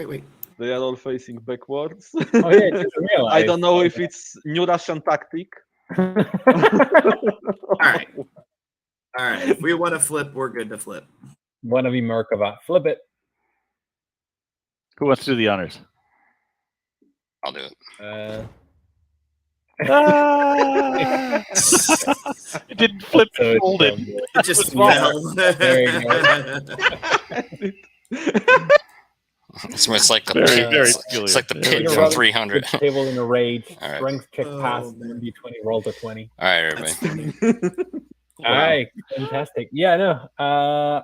S6: Wait.
S2: they are all facing backwards.
S5: Oh yeah, I just realized.
S2: I don't know if it's new Russian tactic.
S6: All right. All right. If we want to flip, we're good to flip.
S5: One of you, Merkava. Flip it.
S4: Who wants to do the honors?
S1: I'll do it.
S4: Ah! It didn't flip,
S5: So
S4: it
S5: it's
S4: folded.
S5: so good.
S6: It just
S4: Wow.
S6: fell.
S5: There you
S1: It's like the
S4: Very,
S1: pit.
S4: very
S1: It's
S4: peculiar.
S1: like the
S4: There
S1: pit
S4: we
S5: go.
S1: from 300.
S5: Table in a rage.
S1: All right.
S5: Strength check
S6: Oh,
S5: pass.
S6: man.
S5: D20. Roll to 20.
S1: All right, everybody.
S6: That's funny.
S5: All right, fantastic. Yeah, no,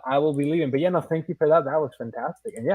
S5: I will be leaving, but yeah, no, thank you for that. That was fantastic, and yeah,